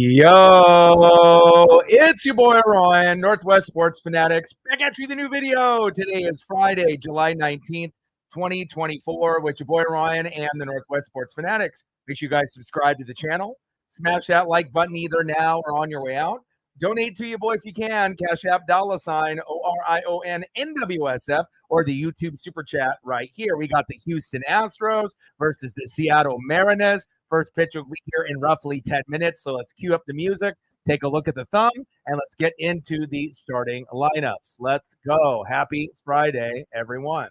Yo, it's your boy Ryan, Northwest Sports Fanatics. Back at you with a new video. Today is Friday, July 19th, 2024, with your boy Ryan and the Northwest Sports Fanatics. Make sure you guys subscribe to the channel. Smash that like button either now or on your way out. Donate to your boy if you can. Cash App $ORION NWSF or the YouTube Super Chat right here. We got the Houston Astros versus the Seattle Mariners. First pitch will be here in roughly 10 minutes. So let's cue up the music, take a look at the thumb, and let's get into the starting lineups. Let's go. Happy Friday, everyone.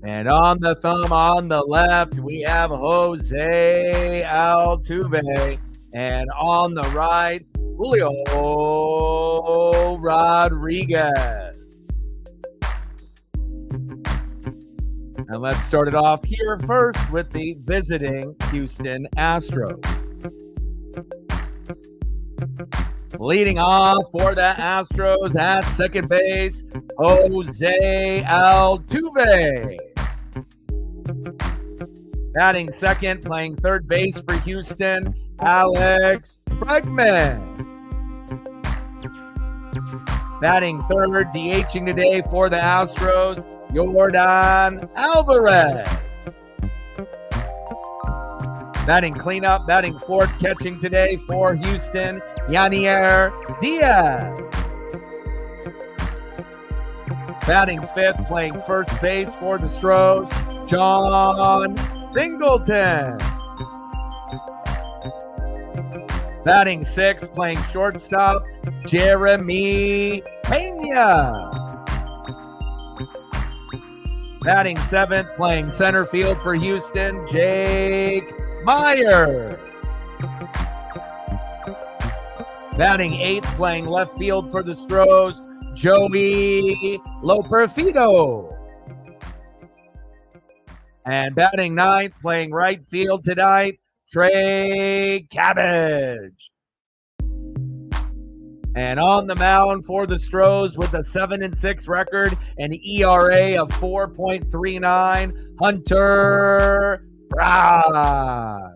And on the thumb on the left, we have Jose Altuve. And on the right, Julio Rodriguez. And let's start it off here first with the visiting Houston Astros. Leading off for the Astros at second base, Jose Altuve. Batting second, playing third base for Houston, Alex Bregman. Batting third, DHing today for the Astros, Yordan Alvarez. Batting cleanup, batting fourth, catching today for Houston, Yanier Diaz. Batting fifth, playing first base for the Astros, John Singleton. Batting sixth, playing shortstop, Jeremy Pena. Batting seventh, playing center field for Houston, Jake Meyer. Batting eighth, playing left field for the Astros, Joey Loperfido. And batting ninth, playing right field tonight, Trey Cabbage. And on the mound for the Astros with a 7-6 record, an ERA of 4.39, Hunter Brown.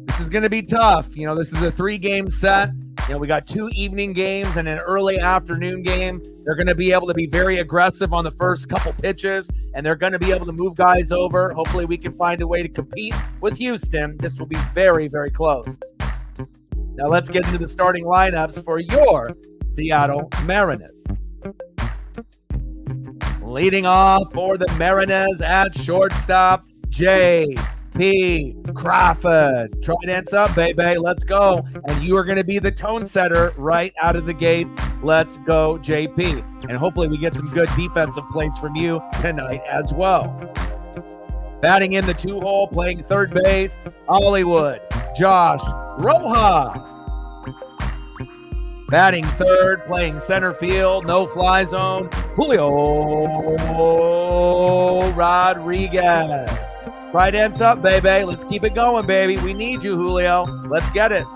This is going to be tough. You know, this is a 3-game set. You know, we got 2 evening games and an early afternoon game. They're going to be able to be very aggressive on the first couple pitches, and they're going to be able to move guys over. Hopefully we can find a way to compete with Houston. This will be very, very close. Now let's get into the starting lineups for your Seattle Mariners. Leading off for the Mariners at shortstop, J.P. Crawford. Trident's up, baby. Let's go. And you are going to be the tone setter right out of the gate. Let's go, JP. And hopefully we get some good defensive plays from you tonight as well. Batting in the 2-hole, playing third base, Hollywood, Josh Rojas. Batting third, playing center field, no-fly zone, Julio Rodriguez. Trident's up, baby. Let's keep it going, baby. We need you, Julio. Let's get it.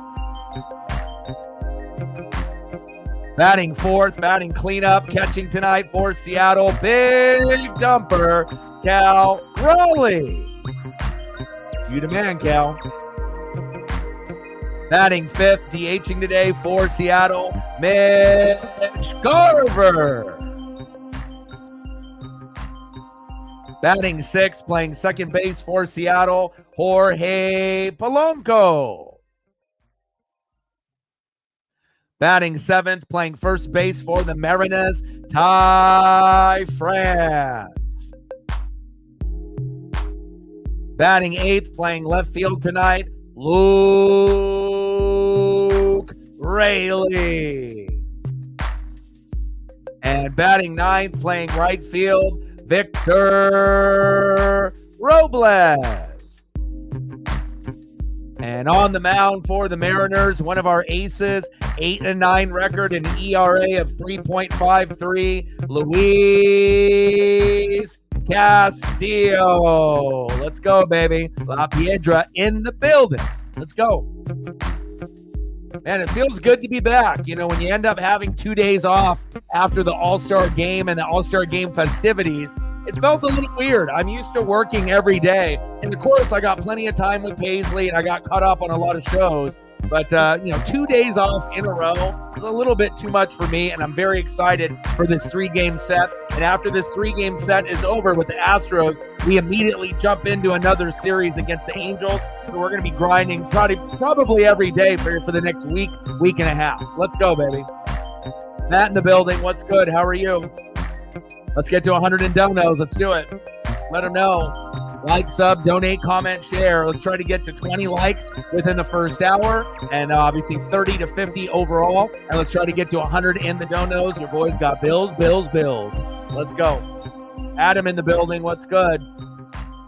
Batting fourth, batting cleanup, catching tonight for Seattle, big dumper, Cal Raleigh. You the man, Cal. Batting fifth, DHing today for Seattle, Mitch Garver. Batting sixth, playing second base for Seattle, Jorge Polanco. Batting seventh, playing first base for the Mariners, Ty France. Batting eighth, playing left field tonight, Luke Raley. And batting ninth, playing right field, Victor Robles. And on the mound for the Mariners, one of our aces, 8-9 record, an ERA of 3.53, Luis Castillo. Let's go, baby. La Piedra in the building. Let's go. Man, it feels good to be back. You know, when you end up having 2 days off after the All-Star game and the All-Star game festivities, it felt a little weird. I'm used to working every day. And of course, I got plenty of time with Paisley and I got caught up on a lot of shows. But, 2 days off in a row is a little bit too much for me. And I'm very excited for this 3-game set. And after this 3-game set is over with the Astros, we immediately jump into another series against the Angels. So we're going to be grinding probably every day for the next week and a half. Let's go, baby. Matt in the building. What's good? How are you? Let's get to 100 and donos. Let's do it. Let them know. Like, sub, donate, comment, share. Let's try to get to 20 likes within the first hour, and obviously 30 to 50 overall. And let's try to get to 100 in the donos. Your boys got bills. Let's go. Adam in the building. What's good?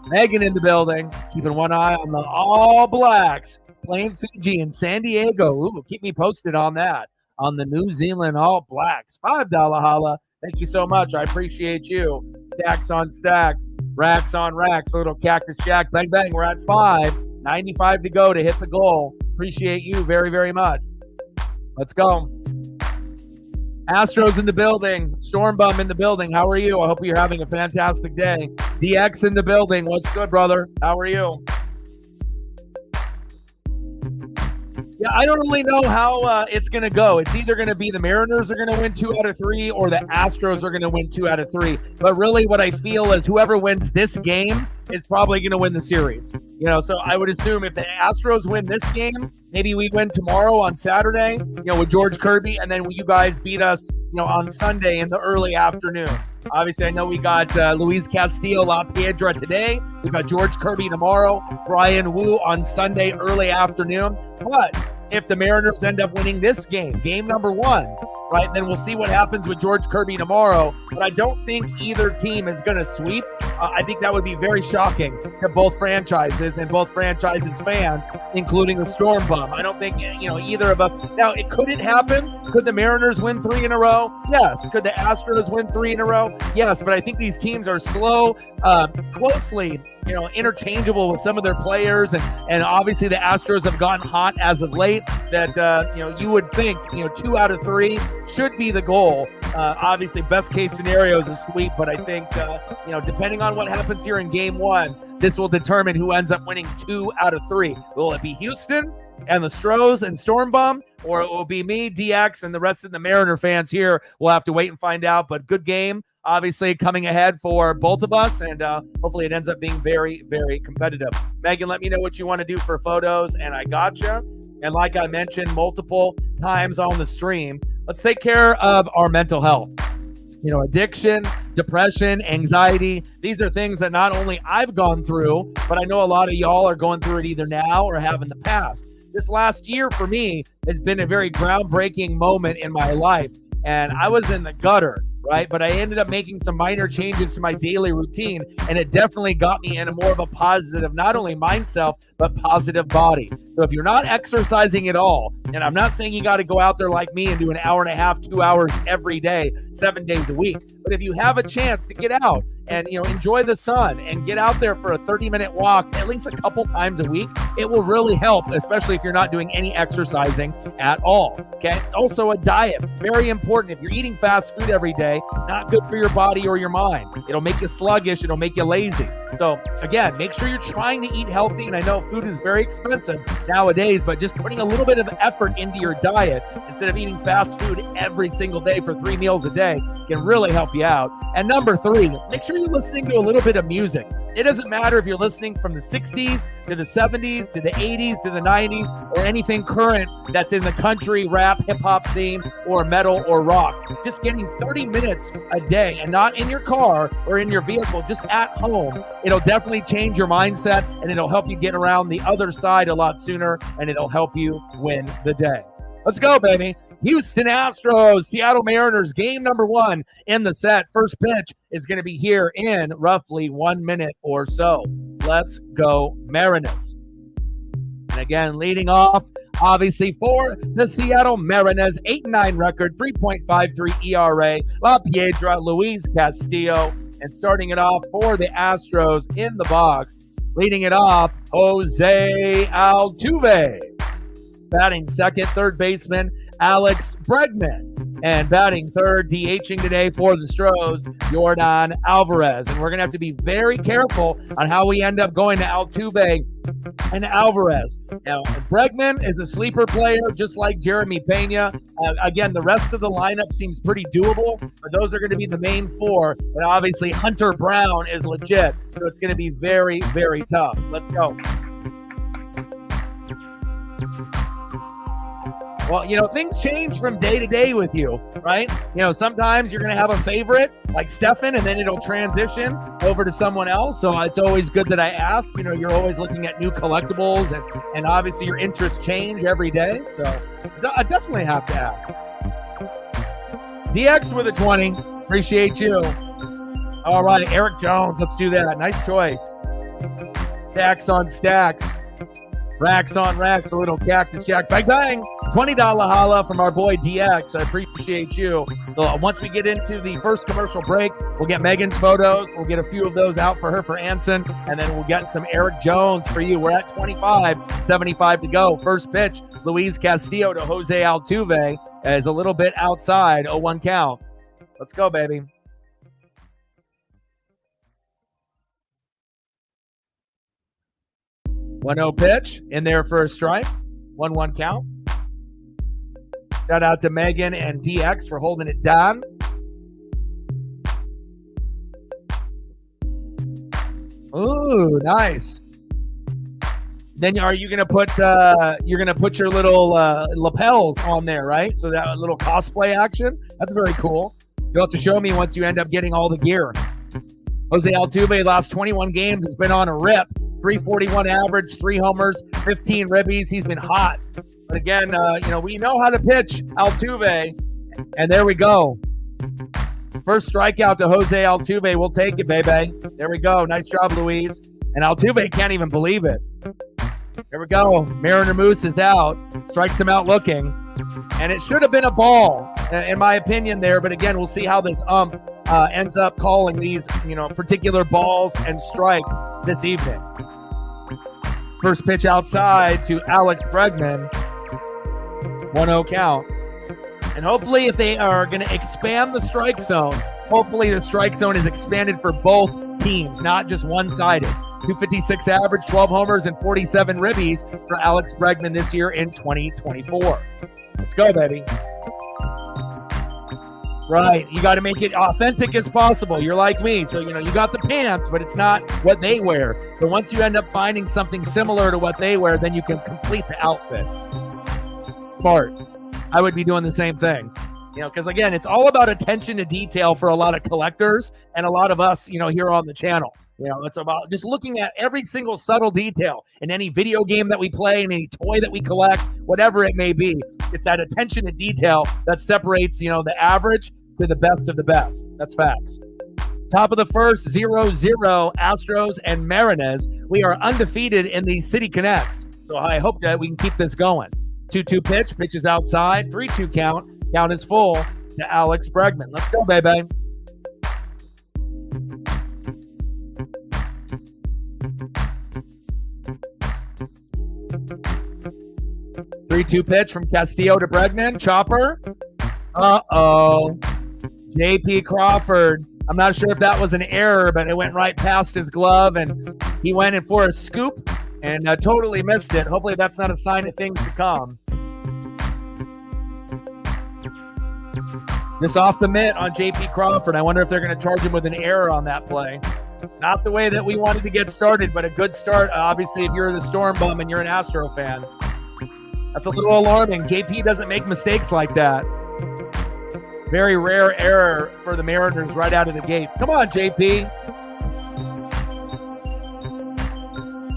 Megan in the building. Keeping one eye on the All Blacks playing Fiji and San Diego. Ooh, keep me posted on that. On the New Zealand All Blacks. $5 holla. Thank you so much. I appreciate you. Stacks on stacks. Racks on racks. Little Cactus Jack. Bang, bang. We're at 5. 95 to go to hit the goal. Appreciate you very, very much. Let's go. Astros in the building. Stormbum in the building. How are you? I hope you're having a fantastic day. DX in the building. What's good, brother? How are you? Yeah, I don't really know how it's going to go. It's either going to be the Mariners are going to win 2 out of 3 or the Astros are going to win 2 out of 3. But really what I feel is whoever wins this game is probably going to win the series. So I would assume if the Astros win this game, maybe we win tomorrow on Saturday, with George Kirby, and then you guys beat us, on Sunday in the early afternoon. Obviously, I know we got Luis Castillo La Piedra today. We got George Kirby tomorrow, Brian Wu on Sunday early afternoon. But if the Mariners end up winning this game number 1, right, then we'll see what happens with George Kirby tomorrow. But I don't think either team is going to sweep. I think that would be very shocking to both franchises and both franchises fans, including the Storm Bum. I don't think, either of us. Now, could it happen? Could the Mariners win 3 in a row? Yes. Could the Astros win 3 in a row? Yes. But I think these teams are slow, closely, interchangeable with some of their players. And obviously the Astros have gotten hot as of late that, you would think, 2 out of 3 should be the goal. Obviously, best case scenario is a sweep, but I think, depending on what happens here in game 1, this will determine who ends up winning 2 out of 3. Will it be Houston and the Stros and Stormbum, or it will be me, DX, and the rest of the Mariner fans here? We'll have to wait and find out, but good game, obviously, coming ahead for both of us, and hopefully it ends up being very, very competitive. Megan, let me know what you want to do for photos, and I gotcha. And like I mentioned multiple times on the stream, let's take care of our mental health. Addiction, depression, anxiety, these are things that not only I've gone through, but I know a lot of y'all are going through it either now or have in the past. This last year for me has been a very groundbreaking moment in my life, and I was in the gutter, right? But I ended up making some minor changes to my daily routine, and it definitely got me in a more of a positive, not only mindset, but positive body. So if you're not exercising at all, and I'm not saying you got to go out there like me and do an hour and a half, 2 hours every day, 7 days a week, but if you have a chance to get out and enjoy the sun and get out there for a 30-minute walk at least a couple times a week, it will really help, especially if you're not doing any exercising at all. Okay. Also, a diet, very important. If you're eating fast food every day, not good for your body or your mind. It'll make you sluggish. It'll make you lazy. So again, make sure you're trying to eat healthy. And I know food is very expensive nowadays, but just putting a little bit of effort into your diet instead of eating fast food every single day for 3 meals a day can really help you out. And number 3, make sure you're listening to a little bit of music. It doesn't matter if you're listening from the 60s to the 70s to the 80s to the 90s or anything current that's in the country, rap, hip-hop scene or metal or rock. Just getting 30 minutes a day, and not in your car or in your vehicle, just at home. It'll definitely change your mindset, and it'll help you get around the other side a lot sooner, and it'll help you win the day. Let's go, baby. Houston Astros, Seattle Mariners, game number 1 in the set. First pitch is going to be here in roughly 1 minute or so. Let's go, Mariners. And again, leading off, obviously, for the Seattle Mariners, 8-9 record, 3.53 ERA, La Piedra, Luis Castillo. And starting it off for the Astros in the box, leading it off, Jose Altuve. Batting second, third baseman Alex Bregman. And batting third, DHing today for the Astros, Yordan Alvarez. And we're going to have to be very careful on how we end up going to Altuve and Alvarez. Now, Bregman is a sleeper player, just like Jeremy Pena. Again, the rest of the lineup seems pretty doable, but those are going to be the main four. And obviously, Hunter Brown is legit, so it's going to be very, very tough. Let's go. Well, things change from day to day with you, right? Sometimes you're going to have a favorite like Stefan, and then it'll transition over to someone else. So it's always good that I ask. You're always looking at new collectibles, and obviously your interests change every day. So I definitely have to ask. DX with a 20. Appreciate you. All right, Eric Jones. Let's do that. Nice choice. Stacks on stacks. Racks on racks. A little Cactus Jack. Bang, bang. $20 holla from our boy DX. I appreciate you. So once we get into the first commercial break, we'll get Megan's photos. We'll get a few of those out for her for Anson, and then we'll get some Eric Jones for you. We're at 25, 75 to go. First pitch, Luis Castillo to Jose Altuve is a little bit outside. 0-1 count. Let's go, baby. One-0 pitch in there for a strike. 1-1 count. Shout out to Megan and DX for holding it down. Ooh, nice. Then are you gonna put your little lapels on there, right? So that little cosplay action. That's very cool. You'll have to show me once you end up getting all the gear. Jose Altuve, last 21 games, has been on a rip. 341 average, 3 homers, 15 ribbies. He's been hot. But again, we know how to pitch Altuve, and there we go. First strikeout to Jose Altuve. We'll take it, baby. There we go. Nice job, Luis. And Altuve can't even believe it. There we go. Mariner Moose is out. Strikes him out looking. And it should have been a ball, in my opinion there. But again, we'll see how this ends up calling these, particular balls and strikes this evening. First pitch outside to Alex Bregman. 1-0 count. And hopefully if they are going to expand the strike zone, hopefully the strike zone is expanded for both teams, not just one-sided. 256 average, 12 homers, and 47 ribbies for Alex Bregman this year in 2024. Let's go, baby. Right, you got to make it authentic as possible. You're like me, so you got the pants, but it's not what they wear. But once you end up finding something similar to what they wear, then you can complete the outfit. Smart. I would be doing the same thing. Because again, it's all about attention to detail for a lot of collectors and a lot of us, here on the channel. It's about just looking at every single subtle detail in any video game that we play, in any toy that we collect, whatever it may be. It's that attention to detail that separates, the average to the best of the best. That's facts. Top of the first, 0-0, Astros and Mariners. We are undefeated in the City Connects. So I hope that we can keep this going. 2-2 pitch is outside. 3-2 count. Count is full to Alex Bregman. Let's go, baby. Three-two pitch from Castillo to Bregman. Chopper. Uh-oh. J.P. Crawford. I'm not sure if that was an error, but it went right past his glove, and he went in for a scoop and totally missed it. Hopefully that's not a sign of things to come. Just off the mitt on J.P. Crawford. I wonder if they're going to charge him with an error on that play. Not the way that we wanted to get started, but a good start. Obviously, if you're the Storm Bum and you're an Astro fan. That's a little alarming. JP doesn't make mistakes like that. Very rare error for the Mariners right out of the gates. Come on, JP.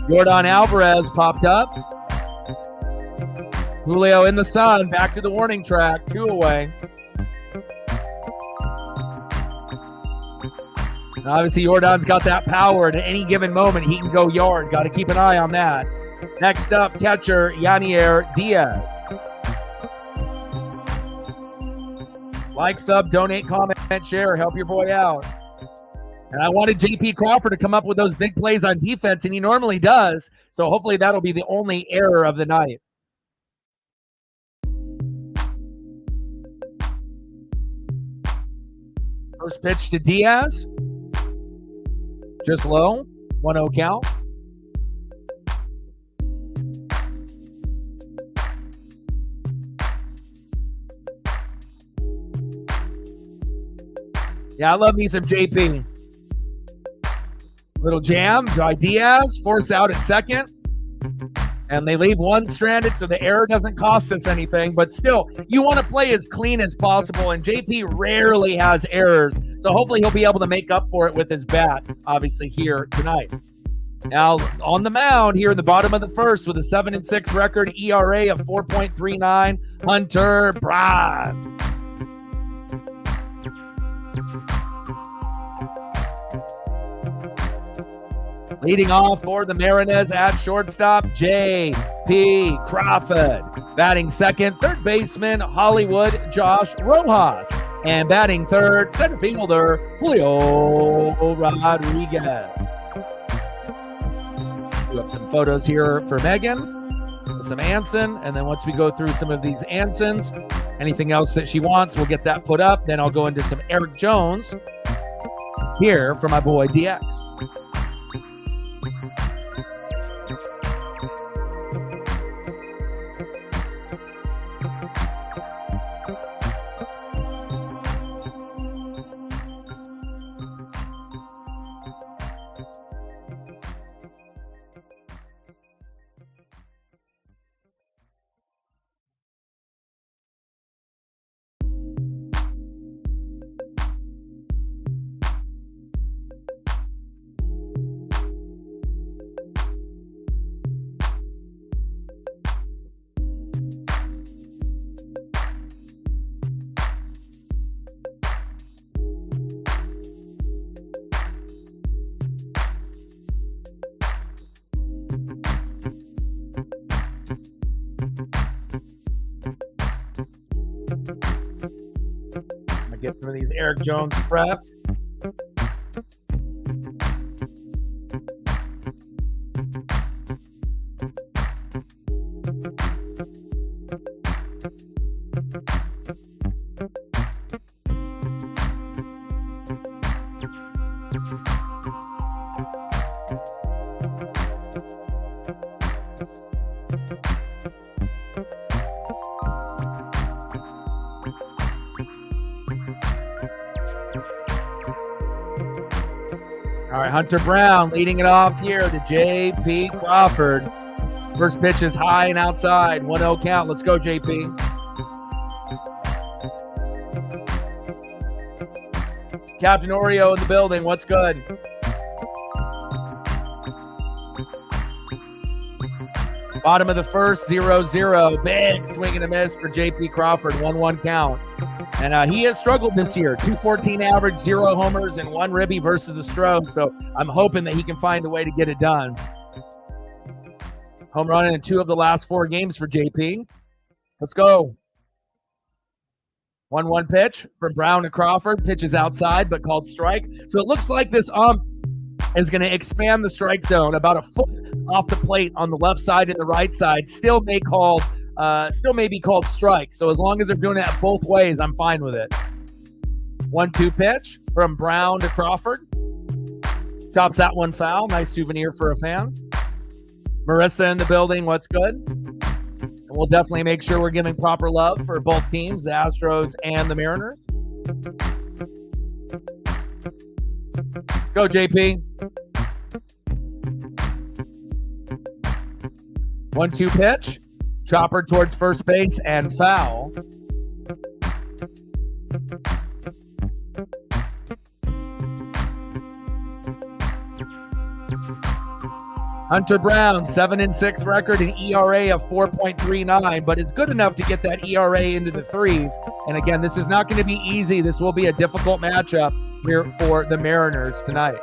Yordan Alvarez popped up. Julio in the sun. Back to the warning track. 2 away. And obviously, Yordan's got that power. At any given moment, he can go yard. Got to keep an eye on that. Next up, catcher Yanier Diaz. Like, sub, donate, comment, share. Help your boy out. And I wanted J.P. Crawford to come up with those big plays on defense, and he normally does. So hopefully that'll be the only error of the night. First pitch to Diaz. Just low. 1-0 count. Yeah, I love me some JP. Little jam by Diaz. Force out at second. And they leave one stranded, so the error doesn't cost us anything. But still, you want to play as clean as possible, and JP rarely has errors. So hopefully he'll be able to make up for it with his bat, obviously, here tonight. Now, on the mound here in the bottom of the first with a 7-6 record, ERA of 4.39, Hunter Brown. Leading off for the Mariners at shortstop, J.P. Crawford. Batting second, third baseman, Hollywood Josh Rojas. And batting third, center fielder, Julio Rodriguez. We have some photos here for Megan, some Anson, and then once we go through some of these Ansons, anything else that she wants, we'll get that put up. Then I'll go into some Eric Jones here for my boy DX. Get some of these Eric Jones prep. All right, Hunter Brown leading it off here to J.P. Crawford. First pitch is high and outside. 1-0 count. Let's go, J.P. Captain Oreo in the building. What's good? Bottom of the first, 0-0. Big swing and a miss for J.P. Crawford. 1-1 count. And he has struggled this year. 214 average, 0 homers, and 1 ribby versus the Astros. So I'm hoping that he can find a way to get it done. Home run in 2 of the last 4 games for JP. Let's go. 1-1 pitch from Brown to Crawford. Pitch is outside, but called strike. So it looks like this ump is going to expand the strike zone about a foot off the plate on the left side and the right side. Still may be called strike. So as long as they're doing that both ways, I'm fine with it. 1-2 pitch from Brown to Crawford. Chops that one foul. Nice souvenir for a fan. Marissa in the building. What's good? And we'll definitely make sure we're giving proper love for both teams, the Astros and the Mariners. Go, JP. 1-2 pitch. Chopper towards first base and foul. Hunter Brown, 7-6 record, an ERA of 4.39, but is good enough to get that ERA into the 3s. And again, this is not going to be easy. This will be a difficult matchup here for the Mariners tonight.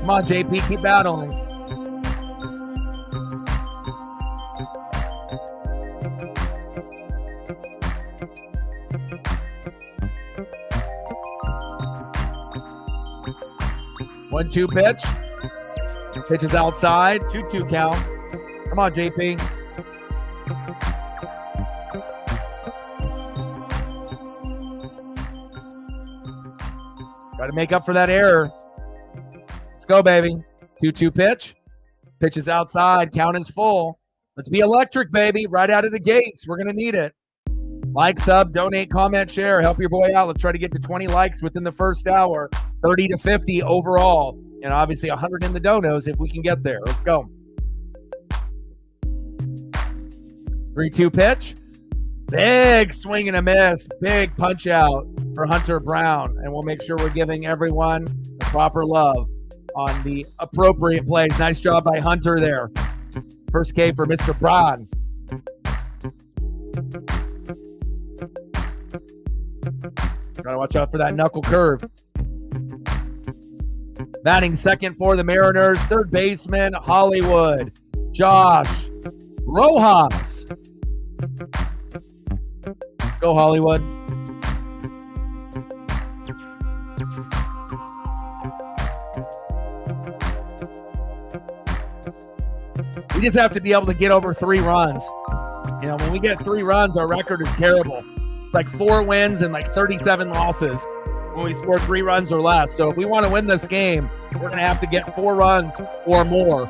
Come on, JP, keep battling. One-two pitch. Pitch is outside. 2-2 count. Come on, JP. Try to make up for that error. Let's go, baby. 2-2 pitch. Pitch is outside. Count is full. Let's be electric, baby. Right out of the gates. We're going to need it. Like, sub, donate, comment, share. Help your boy out. Let's try to get to 20 likes within the first hour. 30 to 50 overall. And obviously 100 in the donos if we can get there. Let's go. 3-2 pitch. Big swing and a miss. Big punch out for Hunter Brown. And we'll make sure we're giving everyone the proper love on the appropriate plays. Nice job by Hunter there. First K for Mr. Brown. Gotta watch out for that knuckle curve. Batting second for the Mariners. Third baseman, Hollywood. Josh Rojas. Go, Hollywood. We just have to be able to get over 3 runs. You know, when we get 3 runs, our record is terrible. It's like 4 wins and like 37 losses when we score 3 runs or less. So if we want to win this game, we're going to have to get 4 runs or more.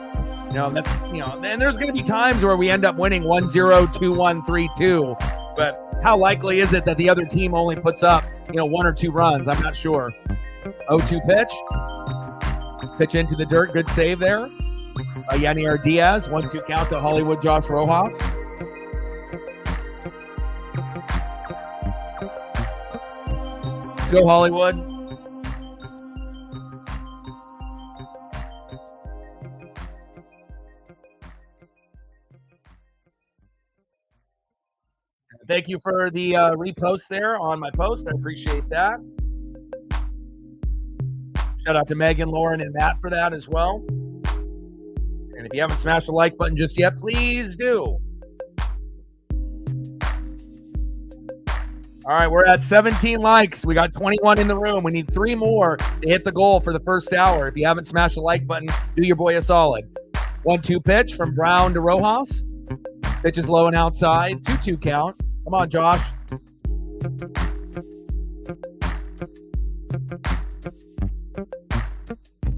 You know, that's, you know, and there's going to be times where we end up winning 1-0, 2-1, 3-2. But how likely is it that the other team only puts up, you know, 1 or 2 runs? I'm not sure. 0-2 pitch. Pitch into the dirt. Good save there. Yanier Diaz. 1-2 count to Hollywood Josh Rojas. Let's go, Hollywood. Thank you for the repost there on my post. I appreciate that. Shout out to Megan, Lauren, and Matt for that as well. And if you haven't smashed the like button just yet, please do. All right, we're at 17 likes. We got 21 in the room. We need 3 more to hit the goal for the first hour. If you haven't smashed the like button, do your boy a solid. 1-2 pitch from Brown to Rojas. Pitch is low and outside. 2-2 count. Come on, Josh.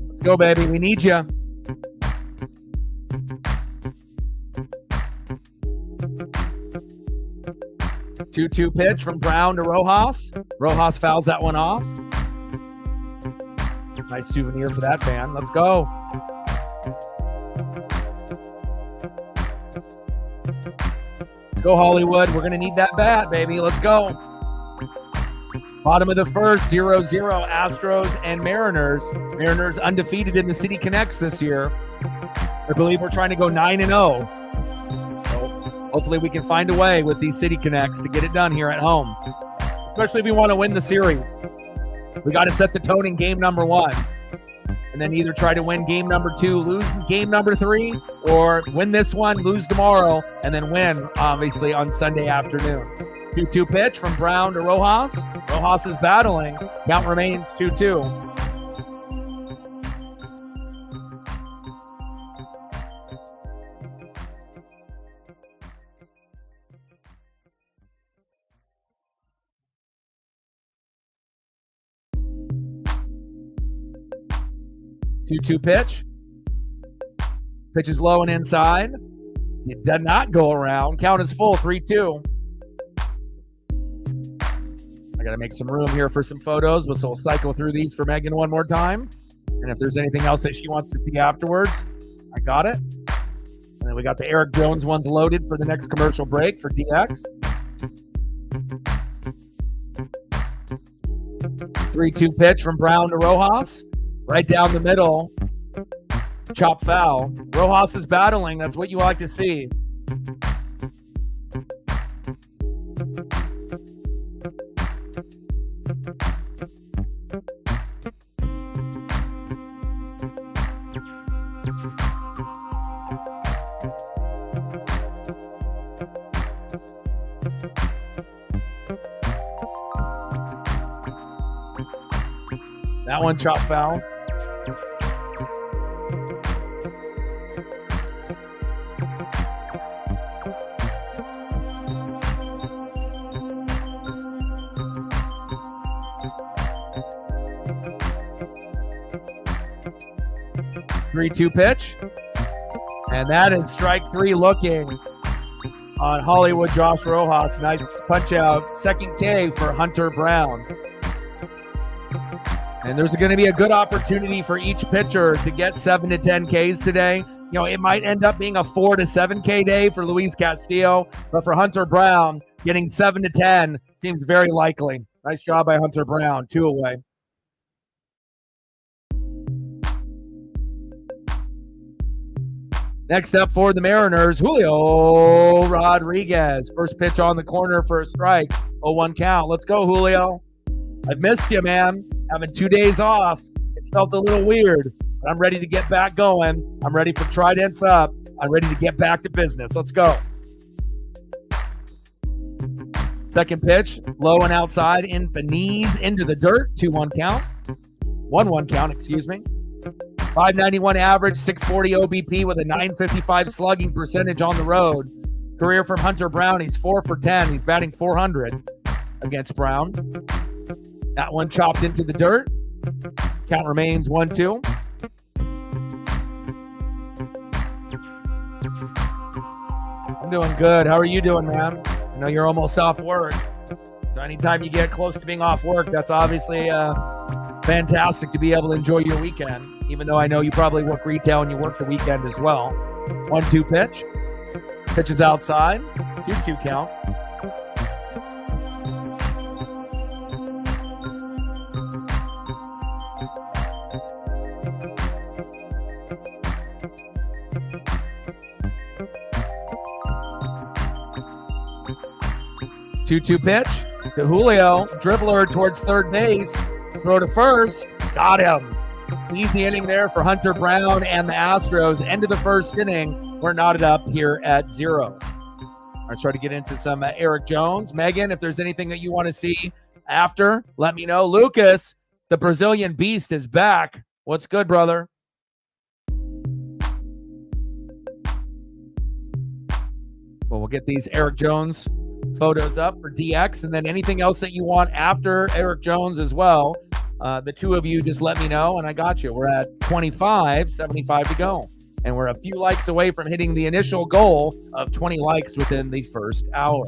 Let's go, baby. We need you. Two pitch from Brown to Rojas. Rojas fouls that one off. Nice souvenir for that fan. Let's go. Let's go, Hollywood. We're going to need that bat, baby. Let's go. Bottom of the first, 0-0, Astros and Mariners. Mariners undefeated in the City Connects this year. I believe we're trying to go 9-0. Hopefully we can find a way with these City Connects to get it done here at home, especially if we want to win the series. We got to set the tone in game number 1 and then either try to win game number 2, lose game number 3, or win this one, lose tomorrow, and then win, obviously, on Sunday afternoon. 2-2 pitch from Brown to Rojas. Rojas is battling. Count remains 2-2. 2-2 pitch. Pitch is low and inside. It did not go around. Count is full, 3-2. I got to make some room here for some photos, so we'll cycle through these for Megan one more time. And if there's anything else that she wants to see afterwards, I got it. And then we got the Eric Jones ones loaded for the next commercial break for DX. 3-2 pitch from Brown to Rojas. Right down the middle. Chop foul. Rojas is battling. That's what you like to see. That one chop foul. 3-2 pitch. And that is strike three looking on Hollywood Josh Rojas. Nice punch out. Second K for Hunter Brown. And there's going to be a good opportunity for each pitcher to get 7 to 10 Ks today. You know, it might end up being a 4 to 7 K day for Luis Castillo, but for Hunter Brown, getting 7 to 10 seems very likely. Nice job by Hunter Brown. 2 away. Next up for the Mariners, Julio Rodriguez. First pitch on the corner for a strike. 0-1 count. Let's go, Julio. I've missed you, man. Having 2 days off. It felt a little weird, but I'm ready to get back going. I'm ready for Tridents up. I'm ready to get back to business. Let's go. Second pitch, low and outside, in the knees, into the dirt. 2-1 count. 1-1 count, excuse me. 591 average, 640 OBP with a 955 slugging percentage on the road. Career from Hunter Brown, he's 4 for 10. He's batting 400 against Brown. That one chopped into the dirt. Count remains 1-2. I'm doing good. How are you doing, man? I know you're almost off work. So anytime you get close to being off work, that's obviously fantastic to be able to enjoy your weekend, even though I know you probably work retail and you work the weekend as well. 1-2 pitch. Pitch is outside. 2-2 count. Two pitch to Julio. Dribbler towards third base. Throw to first. Got him. Easy inning there for Hunter Brown and the Astros. End of the first inning. We're knotted up here at 0. I'll try to get into some Eric Jones. Megan, if there's anything that you want to see after, let me know. Lucas, the Brazilian beast, is back. What's good, brother? Well, we'll get these Eric Jones photos up for DX, and then anything else that you want after Eric Jones as well. The two of you just let me know, and I got you. We're at 25, 75 to go. And we're a few likes away from hitting the initial goal of 20 likes within the first hour.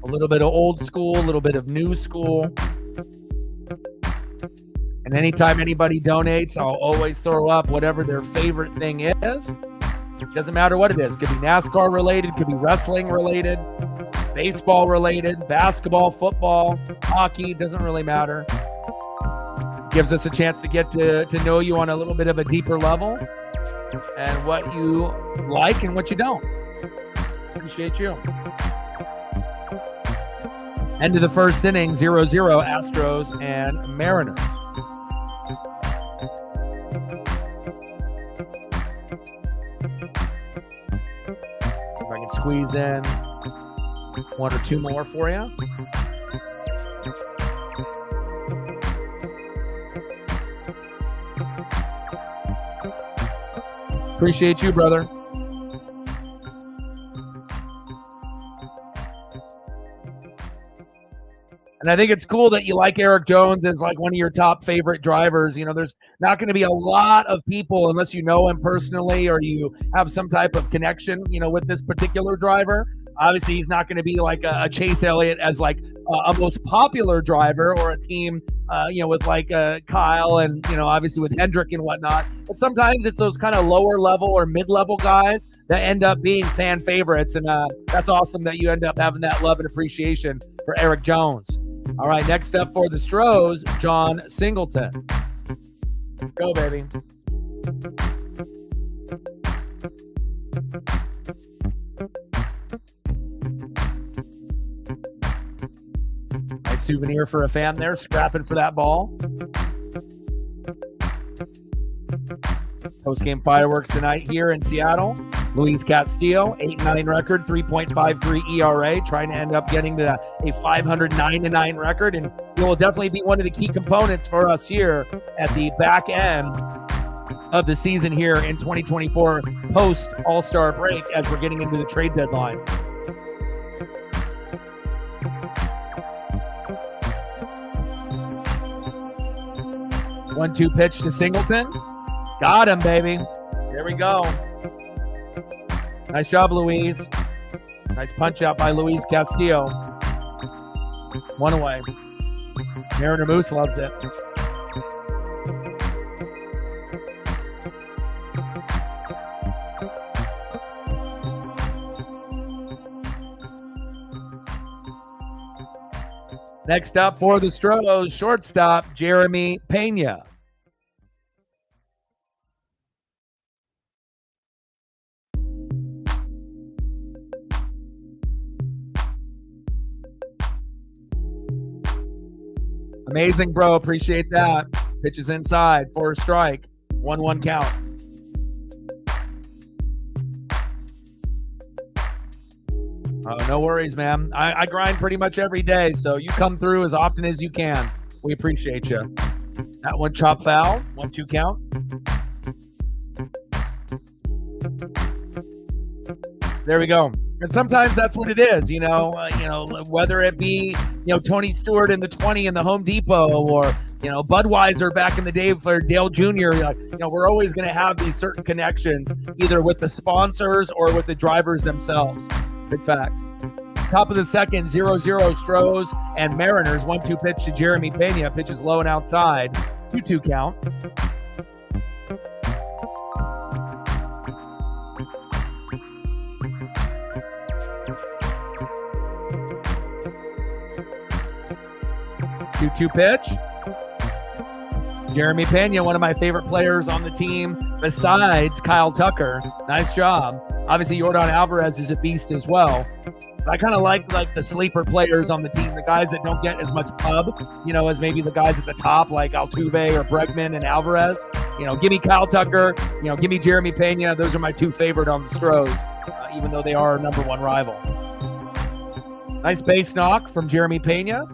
A little bit of old school, a little bit of new school. And anytime anybody donates, I'll always throw up whatever their favorite thing is. It doesn't matter what it is. It could be NASCAR related, could be wrestling related, baseball related, basketball, football, hockey, doesn't really matter. Gives us a chance to get to know you on a little bit of a deeper level and what you like and what you don't. Appreciate you. End of the first inning, 0-0, Astros and Mariners. See if I can squeeze in one or two more for you. Appreciate you, brother. And I think it's cool that you like Eric Jones as like one of your top favorite drivers. You know, there's not going to be a lot of people unless you know him personally or you have some type of connection, you know, with this particular driver. Obviously, he's not going to be like a Chase Elliott as like a most popular driver or a team, you know, with like Kyle and, you know, obviously with Hendrick and whatnot. But sometimes it's those kind of lower level or mid-level guys that end up being fan favorites. And that's awesome that you end up having that love and appreciation for Eric Jones. All right, next up for the Astros, John Singleton. Let's go, baby. Nice souvenir for a fan there, scrapping for that ball. Post-game fireworks tonight here in Seattle. Luis Castillo, 8-9 record, 3.53 ERA, trying to end up getting to a 509-9 record and will definitely be one of the key components for us here at the back end of the season here in 2024 post All-Star break as we're getting into the trade deadline. One-two pitch to Singleton. Got him, baby. There we go. Nice job, Luis. Nice punch out by Luis Castillo. One away. Mariner Moose loves it. Next up for the Astros, shortstop Jeremy Pena. Amazing, bro. Appreciate that. Pitches inside for a strike. 1-1 count. Oh, no worries, man. I grind pretty much every day, so you come through as often as you can. We appreciate you. That one chop foul. 1-2 count. There we go. And sometimes that's what it is, whether it be, Tony Stewart in the 20 in the Home Depot or, Budweiser back in the day for Dale Jr. We're always going to have these certain connections either with the sponsors or with the drivers themselves. Big facts. Top of the second, 0-0 Astros and Mariners. 1-2 pitch to Jeremy Pena. Pitches low and outside. 2-2 count. Two pitch. Jeremy Pena, one of my favorite players on the team besides Kyle Tucker. Nice job. Obviously, Yordan Alvarez is a beast as well. But I kind of like the sleeper players on the team, the guys that don't get as much pub, as maybe the guys at the top like Altuve or Bregman and Alvarez. Give me Kyle Tucker. Give me Jeremy Pena. Those are my two favorite on the Astros, even though they are our number one rival. Nice base knock from Jeremy Pena.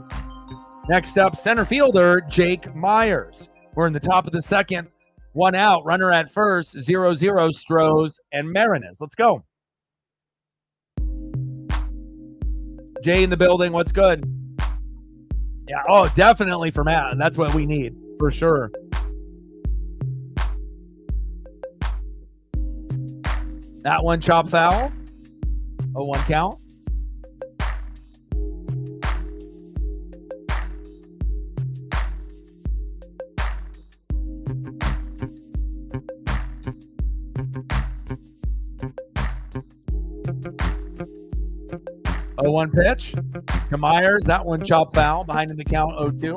Next up, center fielder Jake Myers. We're in the top of the second. One out, runner at first, 0-0 Astros and Mariners. Let's go. Jay in the building, what's good? Yeah, oh, definitely for Matt. That's what we need, for sure. That one chop foul. 0-1 count. One pitch to Myers. That one chop foul. Behind in the count, 0-2.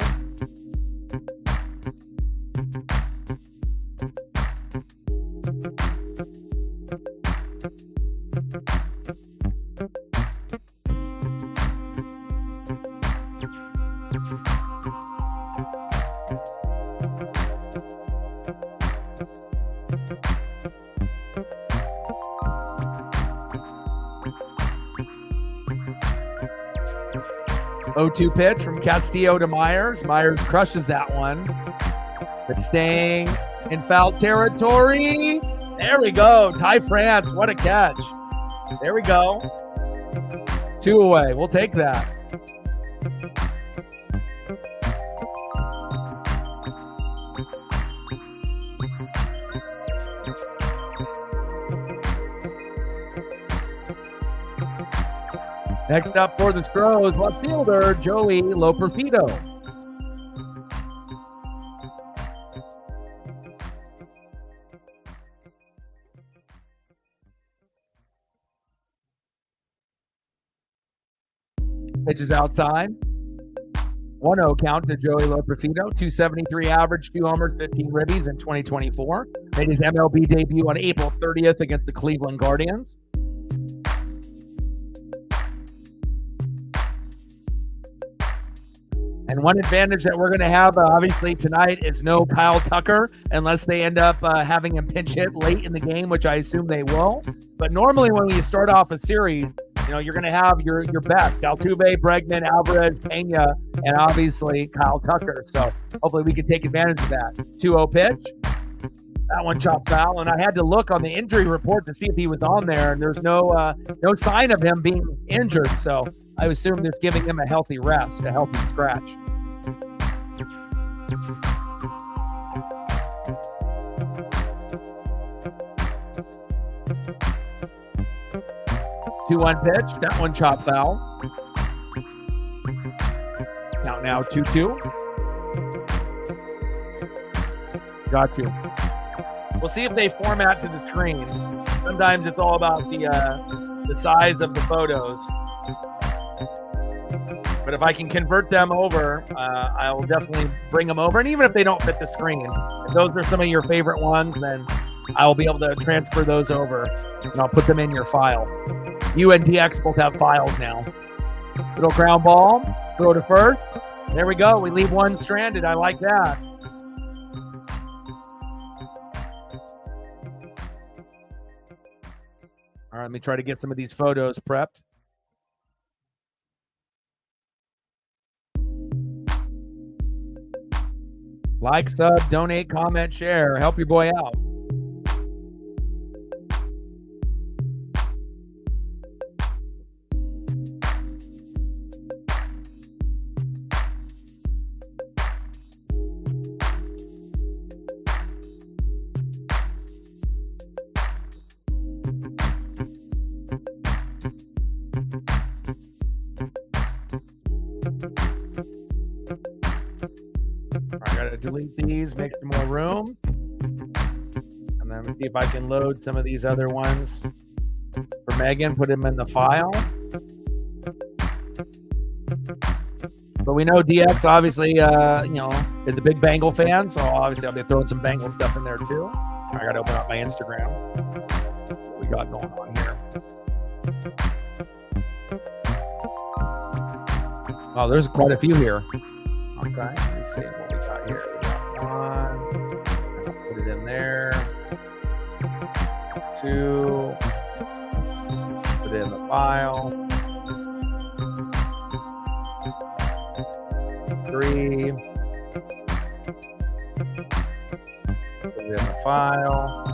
Pitch from Castillo to Myers. Myers crushes that one. But staying in foul territory. There we go. Ty France. What a catch. There we go. 2 away. We'll take that. Next up for the Astros, left fielder Joey Loperfido. Pitches outside. 1-0 count to Joey Loperfido. 273 average, 2 homers, 15 ribbies in 2024. Made his MLB debut on April 30th against the Cleveland Guardians. And one advantage that we're going to have, obviously, tonight is no Kyle Tucker, unless they end up having him pinch hit late in the game, which I assume they will. But normally when we start off a series, you're going to have your best: Altuve, Bregman, Alvarez, Pena, and obviously Kyle Tucker. So hopefully we can take advantage of that. 2-0 pitch. That one chopped foul, and I had to look on the injury report to see if he was on there, and there's no sign of him being injured. So I assume it's giving him a healthy rest, a healthy scratch. Two-one pitch. That one chopped foul. Count now 2-2. Got you. We'll see if they format to the screen. Sometimes it's all about the size of the photos. But if I can convert them over, I'll definitely bring them over. And even if they don't fit the screen, if those are some of your favorite ones, then I will be able to transfer those over, and I'll put them in your file. You and DX both have files now. Little ground ball, throw to first. There we go. We leave one stranded. I like that. All right, let me try to get some of these photos prepped. Like, sub, donate, comment, share. Help your boy out. I gotta delete these, make some more room, and then see if I can load some of these other ones for Megan, put them in the file. But we know DX obviously, is a big Bengal fan, so obviously I'll be throwing some Bengal stuff in there too. I gotta open up my Instagram. What we got going on here? Oh, there's quite a few here. Okay, let's see what we got here. We got one. I'll put it in there. 2. Put it in the file. 3. Put it in the file.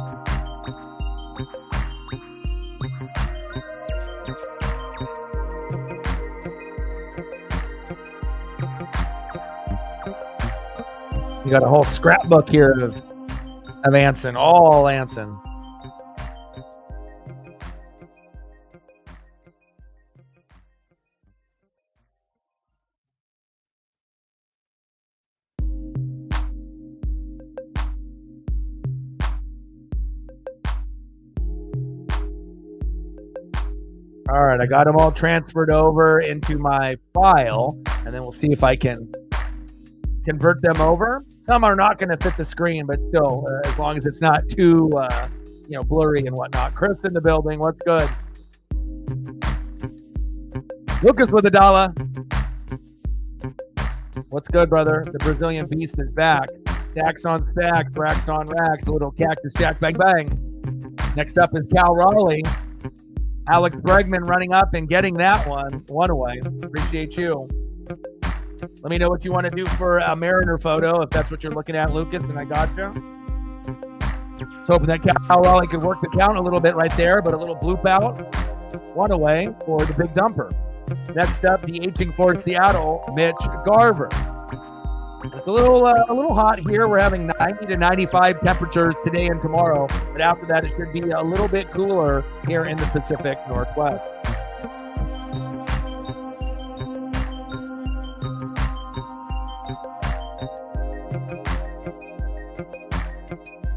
You got a whole scrapbook here of Anson, all Anson. All right, I got them all transferred over into my file, and then we'll see if I can convert them over. Some are not going to fit the screen, but still, as long as it's not too, blurry and whatnot. Chris in the building. What's good? Lucas with $1. What's good, brother? The Brazilian Beast is back. Stacks on stacks, racks on racks. A little cactus jack, bang, bang. Next up is Cal Raleigh. Alex Bregman running up and getting that one away. Appreciate you. Let me know what you want to do for a Mariner photo, if that's what you're looking at, Lucas, and I got you. Just hoping that Cal Raleigh could work the count a little bit right there, but a little bloop out. One away for the big dumper. Next up, DHing for Seattle, Mitch Garver. It's a little hot here. We're having 90 to 95 temperatures today and tomorrow, but after that, it should be a little bit cooler here in the Pacific Northwest.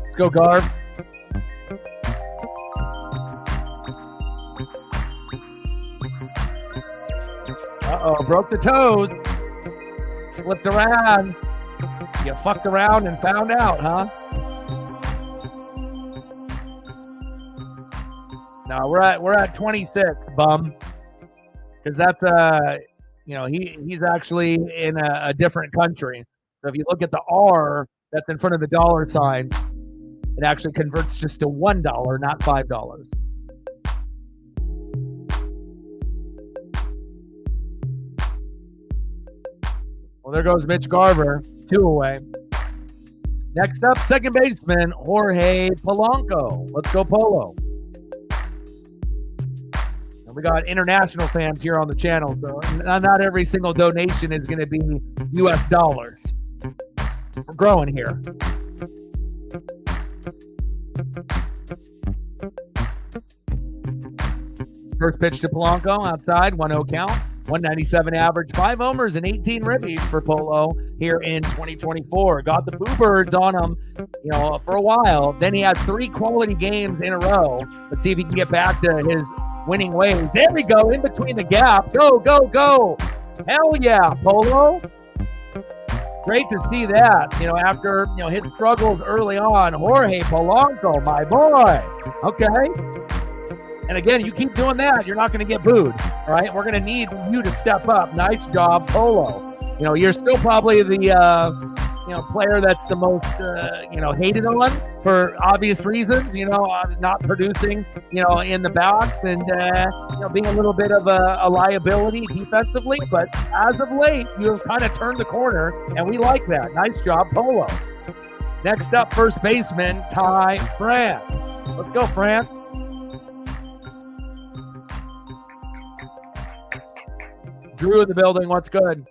Let's go, Garv. Uh-oh, broke the toes. Slipped around. You fucked around and found out, huh? No, we're at 26, bum. Because that's he's actually in a different country. So if you look at the R that's in front of the dollar sign, it actually converts just to $1, not $5. Well, there goes Mitch Garver, 2 away. Next up, second baseman, Jorge Polanco. Let's go, Polo. And we got international fans here on the channel, so not every single donation is going to be U.S. dollars. We're growing here. First pitch to Polanco, outside, 1-0 count. 197 average, 5 homers and 18 ribbies for Polo here in 2024. Got the Boo Birds on him, for a while. Then he had 3 quality games in a row. Let's see if he can get back to his winning ways. There we go, in between the gap. Go, go, go. Hell yeah, Polo. Great to see that, after, his struggles early on. Jorge Polanco, my boy. Okay. And again, you keep doing that, you're not going to get booed, all right? We're going to need you to step up. Nice job, Polo. You're still probably the, player that's the most, hated on for obvious reasons, not producing, in the box and, being a little bit of a liability defensively. But as of late, you've kind of turned the corner, and we like that. Nice job, Polo. Next up, first baseman, Ty France. Let's go, France. Drew in the building. What's good?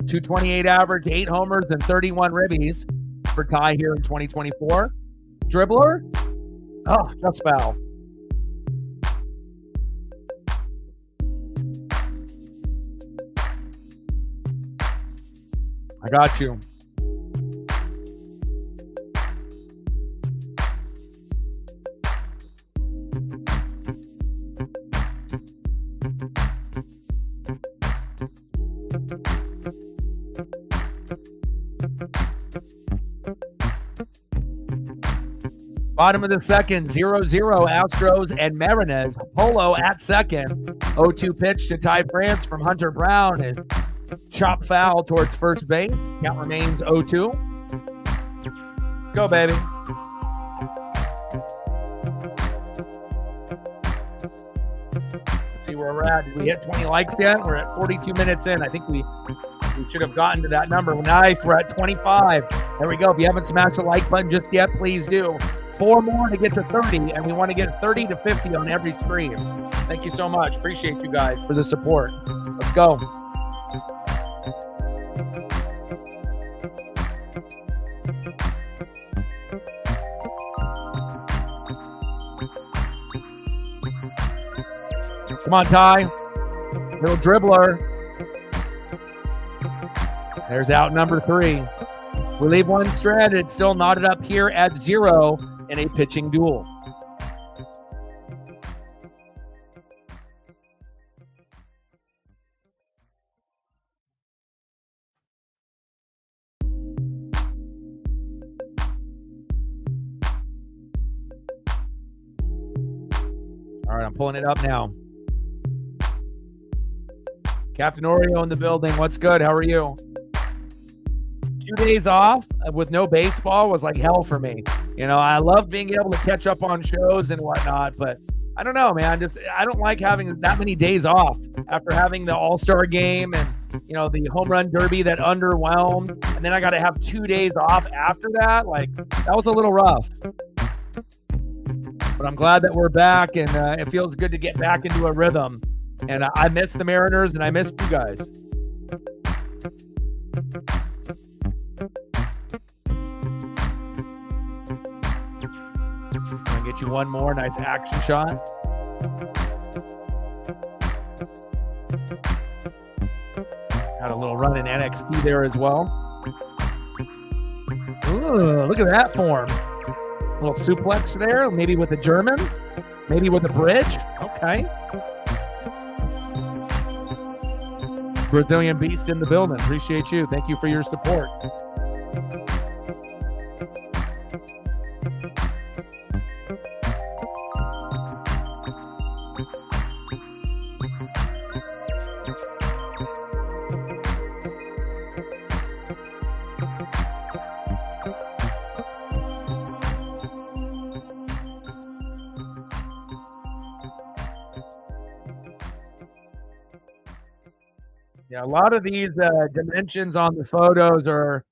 .228 average, 8 homers, and 31 ribbies for Ty here in 2024. Dribbler? Oh, just foul. I got you. Bottom of the second, 0-0, Astros and Mariners. Polo at second. 0-2 pitch to Ty France from Hunter Brown is chop foul towards first base. Count remains 0-2. Let's go, baby. Let's see where we're at. Did we hit 20 likes yet? We're at 42 minutes in. I think we should have gotten to that number. Nice. We're at 25. There we go. If you haven't smashed the like button just yet, please do. 4 more to get to 30, and we want to get 30 to 50 on every stream. Thank you so much. Appreciate you guys for the support. Let's go. Come on, Ty. Little dribbler. There's out number 3. We leave one strand. It's still knotted up here at 0 in a pitching duel. All right, I'm pulling it up now. Captain Oreo in the building. What's good? How are you? 2 days off with no baseball was like hell for me. I love being able to catch up on shows and whatnot, but I don't know, man. I don't like having that many days off after having the All-Star game and, the home run derby that underwhelmed. And then I got to have 2 days off after that. Like, that was a little rough. But I'm glad that we're back, and it feels good to get back into a rhythm. And I miss the Mariners, and I miss you guys. Get you one more nice action shot. Had a little run in NXT there as well. Ooh, look at that form. A little suplex there, maybe with a German, maybe with a bridge. Okay. Brazilian Beast in the building. Appreciate you. Thank you for your support. Yeah, a lot of these dimensions on the photos are,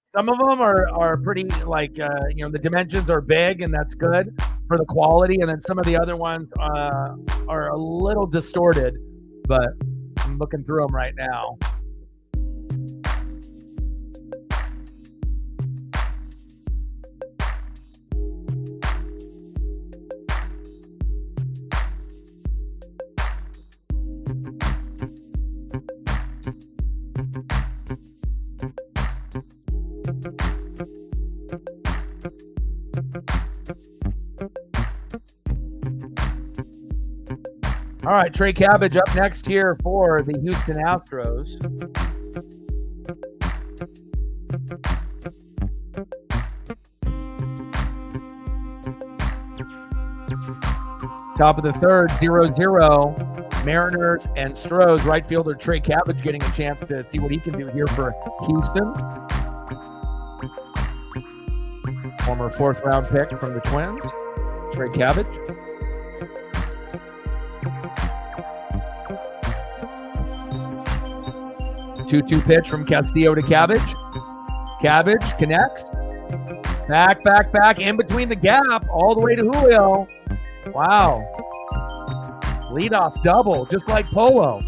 some of them are pretty like, the dimensions are big and that's good for the quality. And then some of the other ones are a little distorted, but I'm looking through them right now. All right, Trey Cabbage up next here for the Houston Astros. Top of the third, 0-0. Mariners and Astros. Right fielder Trey Cabbage getting a chance to see what he can do here for Houston. Former fourth-round pick from the Twins, Trey Cabbage. Two-two pitch from Castillo to Cabbage. Cabbage connects. Back, in between the gap, all the way to Julio. Wow. Leadoff double, just like Polo.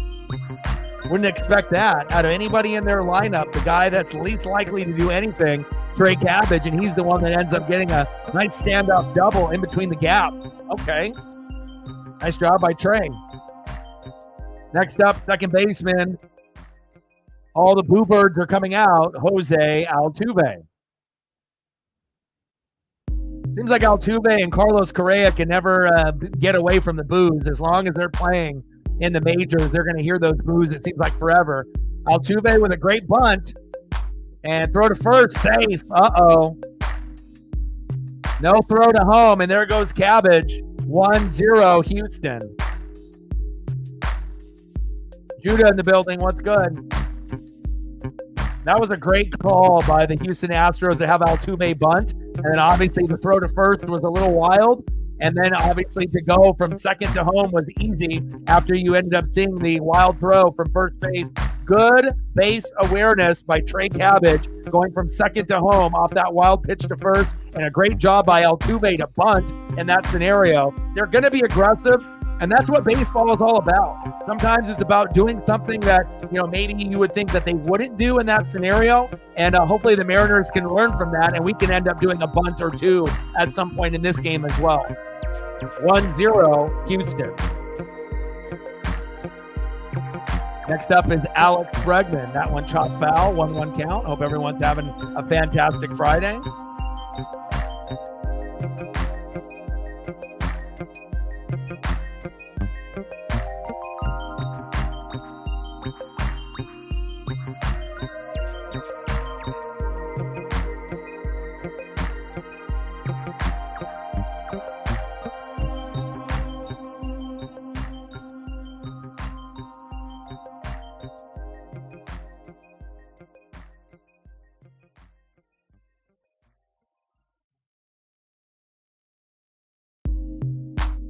Wouldn't expect that out of anybody in their lineup. The guy that's least likely to do anything, Trey Cabbage, and he's the one that ends up getting a nice standoff double in between the gap. Okay. Nice job by Trey. Next up, second baseman. All the boo birds are coming out. Jose Altuve. Seems like Altuve and Carlos Correa can never get away from the boos. As long as they're playing in the majors, they're going to hear those boos, it seems like forever. Altuve with a great bunt. And throw to first. Safe. Uh-oh. No throw to home. And there goes Cabbage. 1-0 Houston. Judah in the building. What's good? That was a great call by the Houston Astros to have Altuve bunt. And then obviously the throw to first was a little wild. And then obviously to go from second to home was easy after you ended up seeing the wild throw from first base. Good base awareness by Trey Cabbage going from second to home off that wild pitch to first. And a great job by Altuve to bunt in that scenario. They're going to be aggressive. And that's what baseball is all about. Sometimes it's about doing something that, maybe you would think that they wouldn't do in that scenario. And hopefully the Mariners can learn from that, and we can end up doing a bunt or two at some point in this game as well. 1-0 Houston. Next up is Alex Bregman. That one chopped foul, 1-1 count. Hope everyone's having a fantastic Friday.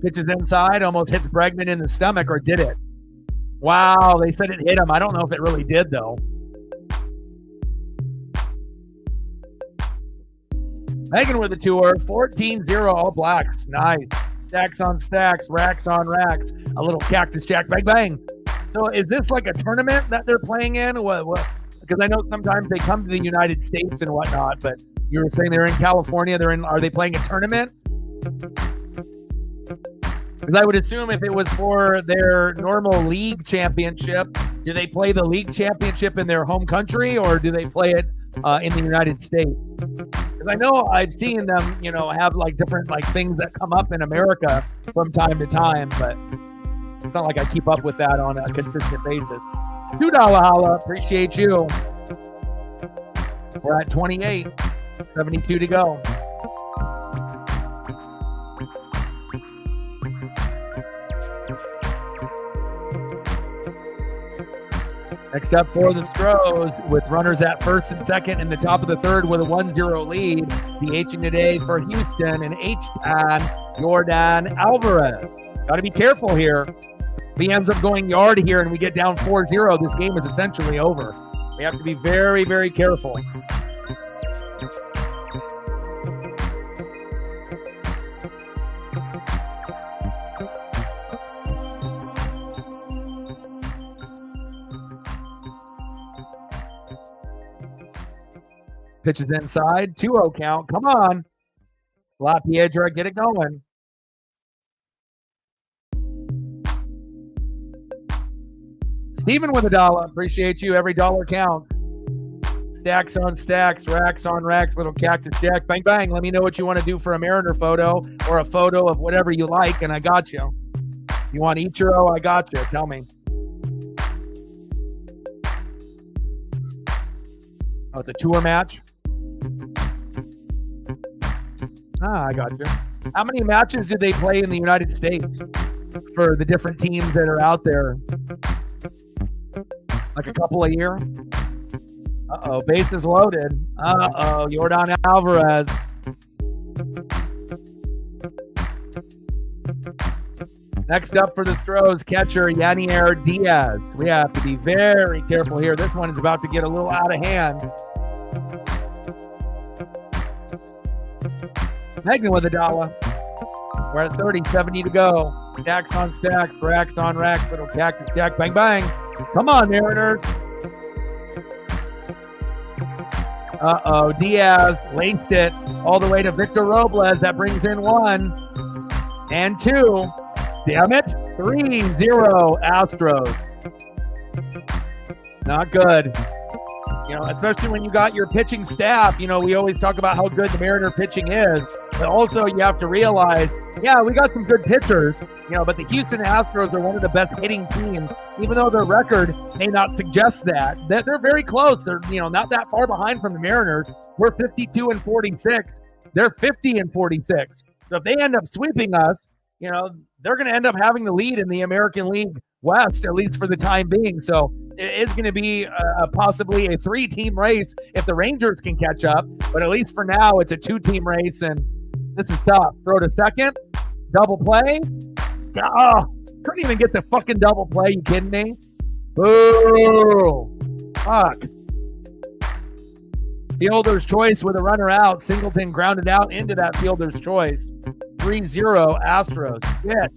Pitches inside, almost hits Bregman in the stomach, or did it? Wow, they said it hit him. I don't know if it really did, though. Megan with the tour, 14-0 All Blacks. Nice. Stacks on stacks, racks on racks. A little Cactus Jack, bang, bang. So is this like a tournament that they're playing in? What? Because I know sometimes they come to the United States and whatnot, but you were saying they're in California. Are they playing a tournament? Because I would assume if it was for their normal league championship, do they play the league championship in their home country, or do they play it in the United States? Because I know I've seen them, have like different like things that come up in America from time to time, but it's not like I keep up with that on a consistent basis. $2 holla, appreciate you. We're at 28, 72 to go. Next up for the Astros, with runners at first and second in the top of the third with a 1-0 lead. DHing today for Houston and H-Tan Jordan Alvarez. Got to be careful here. he ends up going yard here and we get down 4-0, this game is essentially over. We have to be very, very careful. Pitches inside, 2-0 count. Come on. La Piedra, get it going. Steven with $1. Appreciate you. Every dollar counts. Stacks on stacks, racks on racks, little cactus jack. Bang, bang. Let me know what you want to do for a Mariner photo or a photo of whatever you like, and I got you. You want Ichiro? I got you. Tell me. Oh, it's a tour match? I got you. How many matches do they play in the United States for the different teams that are out there? Like a couple a year? Uh-oh, base is loaded. Uh-oh, Yordan Alvarez. Next up for the Astros, catcher Yanier Diaz. We have to be very careful here. This one is about to get a little out of hand. Megan with $1. We're at 30, 70 to go. Stacks on stacks, racks on racks, little cactus jack, bang, bang. Come on, Mariners. Uh-oh, Diaz laced it all the way to Victor Robles. That brings in 1 and 2. Damn it. 3-0 Astros. Not good. You know, especially when you got your pitching staff. You know, we always talk about how good the Mariner pitching is. But also you have to realize, yeah, we got some good pitchers, you know, but the Houston Astros are one of the best hitting teams, even though their record may not suggest that. They're very close. They're, you know, not that far behind from the Mariners. We're 52-46. They're 50-46. So if they end up sweeping us, you know, they're going to end up having the lead in the American League West, at least for the time being. So it is going to be possibly a 3-team race if the Rangers can catch up. But at least for now, it's a 2-team race, and this is tough. Throw to second. Double play. Oh, couldn't even get the fucking double play. You kidding me? Boo. Fuck. Fielder's choice with a runner out. Singleton grounded out into that fielder's choice. 3-0 Astros. Shit.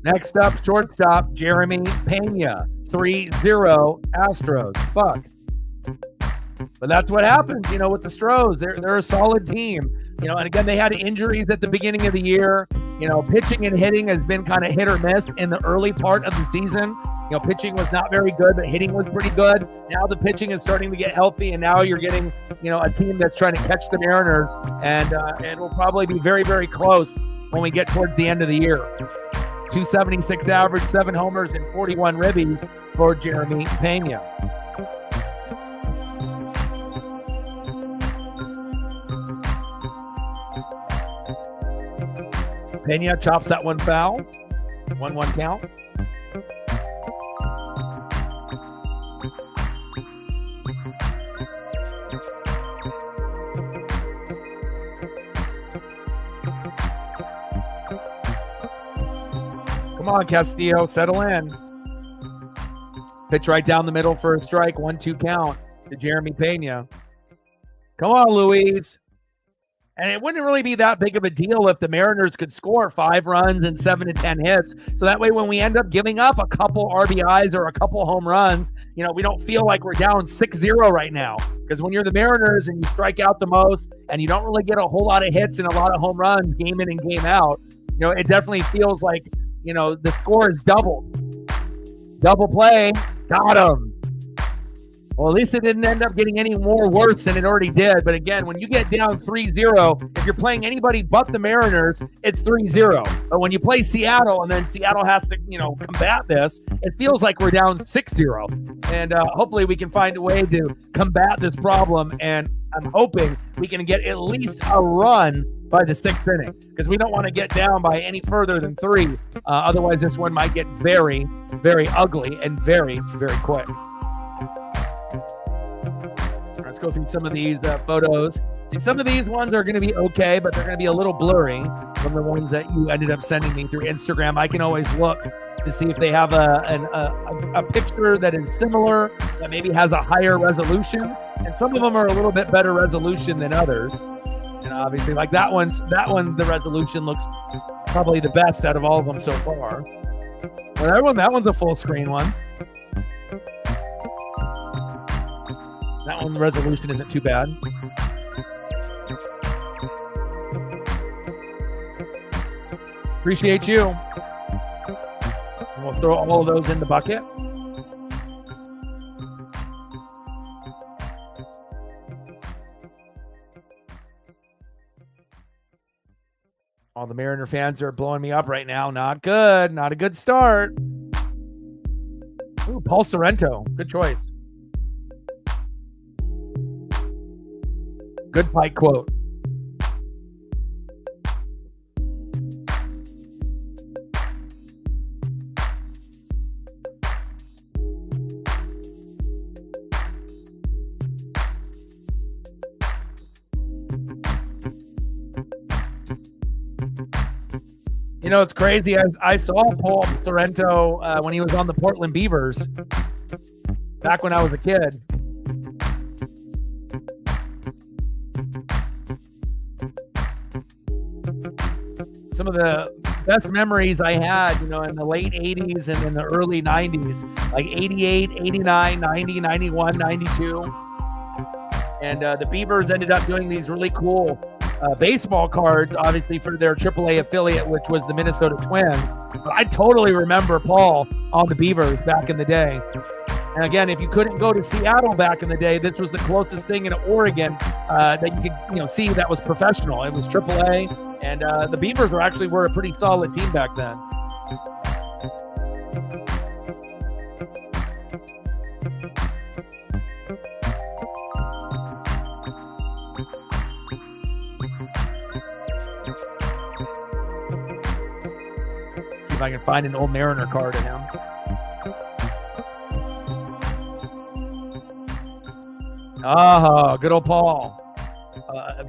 Next up, shortstop Jeremy Pena. 3-0 Astros. Fuck. But that's what happens, you know, with the Astros. They're a solid team. You know, and again, they had injuries at the beginning of the year. You know, pitching and hitting has been kind of hit or miss in the early part of the season. You know, pitching was not very good, but hitting was pretty good. Now the pitching is starting to get healthy, and now you're getting, you know, a team that's trying to catch the Mariners, and it'll probably be very, very close when we get towards the end of the year. 276 average, 7 homers, and 41 ribbies for Jeremy Pena. Pena chops that one foul. 1-1 count. Come on, Castillo, settle in. Pitch right down the middle for a strike. 1-2 count to Jeremy Pena. Come on, Luis. And it wouldn't really be that big of a deal if the Mariners could score 5 runs and 7 to 10 hits. So that way, when we end up giving up a couple RBIs or a couple home runs, you know, we don't feel like we're down 6-0 right now. Because when you're the Mariners and you strike out the most and you don't really get a whole lot of hits and a lot of home runs game in and game out, you know, it definitely feels like, you know, the score is doubled. Double play. Got him. Well, at least it didn't end up getting any more worse than it already did. But again, when you get down 3-0, if you're playing anybody but the Mariners, it's 3-0. But when you play Seattle and then Seattle has to, you know, combat this, it feels like we're down 6-0. And hopefully we can find a way to combat this problem. And I'm hoping we can get at least a run by the 6th inning, because we don't want to get down by any further than 3. Otherwise, this one might get very, very ugly and very, very quick. Let's go through some of these photos See, some of these ones are going to be okay, but they're going to be a little blurry from the ones that you ended up sending me through Instagram. I can always look to see if they have a picture that is similar, that maybe has a higher resolution. And some of them are a little bit better resolution than others. And obviously, like that one, the resolution looks probably the best out of all of them so far. Well, that one's a full screen one. That one, the resolution isn't too bad. Appreciate you. And we'll throw all of those in the bucket. All the Mariner fans are blowing me up right now. Not good. Not a good start. Ooh, Paul Sorrento. Good choice. Good Pike quote. You know, it's crazy. I saw Paul Sorrento when he was on the Portland Beavers back when I was a kid. Some of the best memories I had, you know, in the late 80s and in the early 90s, like 88, 89, 90, 91, 92. And the Beavers ended up doing these really cool baseball cards, obviously, for their AAA affiliate, which was the Minnesota Twins. But I totally remember Paul on the Beavers back in the day. And again, if you couldn't go to Seattle back in the day, this was the closest thing in Oregon that you could, you know, see that was professional. It was AAA, and the Beavers were a pretty solid team back then. See if I can find an old Mariner card of him. Oh, good old Paul.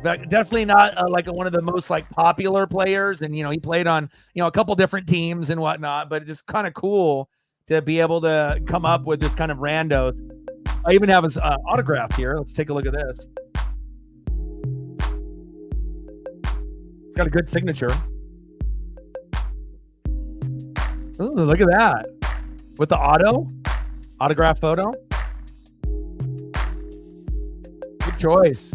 Definitely not like one of the most like popular players, and you know he played on a couple different teams and whatnot. But just kind of cool to be able to come up with this kind of randos. I even have his autograph here. Let's take a look at this. It's got a good signature. Ooh, look at that with the autograph photo. Choice.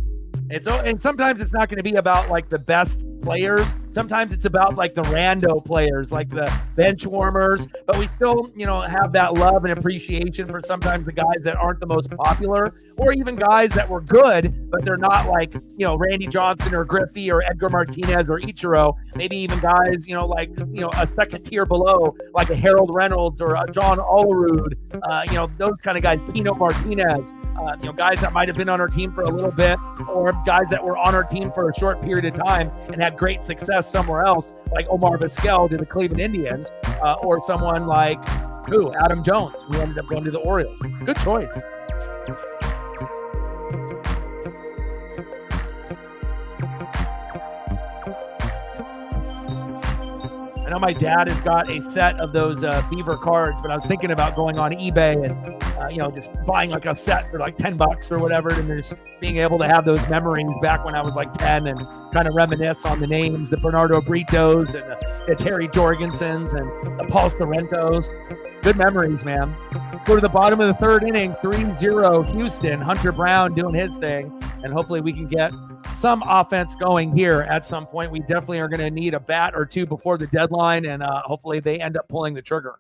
And sometimes it's not going to be about like the best players. Sometimes it's about like the rando players, like the bench warmers, but we still, have that love and appreciation for sometimes the guys that aren't the most popular, or even guys that were good, but they're not like, Randy Johnson or Griffey or Edgar Martinez or Ichiro. Maybe even guys, like, a second tier below, like a Harold Reynolds or a John Olerud, those kind of guys, Tino Martinez, guys that might have been on our team for a little bit, or guys that were on our team for a short period of time and had great success somewhere else, like Omar Vizquel to the Cleveland Indians, or someone like Adam Jones, who ended up going to the Orioles. Good choice. I know my dad has got a set of those Beaver cards, but I was thinking about going on eBay and just buying like a set for like $10 or whatever, and just being able to have those memories back when I was like 10 and kind of reminisce on the names, the Bernardo Britos and the Terry Jorgensens and the Paul Sorrentos. Good memories, man. Let's go to the bottom of the third inning, 3-0 Houston. Hunter Brown doing his thing, and hopefully we can get some offense going here at some point. We definitely are going to need a bat or two before the deadline, and hopefully they end up pulling the trigger.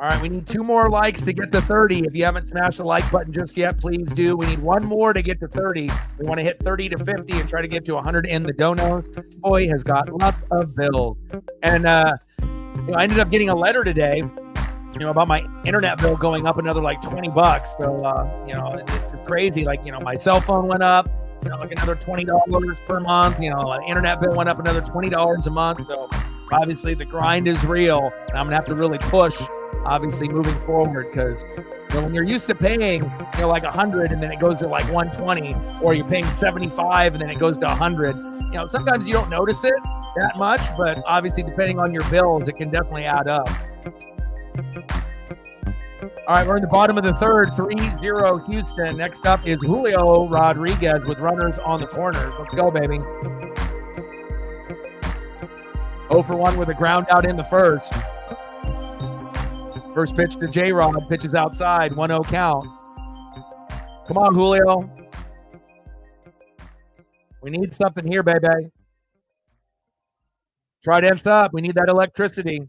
All right, we need 2 more likes to get to 30. If you haven't smashed the like button just yet, please do. We need 1 more to get to 30. We want to hit 30 to 50 and try to get to 100 in the donos. Boy has got lots of bills. And I ended up getting a letter today, about my internet bill going up another like $20. So, it's crazy. Like, my cell phone went up, like another $20 per month. Internet bill went up another $20 a month. So obviously the grind is real. And I'm going to have to really push, obviously, moving forward, because when you're used to paying like 100 and then it goes to like 120, or you're paying 75 and then it goes to 100, sometimes you don't notice it that much, but obviously depending on your bills, it can definitely add up. All right, we're in the bottom of the third, 3-0 Houston. Next up is Julio Rodriguez with runners on the corners. Let's go, baby. 0 for 1 with a ground out in the first. First pitch to J-Rod, pitches outside, 1-0 count. Come on, Julio. We need something here, baby. Trident's up. We need that electricity.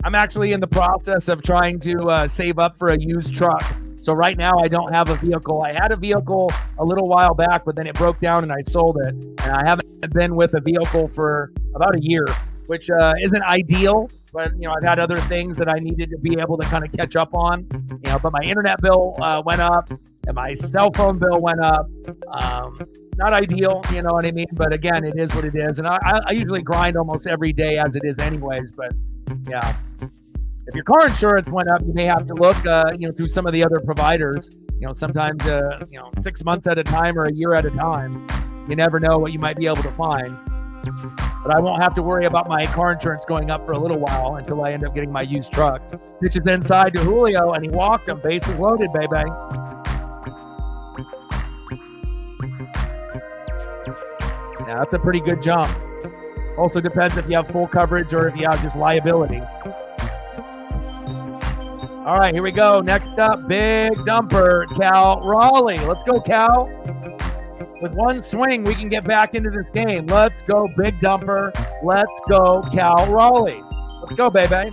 I'm actually in the process of trying to save up for a used truck. So right now I don't have a vehicle. I had a vehicle a little while back, but then it broke down and I sold it. And I haven't been with a vehicle for about a year, which isn't ideal. But, I've had other things that I needed to be able to kind of catch up on. But my internet bill went up and my cell phone bill went up. Not ideal, you know what I mean? But again, it is what it is. And I usually grind almost every day as it is anyways. But yeah, if your car insurance went up, you may have to look, through some of the other providers. Sometimes, 6 months at a time or a year at a time. You never know what you might be able to find. But I won't have to worry about my car insurance going up for a little while until I end up getting my used truck. Pitches inside to Julio, and he walked him. Bases loaded, baby. Yeah, that's a pretty good jump. Also depends if you have full coverage or if you have just liability. All right, here we go. Next up, big dumper, Cal Raleigh. Let's go, Cal. With one swing, we can get back into this game. Let's go, big dumper. Let's go, Cal Raleigh. Let's go, baby.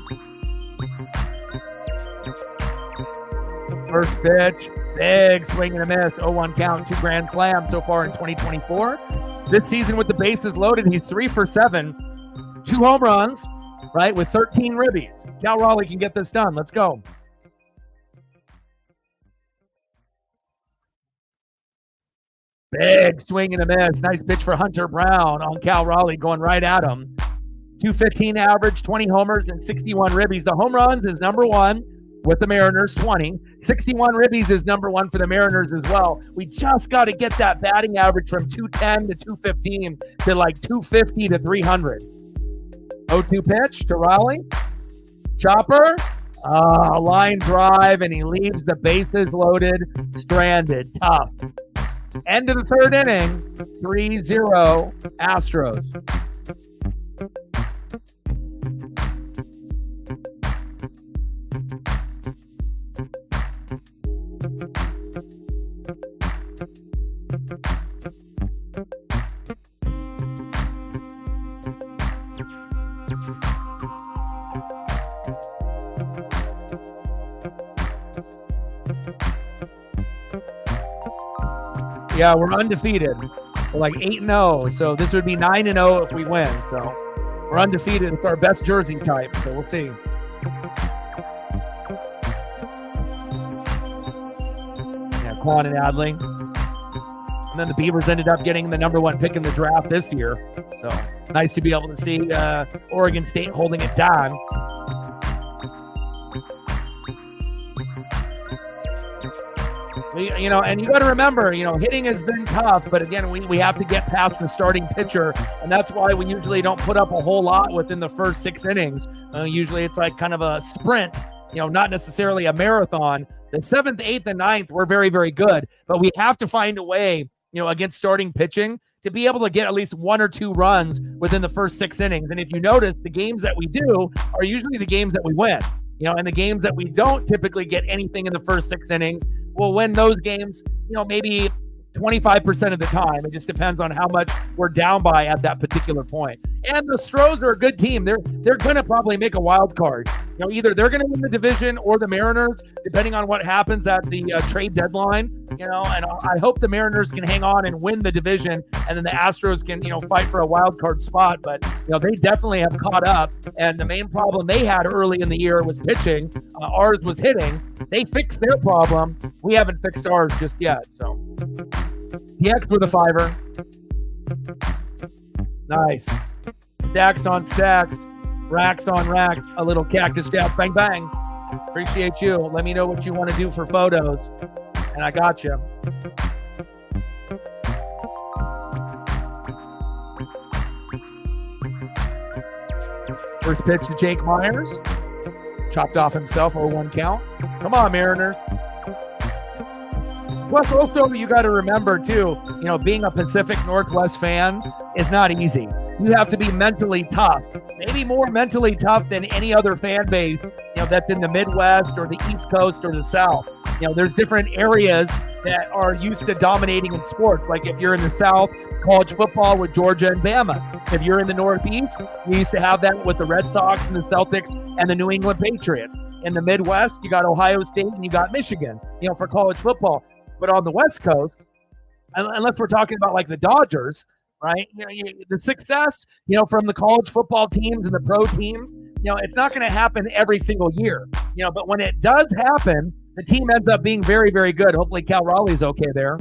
First pitch, big swing and a miss. 0-1 count, 2 grand slams so far in 2024. This season with the bases loaded, he's 3 for 7. 2 home runs, right, with 13 ribbies. Cal Raleigh can get this done. Let's go. Big swing and a miss. Nice pitch for Hunter Brown on Cal Raleigh, going right at him. 215 average, 20 homers, and 61 ribbies. The home runs is number 1 with the Mariners, 20. 61 ribbies is number 1 for the Mariners as well. We just got to get that batting average from 210 to 215 to like 250 to 300. 0-2 pitch to Raleigh. Chopper. Line drive, and he leaves the bases loaded, stranded. Tough. End of the third inning, 3-0 Astros. Yeah, we're undefeated. We're like 8-0, so this would be 9-0 if we win. So we're undefeated. It's our best jersey type, so we'll see. Yeah, Quan and Adley. And then the Beavers ended up getting the number 1 pick in the draft this year. So nice to be able to see Oregon State holding it down. And you got to remember, hitting has been tough, but again, we have to get past the starting pitcher, and that's why we usually don't put up a whole lot within the first 6 innings. Usually it's like kind of a sprint, not necessarily a marathon. The 7th, 8th, and 9th were very, very good, but we have to find a way, against starting pitching to be able to get at least 1 or 2 runs within the first 6 innings. And if you notice, the games that we do are usually the games that we win. And the games that we don't typically get anything in the first 6 innings, we'll win those games, maybe 25% of the time. It just depends on how much we're down by at that particular point. And the Astros are a good team. They're going to probably make a wild card. Either they're going to win the division or the Mariners, depending on what happens at the trade deadline. And I hope the Mariners can hang on and win the division, and then the Astros can, fight for a wild card spot. But, they definitely have caught up. And the main problem they had early in the year was pitching. Ours was hitting. They fixed their problem. We haven't fixed ours just yet. So DX with a 5-er. Nice. Stacks on stacks. Racks on racks. A little cactus jab. Bang, bang. Appreciate you. Let me know what you want to do for photos. And I got you. First pitch to Jake Myers. Chopped off himself for 1 count. Come on, Mariners. Plus, also, you got to remember, too, being a Pacific Northwest fan is not easy. You have to be mentally tough, maybe more mentally tough than any other fan base, that's in the Midwest or the East Coast or the South. There's different areas that are used to dominating in sports. Like if you're in the South, college football with Georgia and Bama. If you're in the Northeast, we used to have that with the Red Sox and the Celtics and the New England Patriots. In the Midwest, you got Ohio State and you got Michigan, for college football. But on the West Coast, unless we're talking about like the Dodgers, right? The success, from the college football teams and the pro teams, it's not going to happen every single year, but when it does happen, the team ends up being very, very good. Hopefully Cal Raleigh's okay there.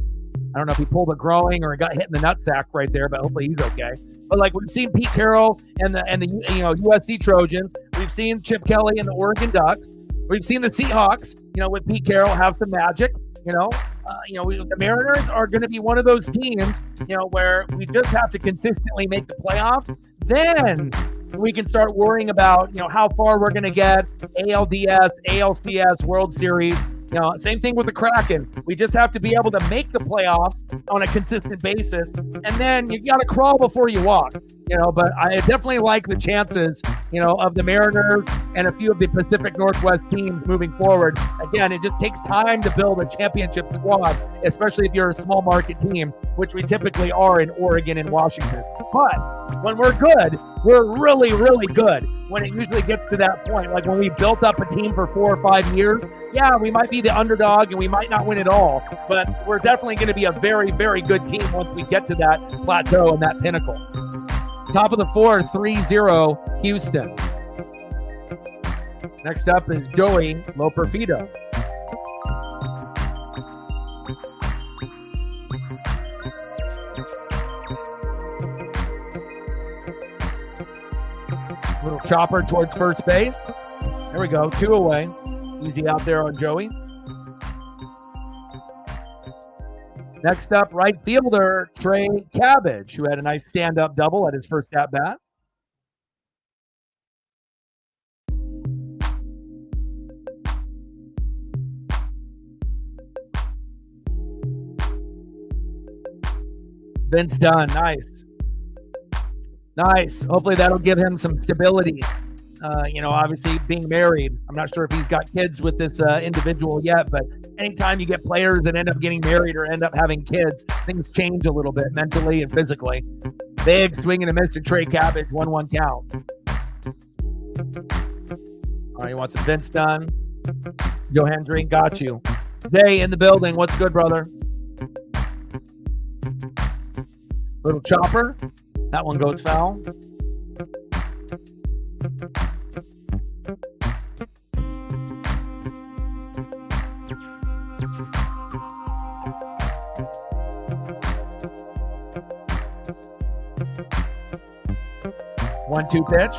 I don't know if he pulled a groin or got hit in the nutsack right there, but hopefully he's okay. But like we've seen Pete Carroll and the USC Trojans, we've seen Chip Kelly and the Oregon Ducks, we've seen the Seahawks, with Pete Carroll have some magic. The Mariners are going to be one of those teams, where we just have to consistently make the playoffs. Then we can start worrying about, how far we're going to get, ALDS, ALCS, World Series. Same thing with the Kraken. We just have to be able to make the playoffs on a consistent basis, and then you got to crawl before you walk. But I definitely like the chances, of the Mariners and a few of the Pacific Northwest teams moving forward. Again, it just takes time to build a championship squad, especially if you're a small market team, which we typically are in Oregon and Washington. But when we're good, we're really, really good. When it usually gets to that point, like when we built up a team for 4 or 5 years, yeah, we might be the underdog and we might not win it all, but we're definitely going to be a very, very good team once we get to that plateau and that pinnacle. Top of the 4th, 3-0 Houston. Next up is Joey Loperfido. Little chopper towards first base. There we go, 2 away. Easy out there on Joey. Next up, right fielder Trey Cabbage, who had a nice stand-up double at his first at-bat. Vince Dunn, nice. Nice. Hopefully that'll give him some stability. Obviously being married. I'm not sure if he's got kids with this individual yet, but anytime you get players that end up getting married or end up having kids, things change a little bit mentally and physically. Big swing and a miss to Trey Cabbage, 1-1 count. All right, you want some Vince Dunn? Joe Hendry, got you. Zay in the building. What's good, brother? Little chopper. That one goes foul. One-two pitch.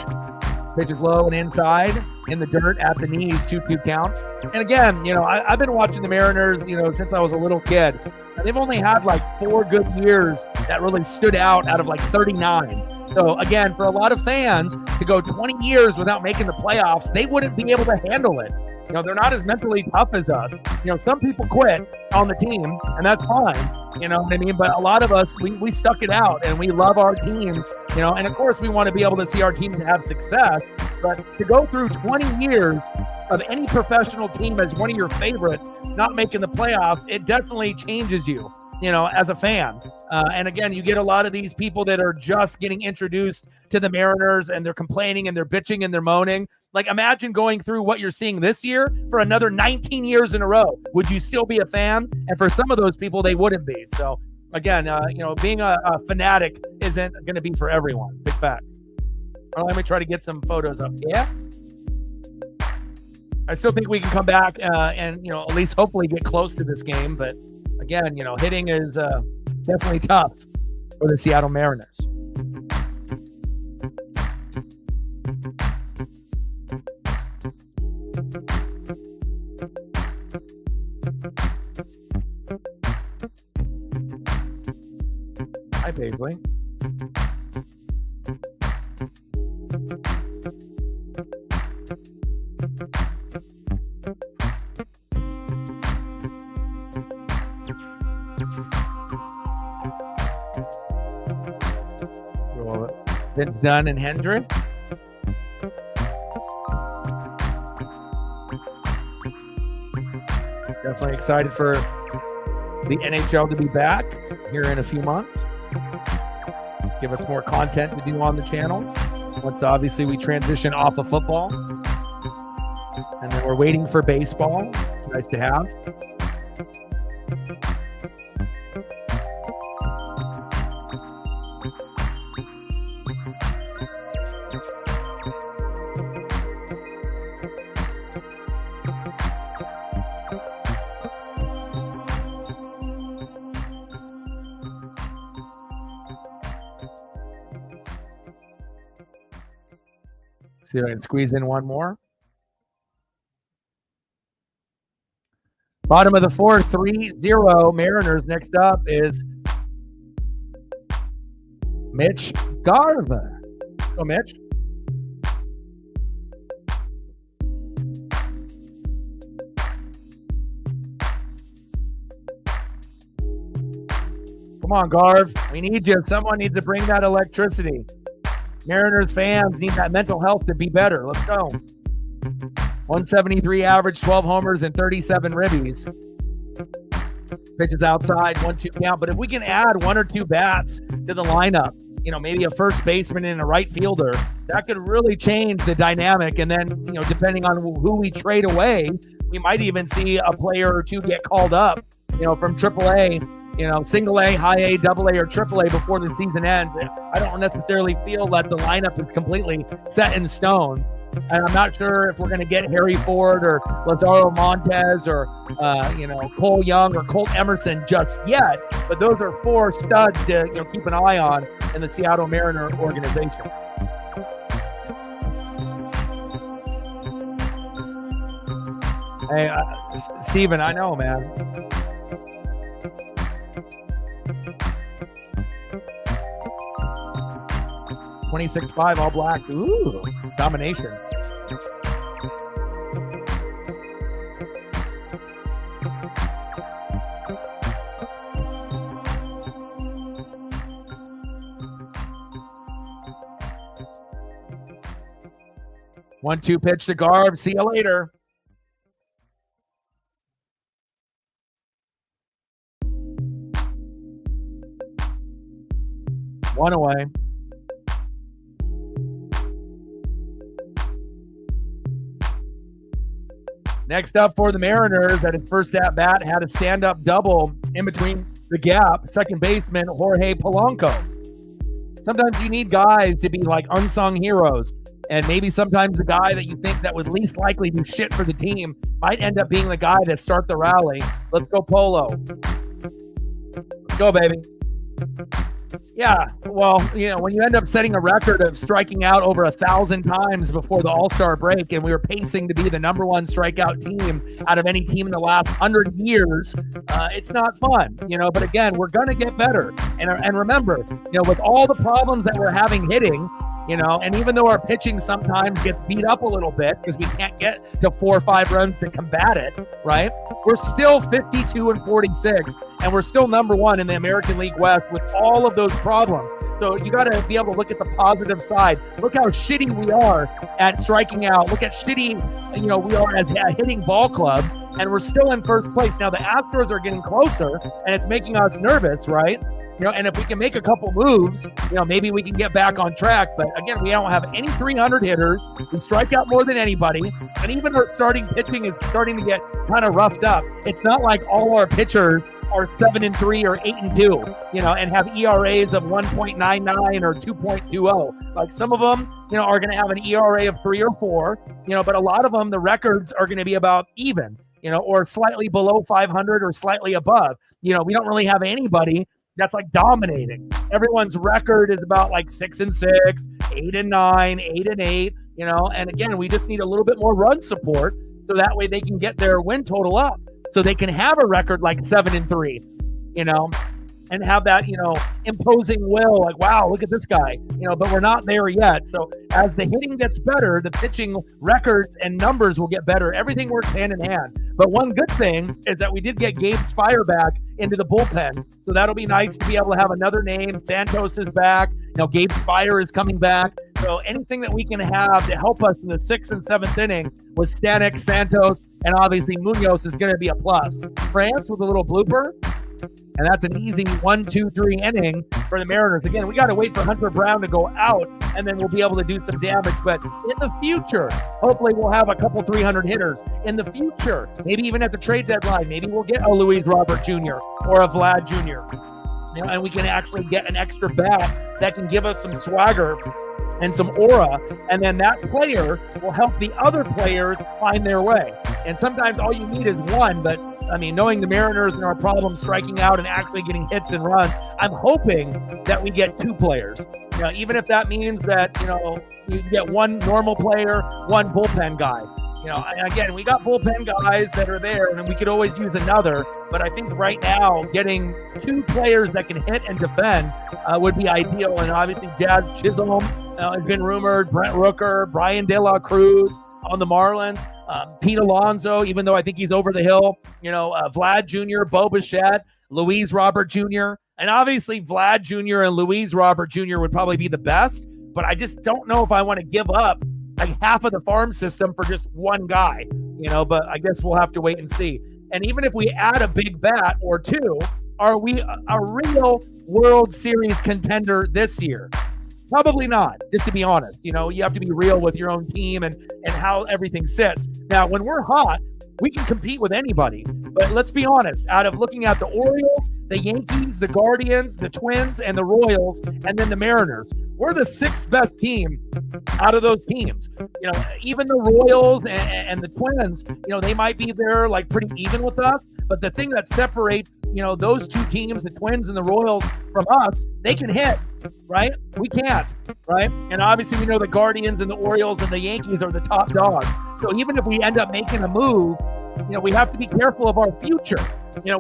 Pitch is low and inside, in the dirt, at the knees, 2-2 count. And again, I've been watching the Mariners, since I was a little kid. And they've only had like 4 good years that really stood out of like 39. So again, for a lot of fans to go 20 years without making the playoffs, they wouldn't be able to handle it. They're not as mentally tough as us. Some people quit on the team, and that's fine. You know what I mean? But a lot of us, we stuck it out, and we love our teams, and of course we want to be able to see our teams have success. But to go through 20 years of any professional team as one of your favorites not making the playoffs, it definitely changes you. as a fan. And again, you get a lot of these people that are just getting introduced to the Mariners, and they're complaining and they're bitching and they're moaning. Like, imagine going through what you're seeing this year for another 19 years in a row. Would you still be a fan? And for some of those people, they wouldn't be. So again, being a fanatic isn't going to be for everyone. Big facts. Let me try to get some photos up. Yeah. I still think we can come back and at least hopefully get close to this game. But again, hitting is definitely tough for the Seattle Mariners. Hi, Paisley. Vince Dunn and Hendrick. Definitely excited for the NHL to be back here in a few months. Give us more content to do on the channel once obviously we transition off of football. And then we're waiting for baseball. It's nice to have. See if I can squeeze in one more. Bottom of the fourth, 3-0 Mariners. Next up is Mitch Garver. Go, Mitch. Come on, Garv. We need you. Someone needs to bring that electricity. Mariners fans need that mental health to be better. Let's go. 173 average, 12 homers, and 37 ribbies. Pitches outside, 1-2 count. But if we can add one or two bats to the lineup, maybe a first baseman and a right fielder, that could really change the dynamic. And then, depending on who we trade away, we might even see a player or two get called up, from AAA, single A, high A, double A, or triple A before the season ends. I don't necessarily feel that the lineup is completely set in stone. And I'm not sure if we're going to get Harry Ford or Lazaro Montes or, Cole Young or Colt Emerson just yet. But those are four studs to keep an eye on in the Seattle Mariner organization. Hey, Steven, I know, man. $26.5 all black. Ooh, domination. One-two pitch to Garb. See you later. One away. Next up for the Mariners, at his first at-bat, had a stand-up double in between the gap, second baseman Jorge Polanco. Sometimes you need guys to be like unsung heroes, and maybe sometimes the guy that you think that would least likely do shit for the team might end up being the guy that start the rally. Let's go Polo. Let's go, baby. Yeah, well, when you end up setting a record of striking out over 1,000 times before the All-Star break, and we were pacing to be the number one strikeout team out of any team in the last 100 years, it's not fun, but again, we're going to get better. And remember, with all the problems that we're having hitting, and even though our pitching sometimes gets beat up a little bit because we can't get to 4 or 5 runs to combat it, right? We're still 52-46, and we're still number one in the American League West with all of those problems. So you got to be able to look at the positive side. Look how shitty we are at striking out. Look at shitty, we are as a hitting ball club. and we're still in first place. Now the Astros are getting closer, and it's making us nervous, right? And if we can make a couple moves, maybe we can get back on track. But again, we don't have any 300 hitters. We strike out more than anybody. And even our starting pitching is starting to get kind of roughed up. It's not like all our pitchers are 7-3 or 8-2, and have ERAs of 1.99 or 2.20. Like some of them, are going to have an ERA of 3 or 4, but a lot of them, the records are going to be about even, or slightly below 500 or slightly above. We don't really have anybody that's like dominating. Everyone's record is about like 6-6, 8-9, 8-8, and again, we just need a little bit more run support so that way they can get their win total up so they can have a record like 7-3, and have that, imposing will, like, wow, look at this guy, but we're not there yet. So as the hitting gets better, the pitching records and numbers will get better. Everything works hand in hand. But one good thing is that we did get Gabe Spire back into the bullpen. So that'll be nice to be able to have another name. Santos is back. Gabe Spire is coming back. So anything that we can have to help us in the 6th and 7th inning with Stanek, Santos, and obviously Munoz is going to be a plus. France with a little blooper. And that's an easy 1-2-3 inning for the Mariners. Again, we got to wait for Hunter Brown to go out, and then we'll be able to do some damage. But in the future, hopefully we'll have a couple 300 hitters. In the future, maybe even at the trade deadline, maybe we'll get a Luis Robert Jr. or a Vlad Jr. And we can actually get an extra bat that can give us some swagger and some aura, and then that player will help the other players find their way. And sometimes all you need is one, but I mean, knowing the Mariners and our problem striking out and actually getting hits and runs, I'm hoping that we get 2 players. Even if that means that, you get one normal player, one bullpen guy. And again, we got bullpen guys that are there, and we could always use another. But I think right now, getting 2 players that can hit and defend would be ideal. And obviously, Jazz Chisholm has been rumored, Brent Rooker, Brian De La Cruz on the Marlins, Pete Alonso, even though I think he's over the hill, Vlad Jr., Bo Bichette, Luis Robert Jr., and obviously Vlad Jr. and Luis Robert Jr. would probably be the best. But I just don't know if I want to give up like half of the farm system for just one guy, but I guess we'll have to wait and see. And even if we add a big bat or 2, are we a real World Series contender this year? Probably not, just to be honest. You have to be real with your own team and how everything sits. Now, when we're hot, we can compete with anybody. But let's be honest, out of looking at the Orioles, the Yankees, the Guardians, the Twins, and the Royals, and then the Mariners, we're the 6th best team out of those teams. Even the Royals and the Twins, they might be there like pretty even with us. But the thing that separates, those 2 teams, the Twins and the Royals, from us, they can hit, right? We can't, right? And obviously we know the Guardians and the Orioles and the Yankees are the top dogs. So even if we end up making a move, we have to be careful of our future.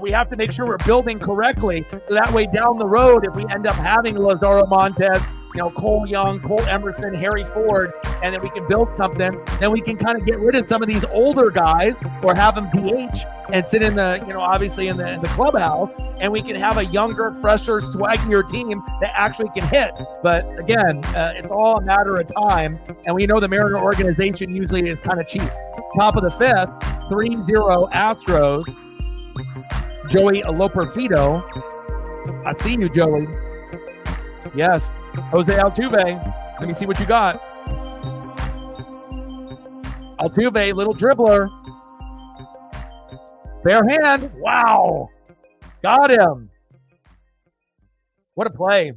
We have to make sure we're building correctly. So that way down the road, if we end up having Lazaro Montes, Cole Young, Cole Emerson, Harry Ford, and then we can build something, then we can kind of get rid of some of these older guys or have them DH and sit in the, obviously in the clubhouse, and we can have a younger, fresher, swaggier team that actually can hit. But again, it's all a matter of time, and we know the Mariner organization usually is kind of cheap. Top of the 5th, 3-0 Astros. Joey Loperfido. I see you, Joey. Yes. Jose Altuve. Let me see what you got. Altuve, little dribbler. Bare hand. Wow. Got him. What a play.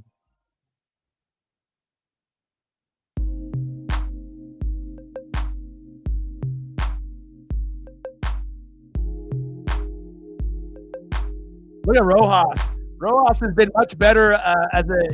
Look at Rojas. Rojas has been much better as a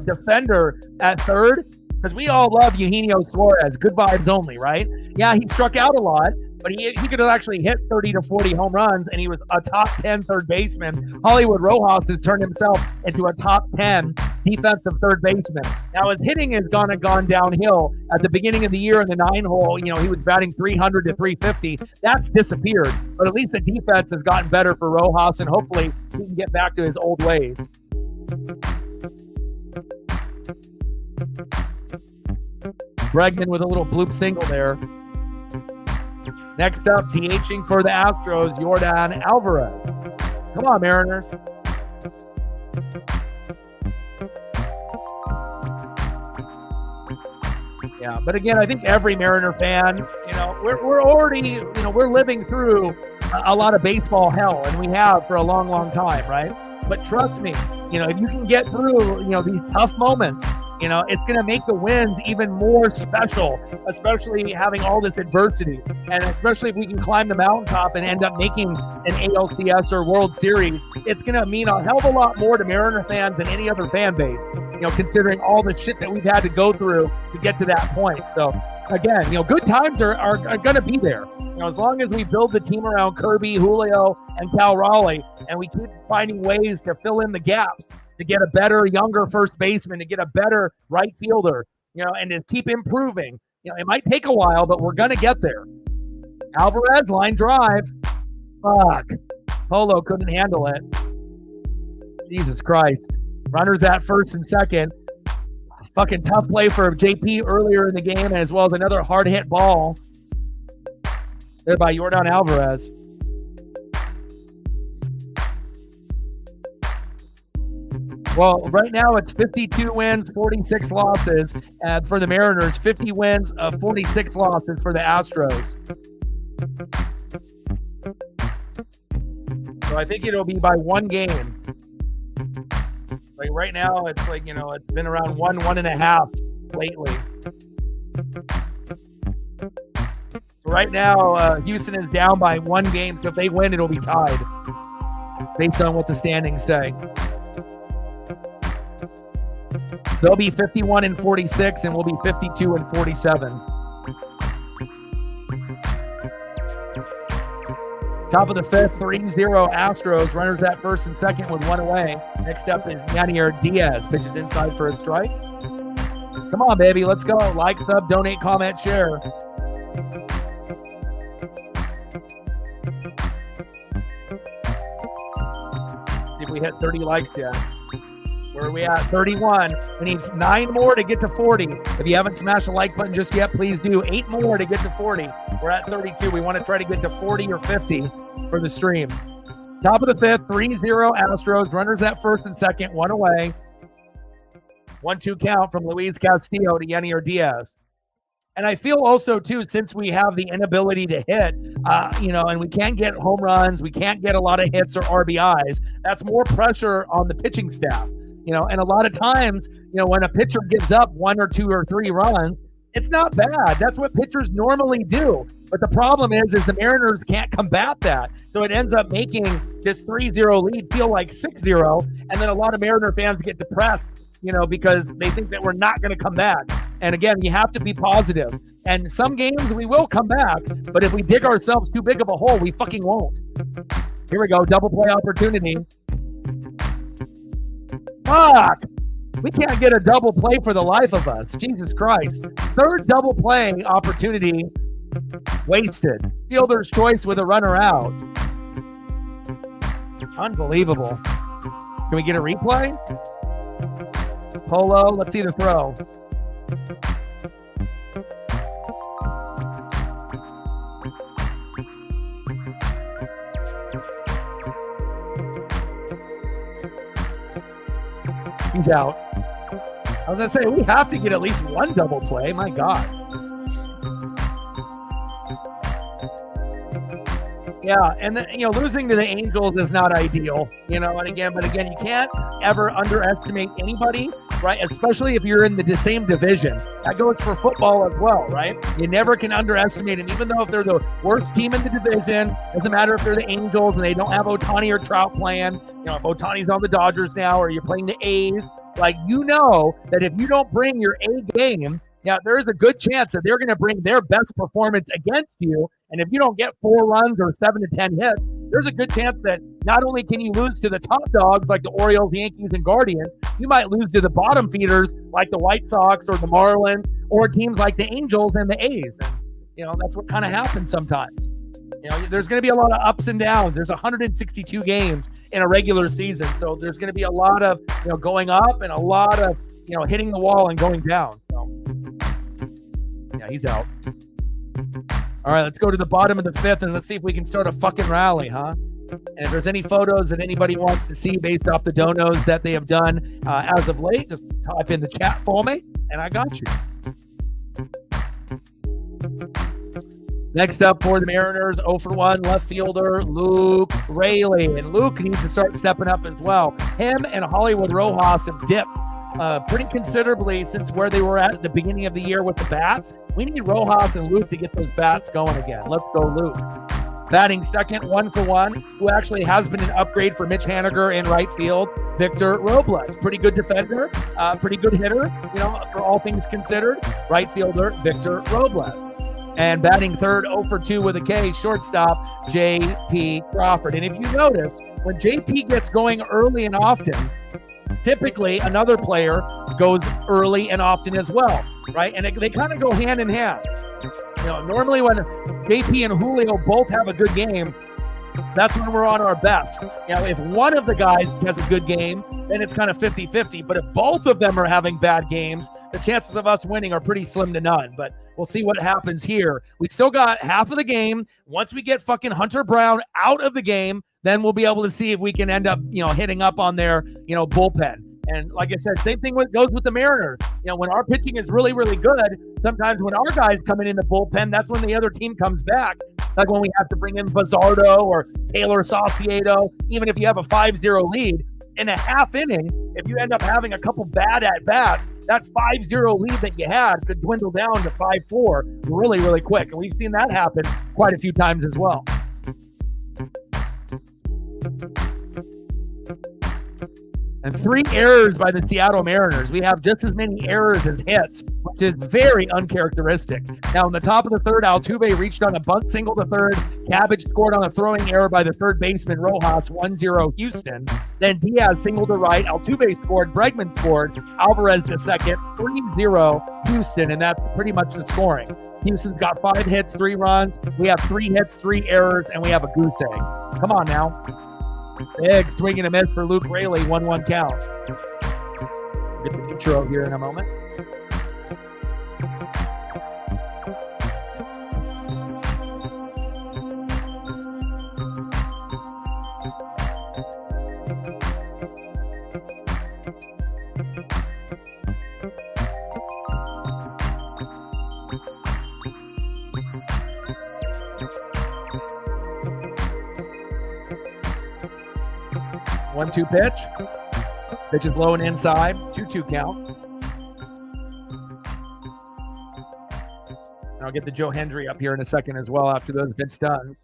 defender at third, because we all love Eugenio Suarez. Good vibes only, right? Yeah, he struck out a lot, but he could have actually hit 30 to 40 home runs, and he was a top 10 third baseman. Hollywood Rojas has turned himself into a top 10 defensive third baseman. Now, his hitting has gone downhill. At the beginning of the year in the 9-hole, he was batting 300 to 350. That's disappeared, but at least the defense has gotten better for Rojas, and hopefully he can get back to his old ways. Bregman with a little bloop single there. Next up, DHing for the Astros, Yordan Alvarez. Come on, Mariners. Yeah, but again, I think every Mariner fan, we're already, we're living through a lot of baseball hell, and we have for a long, long time, right? But trust me, if you can get through, these tough moments, it's going to make the wins even more special, especially having all this adversity. And especially if we can climb the mountaintop and end up making an ALCS or World Series, it's going to mean a hell of a lot more to Mariner fans than any other fan base, considering all the shit that we've had to go through to get to that point. So again, good times are going to be there. As long as we build the team around Kirby, Julio, and Cal Raleigh, and we keep finding ways to fill in the gaps, to get a better, younger first baseman, to get a better right fielder, and to keep improving. It might take a while, but we're going to get there. Alvarez, line drive. Fuck. Polo couldn't handle it. Jesus Christ. Runners at first and second. Fucking tough play for JP earlier in the game, as well as another hard hit ball there by Yordan Alvarez. Well, right now it's 52 wins, 46 losses for the Mariners, 50 wins, 46 losses for the Astros. So I think it'll be by one game. Like right now, it's like, it's been around 1.5 lately. So right now, Houston is down by one game, so if they win, it'll be tied based on what the standings say. They'll be 51-46, and we'll be 52-47. Top of the fifth, 3-0 Astros. Runners at first and second with one away. Next up is Yanier Diaz. Pitches inside for a strike. Come on, baby. Let's go. Like, sub, donate, comment, share. See if we hit 30 likes yet. Where are we at? 31. We need 9 more to get to 40. If you haven't smashed the like button just yet, please do. 8 more to get to 40. We're at 32. We want to try to get to 40 or 50 for the stream. Top of the fifth, 3-0 Astros. Runners at first and second, one away. 1-2 count from Luis Castillo to Yanier Diaz. And I feel also, too, since we have the inability to hit, and we can't get home runs, we can't get a lot of hits or RBIs, that's more pressure on the pitching staff. And a lot of times, when a pitcher gives up 1 or 2 or 3 runs, it's not bad. That's what pitchers normally do. But the problem is the Mariners can't combat that. So it ends up making this 3-0 lead feel like 6-0. And then a lot of Mariner fans get depressed, because they think that we're not going to come back. And again, you have to be positive. And some games we will come back. But if we dig ourselves too big of a hole, we fucking won't. Here we go. Double play opportunity. Fuck! We can't get a double play for the life of us. Jesus Christ. Third double play opportunity wasted. Fielder's choice with a runner out. Unbelievable. Can we get a replay? Polo, let's see the throw. He's out. I was going to say, we have to get at least one double play. My God. Yeah, and losing to the Angels is not ideal, and again, you can't ever underestimate anybody, right? Especially if you're in the same division. That goes for football as well, right? You never can underestimate them, even though if they're the worst team in the division, doesn't matter if they're the Angels and they don't have Ohtani or Trout playing, if Ohtani's on the Dodgers now or you're playing the A's, that if you don't bring your A game, there's a good chance that they're going to bring their best performance against you. And if you don't get 4 runs or 7 to 10 hits, there's a good chance that not only can you lose to the top dogs like the Orioles, Yankees, and Guardians, you might lose to the bottom feeders like the White Sox or the Marlins or teams like the Angels and the A's. And, that's what kind of happens sometimes. There's going to be a lot of ups and downs. There's 162 games in a regular season. So there's going to be a lot of, going up and a lot of, hitting the wall and going down. So, yeah, he's out. All right, let's go to the bottom of the fifth and let's see if we can start a fucking rally, huh? And if there's any photos that anybody wants to see based off the donos that they have done as of late, just type in the chat for me, and I got you. Next up for the Mariners, 0 for 1 left fielder Luke Raley. And Luke needs to start stepping up as well. Him and Hollywood Rojas have dipped pretty considerably since where they were at the beginning of the year with the bats. We need Rojas and Luke to get those bats going again. Let's go, Luke. Batting second, 1 for 1, who actually has been an upgrade for Mitch Haniger in right field, Victor Robles. Pretty good defender, pretty good hitter, for all things considered. Right fielder, Victor Robles. And batting third, 0 for 2 with a K, shortstop, J.P. Crawford. And if you notice, when J.P. gets going early and often, typically another player goes early and often as well, right? And they kind of go hand in hand. Normally when JP and Julio both have a good game, that's when we're on our best. If one of the guys has a good game, then it's kind of 50-50. But if both of them are having bad games, the chances of us winning are pretty slim to none. But we'll see what happens here. We still got half of the game. Once we get fucking Hunter Brown out of the game, then we'll be able to see if we can end up, hitting up on their, bullpen. And like I said, same thing goes with the Mariners. When our pitching is really, really good, sometimes when our guys come in the bullpen, that's when the other team comes back. Like when we have to bring in Bazardo or Taylor Saucedo, even if you have a 5-0 lead, in a half inning, if you end up having a couple bad at-bats, that 5-0 lead that you had could dwindle down to 5-4 really, really quick. And we've seen that happen quite a few times as well. And 3 errors by the Seattle Mariners. We have just as many errors as hits, which is very uncharacteristic. Now, in the top of the third, Altuve reached on a bunt single to third. Cabbage scored on a throwing error by the third baseman, Rojas, 1-0 Houston. Then Diaz singled to right. Altuve scored. Bregman scored. Alvarez to second. 3-0 Houston, and that's pretty much the scoring. Houston's got 5 hits, 3 runs. We have 3 hits, 3 errors, and we have a goose egg. Come on now. Big swing and a miss for Luke Raley, 1-1 count. Get the intro here in a moment. One-two pitch. Pitch is low and inside. 2-2 count. I'll get the Joe Hendry up here in a second as well after those been stuns.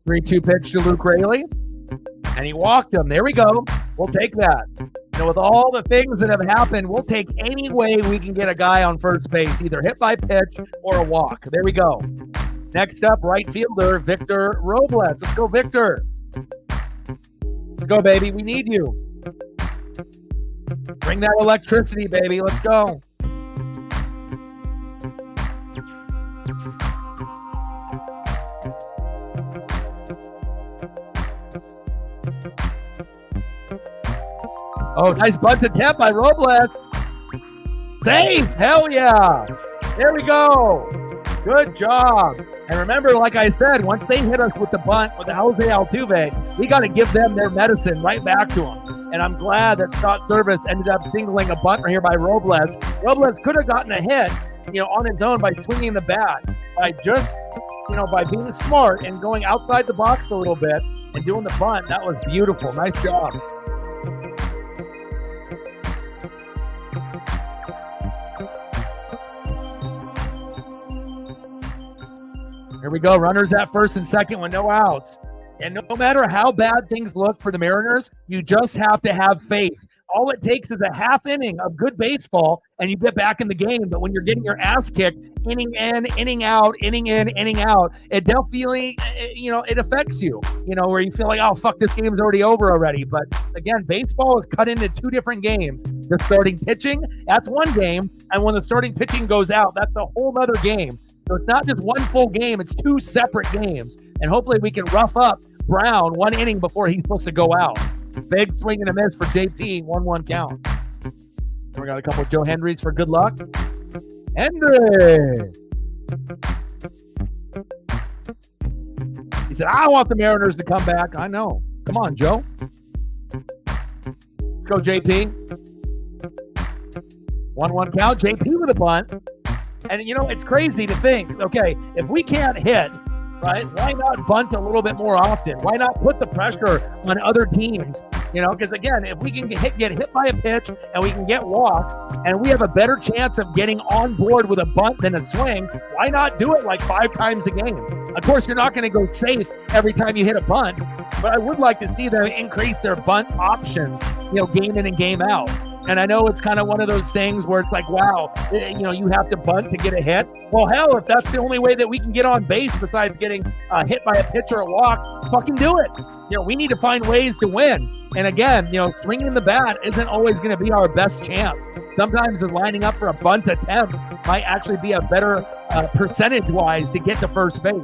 Three-two pitch to Luke Raley, and he walked him. There we go. We'll take that. With all the things that have happened, we'll take any way we can get a guy on first base, either hit by pitch or a walk. There we go. Next up, right fielder, Victor Robles. Let's go, Victor. Let's go, baby. We need you. Bring that electricity, baby. Let's go. Oh, nice bunt attempt by Robles. Safe. Hell yeah. There we go. Good job. And remember, like I said, once they hit us with the bunt with the Jose Altuve, we got to give them their medicine right back to them. And I'm glad that Scott Service ended up singling a bunt right here by Robles. Robles could have gotten a hit, on his own by swinging the bat, by just, by being smart and going outside the box a little bit and doing the bunt. That was beautiful. Nice job. Here we go. Runners at first and second with no outs. And no matter how bad things look for the Mariners, you just have to have faith. All it takes is a half inning of good baseball, and you get back in the game. But when you're getting your ass kicked inning in, inning out, inning in, inning out, it definitely, it affects you, where you feel like, oh, fuck, this game's already over already. But again, baseball is cut into two different games. The starting pitching, that's one game. And when the starting pitching goes out, that's a whole other game. So it's not just one full game, it's two separate games. And hopefully we can rough up Brown one inning before he's supposed to go out. Big swing and a miss for JP, 1-1 count. We got a couple of Joe Hendrys for good luck. Hendry! He said, I want the Mariners to come back. I know. Come on, Joe. Let's go, JP. 1-1 count. JP with a bunt. And, it's crazy to think, okay, if we can't hit, right, why not bunt a little bit more often? Why not put the pressure on other teams? Because, again, if we can get hit by a pitch and we can get walks and we have a better chance of getting on board with a bunt than a swing, why not do it like 5 times a game? Of course, you're not going to go safe every time you hit a bunt, but I would like to see them increase their bunt options, game in and game out. And I know it's kind of one of those things where it's like, wow, you have to bunt to get a hit. Well, hell, if that's the only way that we can get on base besides getting hit by a pitch or a walk, fucking do it. We need to find ways to win. And again, swinging the bat isn't always going to be our best chance. Sometimes lining up for a bunt attempt might actually be a better percentage-wise to get to first base.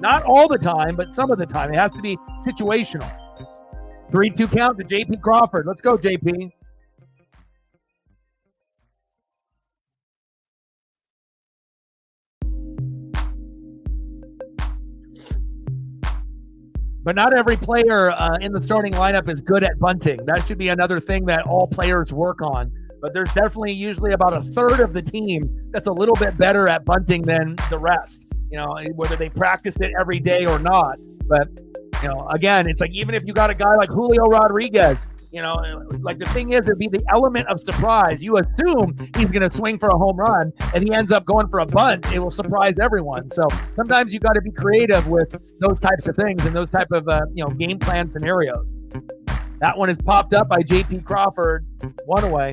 Not all the time, but some of the time. It has to be situational. 3-2 count to JP Crawford. Let's go, JP. But not every player in the starting lineup is good at bunting. That should be another thing that all players work on. But there's definitely usually about a third of the team that's a little bit better at bunting than the rest, whether they practiced it every day or not. But, again, it's like even if you got a guy like Julio Rodriguez, like the thing is, it'd be the element of surprise. You assume he's going to swing for a home run, and he ends up going for a bunt. It will surprise everyone. So sometimes you got to be creative with those types of things and those type of game plan scenarios. That one is popped up by JP Crawford. 1 away.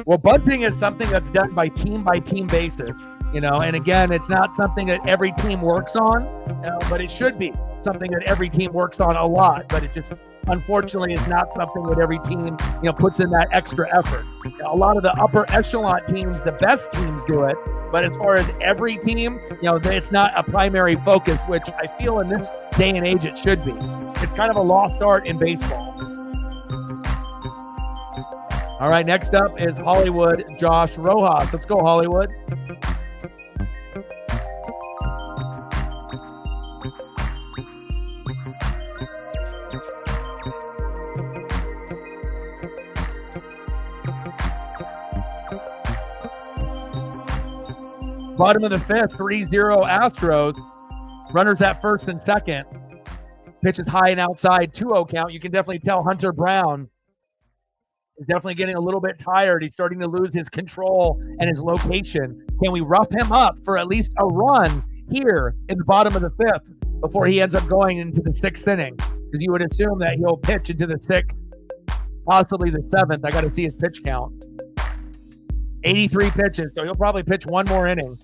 Well, bunting is something that's done by team basis. And again, it's not something that every team works on, but it should be something that every team works on a lot. But it just, unfortunately, is not something that every team, puts in that extra effort. A lot of the upper echelon teams, the best teams do it. But as far as every team, it's not a primary focus, which I feel in this day and age it should be. It's kind of a lost art in baseball. All right, next up is Hollywood Josh Rojas. Let's go, Hollywood. Bottom of the 5th, 3-0 Astros. Runners at first and second. Pitch is high and outside, 2-0 count. You can definitely tell Hunter Brown is definitely getting a little bit tired. He's starting to lose his control and his location. Can we rough him up for at least a run here in the bottom of the 5th before he ends up going into the 6th inning? Because you would assume that he'll pitch into the 6th, possibly the 7th. I got to see his pitch count. 83 pitches, so he'll probably pitch one more inning.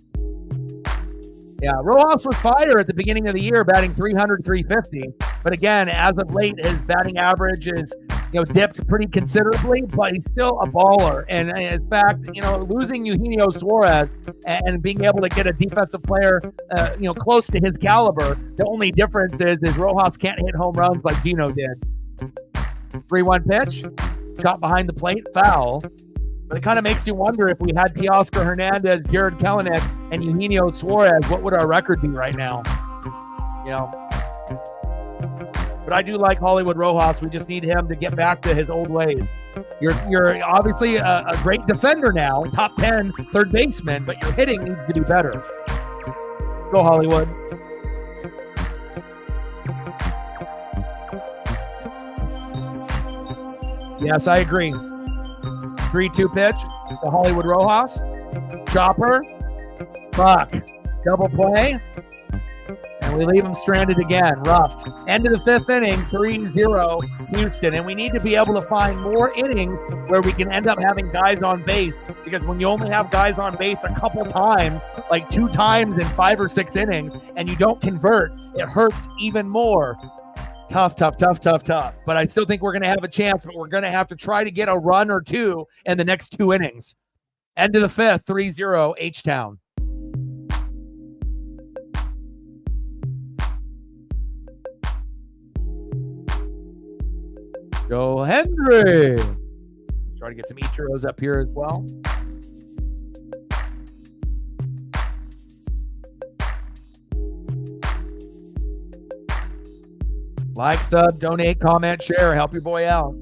Yeah, Rojas was fire at the beginning of the year, batting 300, 350. But again, as of late, his batting average is, dipped pretty considerably, but he's still a baller. And in fact, losing Eugenio Suarez and being able to get a defensive player, close to his caliber, the only difference is Rojas can't hit home runs like Dino did. 3-1 pitch, shot behind the plate, foul. But it kind of makes you wonder if we had Teoscar Hernandez, Jared Kelenic, and Eugenio Suarez, what would our record be right now? But I do like Hollywood Rojas. We just need him to get back to his old ways. You're obviously a great defender now, top 10 third baseman, but your hitting needs to be better. Let's go, Hollywood. Yes, I agree. 3-2 pitch to Hollywood Rojas. Chopper. Fuck. Double play. And And we leave them stranded again. Rough. End of the fifth inning, 3-0 Houston. And we need to be able to find more innings where we can end up having guys on base, because when you only have guys on base a couple times, like 2 times in 5 or 6 innings, and you don't convert, it hurts even more. Tough. But I still think we're going to have a chance, but we're going to have to try to get a run or 2 in the next 2 innings. End of the fifth, 3-0 H-Town. Joe Hendry. Try to get some Ichiros up here as well. Like, sub, donate, comment, share. Help your boy out.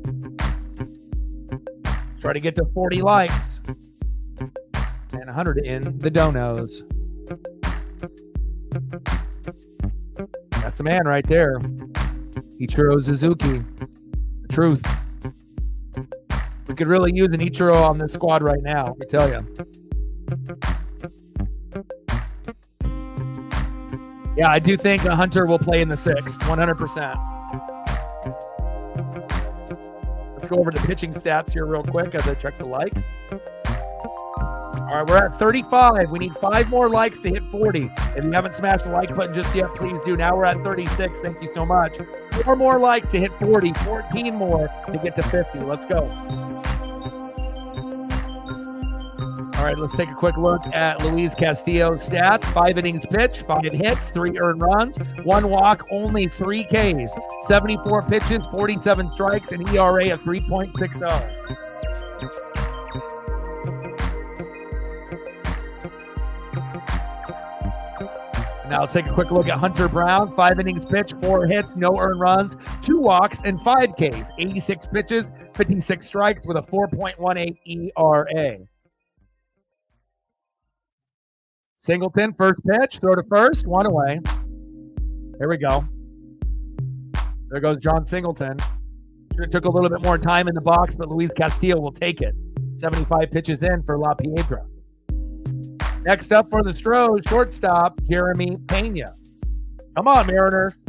Try to get to 40 likes. And 100 in the donos. That's the man right there. Ichiro Suzuki. Truth. We could really use an Ichiro on this squad right now, let me tell you. Yeah, I do think a Hunter will play in the 6th, 100%. Let's go over to pitching stats here real quick as I check the likes. All right, we're at 35. We need 5 more likes to hit 40. If you haven't smashed the like button just yet, please do. Now we're at 36. Thank you so much. 4 more likes to hit 40. 14 more to get to 50. Let's go. All right, let's take a quick look at Luis Castillo's stats. 5 innings pitched, 5 hits, 3 earned runs, 1 walk, only 3 Ks, 74 pitches, 47 strikes, an ERA of 3.60. Now let's take a quick look at Hunter Brown. 5 innings pitched, 4 hits, no earned runs, 2 walks, and 5 Ks. 86 pitches, 56 strikes with a 4.18 ERA. Singleton, first pitch, throw to first, 1 away. There we go. There goes John Singleton. Should have took a little bit more time in the box, but Luis Castillo will take it. 75 pitches in for La Piedra. Next up for the Astros, shortstop, Jeremy Pena. Come on, Mariners.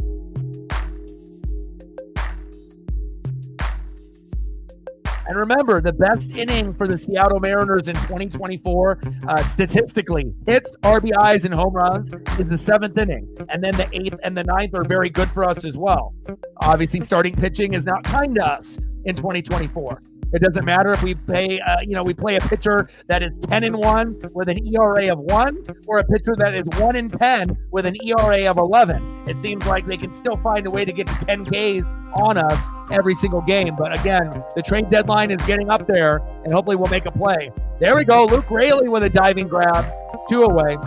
And remember, the best inning for the Seattle Mariners in 2024, statistically, hits, RBIs, and home runs, is the 7th inning. And then the 8th and the 9th are very good for us as well. Obviously, starting pitching is not kind to us in 2024. It doesn't matter if we play, we play a pitcher that is 10-1 with an ERA of 1, or a pitcher that is 1-10 with an ERA of 11. It seems like they can still find a way to get to 10 Ks on us every single game. But again, the trade deadline is getting up there, and hopefully we'll make a play. There we go. Luke Raley with a diving grab, 2 away.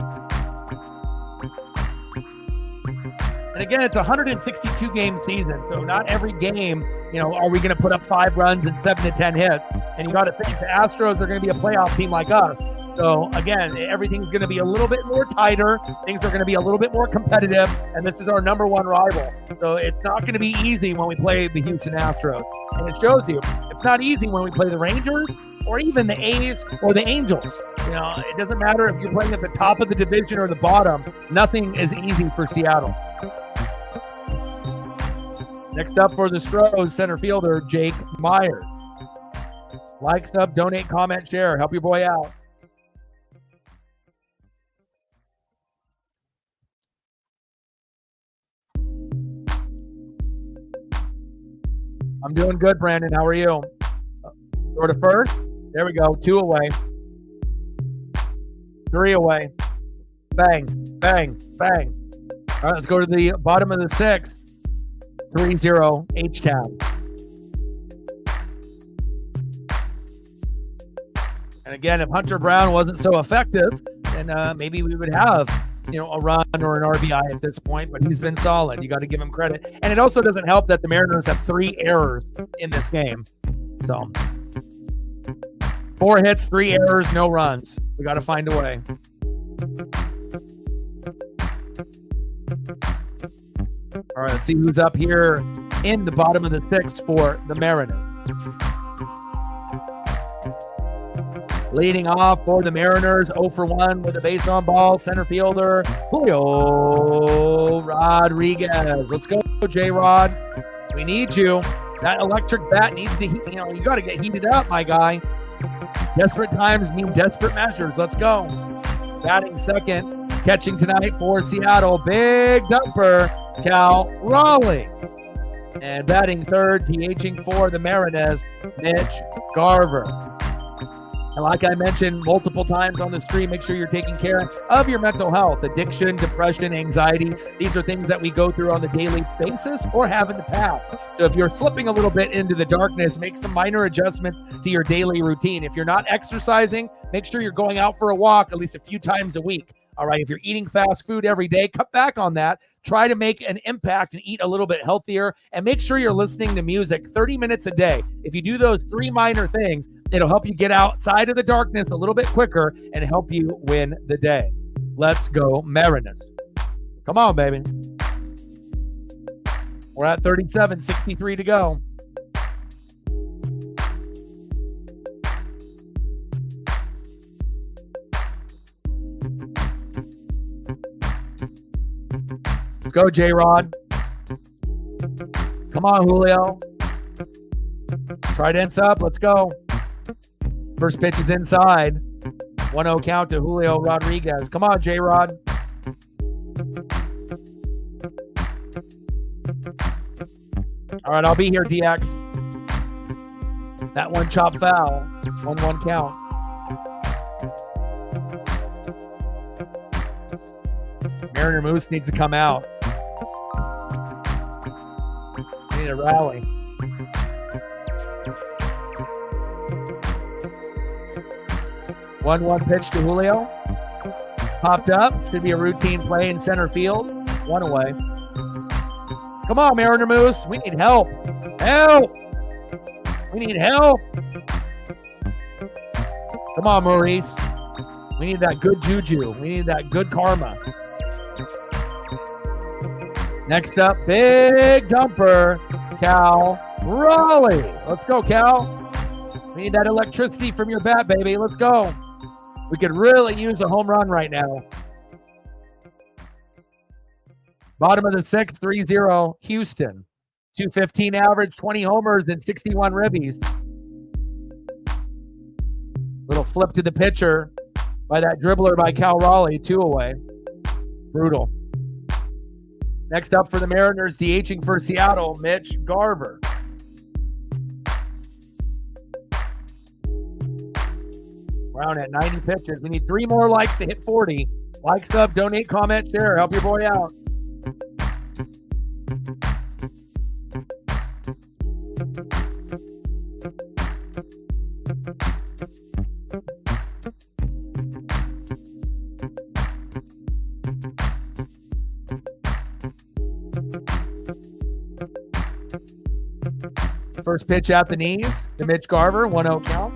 And again, it's a 162-game season, so not every game, are we going to put up 5 runs and 7 to 10 hits? And you got to think the Astros are going to be a playoff team like us. So again, everything's going to be a little bit more tighter. Things are going to be a little bit more competitive, and this is our number 1 rival. So it's not going to be easy when we play the Houston Astros. And it shows you, it's not easy when we play the Rangers or even the A's or the Angels. It doesn't matter if you're playing at the top of the division or the bottom. Nothing is easy for Seattle. Next up for the Astros, center fielder Jake Myers. Like, sub, donate, comment, share. Help your boy out. I'm doing good, Brandon. How are you? Throw to first. There we go. 2 away. 3 away. Bang, bang, bang. All right, let's go to the bottom of the 6th. 3-0 H-Town. And again, if Hunter Brown wasn't so effective, then maybe we would have, a run or an RBI at this point, but he's been solid. You got to give him credit. And it also doesn't help that the Mariners have 3 errors in this game. So 4 hits, 3 errors, no runs. We got to find a way. All right, let's see who's up here in the bottom of the 6th for the Mariners. Leading off for the Mariners, 0 for 1 with a base on ball, center fielder, Julio Rodriguez. Let's go, J-Rod. We need you. That electric bat needs to heat. You got to get heated up, my guy. Desperate times mean desperate measures. Let's go. Batting second, catching tonight for Seattle, big dumper, Cal Raleigh. And batting third, DHing for the Mariners, Mitch Garver. And like I mentioned multiple times on the stream, make sure you're taking care of your mental health, addiction, depression, anxiety. These are things that we go through on the daily basis or have in the past. So if you're slipping a little bit into the darkness, make some minor adjustments to your daily routine. If you're not exercising, make sure you're going out for a walk at least a few times a week. All right, if you're eating fast food every day, cut back on that. Try to make an impact and eat a little bit healthier, and make sure you're listening to music 30 minutes a day. If you do those 3 minor things, it'll help you get outside of the darkness a little bit quicker and help you win the day. Let's go, Mariners. Come on, baby. We're at 37, 63 to go. Let's go, J-Rod. Come on, Julio. Trident's up. Let's go. First pitch is inside. 1-0 count to Julio Rodriguez. Come on, J-Rod. All right, I'll be here, DX. That one chop foul. 1-1 count. Mariner Moose needs to come out. We need a rally. One pitch to Julio. Popped up. Should be a routine play in center field. 1 away. Come on, Mariner Moose. We need help. Help! We need help. Come on, Maurice. We need that good juju. We need that good karma. Next up, big dumper, Cal Raleigh. Let's go, Cal. We need that electricity from your bat, baby. Let's go. We could really use a home run right now. Bottom of the 6th, 3-0, Houston. 215 average, 20 homers, and 61 ribbies. Little flip to the pitcher by that dribbler by Cal Raleigh, 2 away. Brutal. Next up for the Mariners, DHing for Seattle, Mitch Garver. Round at 90 pitches. We need 3 more likes to hit 40. Like, sub, donate, comment, share. Help your boy out. First pitch at the knees to Mitch Garver, 1-0 count.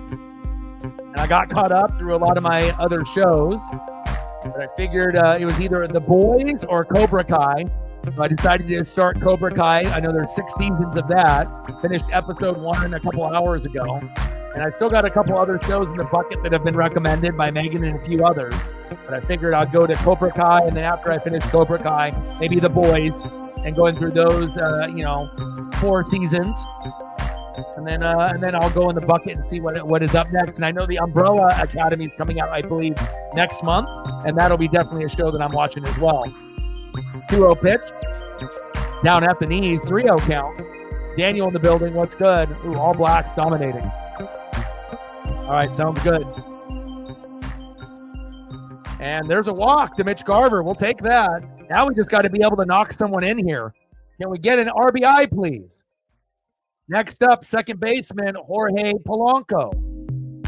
And I got caught up through a lot of my other shows, but I figured it was either The Boys or Cobra Kai. So I decided to start Cobra Kai. I know there's 6 seasons of that. Finished episode 1 a couple hours ago. And I still got a couple other shows in the bucket that have been recommended by Megan and a few others. But I figured I'd go to Cobra Kai, and then after I finish Cobra Kai, maybe The Boys, and going through those, 4 seasons. And then I'll go in the bucket and see what is up next. And I know the Umbrella Academy is coming out, I believe, next month. And that'll be definitely a show that I'm watching as well. 2-0 pitch. Down at the knees. 3-0 count. Daniel in the building. What's good? Ooh, all blacks dominating. All right, sounds good. And there's a walk to Mitch Garver. We'll take that. Now we just got to be able to knock someone in here. Can we get an RBI, please? Next up, second baseman, Jorge Polanco.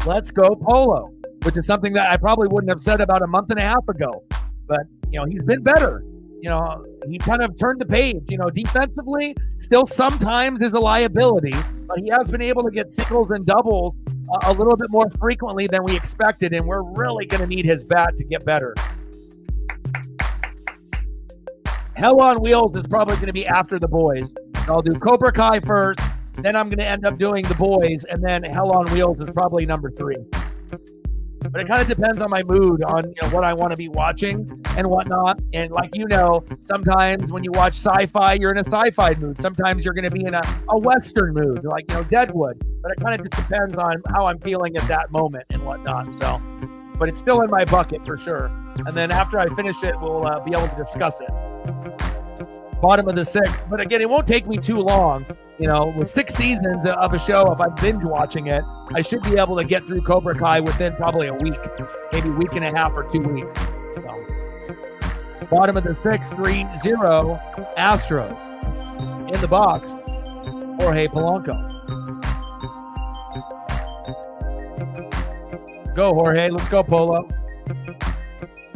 Let's go, Polo, which is something that I probably wouldn't have said about a month and a half ago. But, he's been better. He kind of turned the page. Defensively, still sometimes is a liability, but he has been able to get singles and doubles a little bit more frequently than we expected, and we're really going to need his bat to get better. Hell on Wheels is probably going to be after The Boys. I'll do Cobra Kai first, then I'm going to end up doing The Boys, and then Hell on Wheels is probably number 3. But it kind of depends on my mood, on what I want to be watching and whatnot. And like sometimes when you watch sci-fi, you're in a sci-fi mood. Sometimes you're going to be in a Western mood, like Deadwood. But it kind of just depends on how I'm feeling at that moment and whatnot. So, but it's still in my bucket for sure. And then after I finish it, we'll be able to discuss it. Bottom of the sixth. But again, it won't take me too long. With 6 seasons of a show, if I'm binge watching it, I should be able to get through Cobra Kai within probably a week, maybe a week and a half or 2 weeks. So, bottom of the sixth, 3-0 Astros. In the box, Jorge Polanco. Go, Jorge. Let's go, Polo.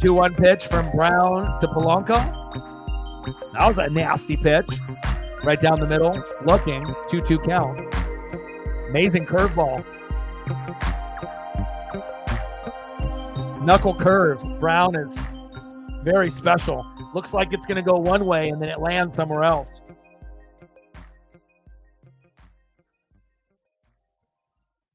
2-1 pitch from Brown to Polanco. That was a nasty pitch. Right down the middle. Looking. 2-2 count. Amazing curveball. Knuckle curve. Brown is very special. Looks like it's going to go one way and then it lands somewhere else.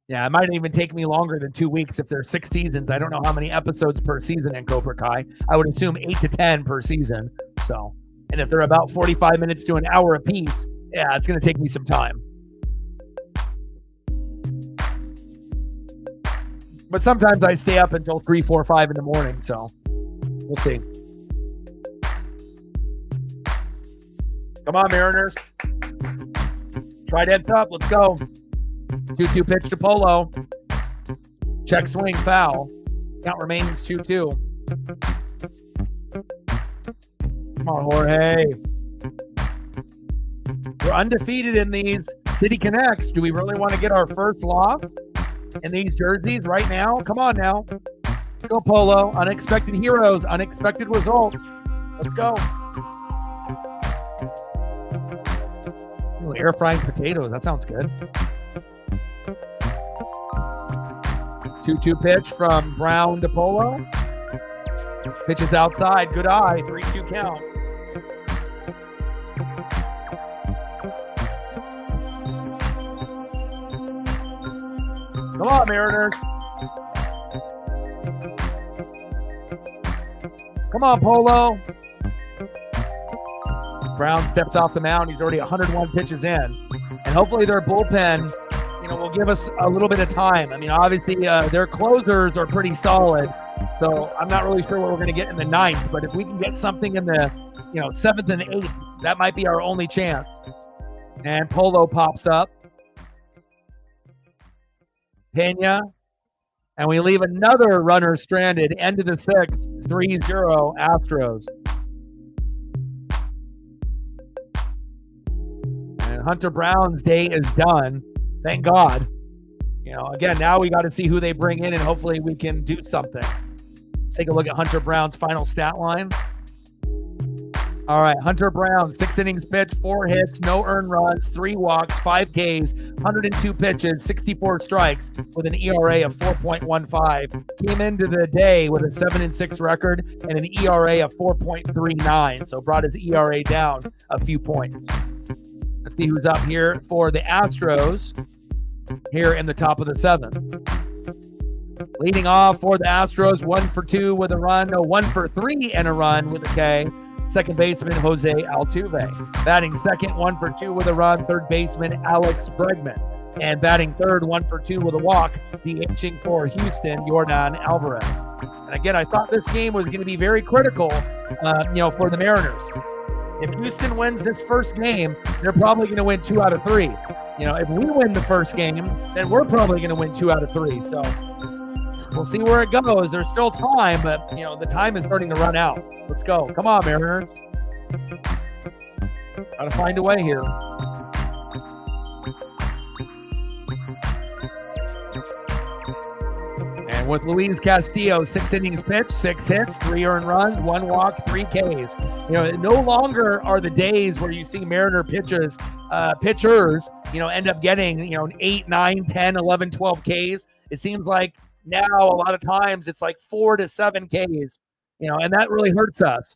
Yeah, it might even take me longer than 2 weeks if there's 6 seasons. I don't know how many episodes per season in Cobra Kai. I would assume 8 to 10 per season. So, and if they're about 45 minutes to an hour apiece, yeah, it's going to take me some time. But sometimes I stay up until 3, 4, 5 in the morning, so we'll see. Come on, Mariners. Trident's up. Let's go. 2-2 pitch to Polo. Check swing, foul. Count remains 2-2. Come on, Jorge. We're undefeated in these City Connects. Do we really want to get our first loss in these jerseys right now? Come on now. Let's go, Polo. Unexpected heroes, unexpected results. Let's go. Ooh, air frying potatoes. That sounds good. 2-2 pitch from Brown to Polo. Pitches outside. Good eye. 3-2 count. Come on, Mariners. Come on, Polo. Brown steps off the mound. He's already 101 pitches in. And hopefully their bullpen, will give us a little bit of time. I mean, obviously their closers are pretty solid. So I'm not really sure what we're going to get in the 9th. But if we can get something in the, 7th and 8th, that might be our only chance. And Polo pops up. Pena, and we leave another runner stranded. End of the 6th, 3-0 Astros. And Hunter Brown's day is done. Thank God. Again, now we got to see who they bring in, and hopefully we can do something. Let's take a look at Hunter Brown's final stat line. All right, Hunter Brown, 6 innings pitched, 4 hits, no earned runs, 3 walks, 5 Ks, 102 pitches, 64 strikes with an ERA of 4.15. Came into the day with a 7-6 record and an ERA of 4.39, so brought his ERA down a few points. Let's see who's up here for the Astros here in the top of the 7th. Leading off for the Astros, 1 for 2 with a run, no, 1 for 3 and a run with a K. Second baseman, Jose Altuve. Batting second, 1 for 2 with a run, third baseman, Alex Bregman. And batting third, 1 for 2 with a walk, DHing for Houston, Yordan Alvarez. And again, I thought this game was going to be very critical, for the Mariners. If Houston wins this first game, they're probably going to win 2 out of 3. If we win the first game, then we're probably going to win 2 out of 3. So we'll see where it goes. There's still time, but, the time is starting to run out. Let's go. Come on, Mariners. Got to find a way here. And with Luis Castillo, 6 innings pitched, 6 hits, 3 earned runs, 1 walk, 3 Ks. No longer are the days where you see Mariner pitchers, end up getting, 8, 9, 10, 11, 12 Ks. It seems like now a lot of times it's like 4 to 7 Ks, and that really hurts us.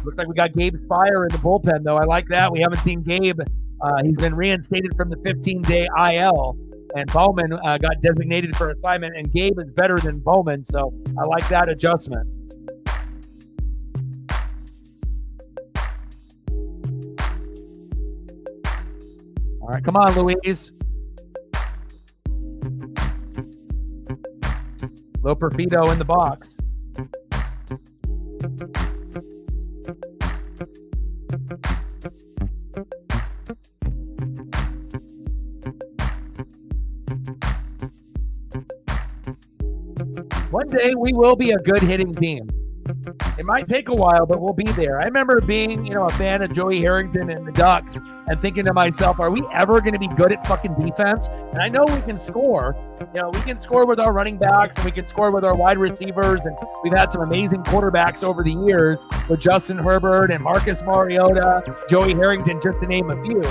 Looks like we got Gabe Spire in the bullpen, though. I like that. We haven't seen Gabe. He's been reinstated from the 15-day IL. and Bowman got designated for assignment, and Gabe is better than Bowman, so I like that adjustment. All right, come on, Louise. Loperfido in the box. One day we will be a good hitting team. It might take a while, but we'll be there. I remember being, a fan of Joey Harrington and the Ducks and thinking to myself, are we ever going to be good at fucking defense? And I know we can score. We can score with our running backs and we can score with our wide receivers. And we've had some amazing quarterbacks over the years with Justin Herbert and Marcus Mariota, Joey Harrington, just to name a few.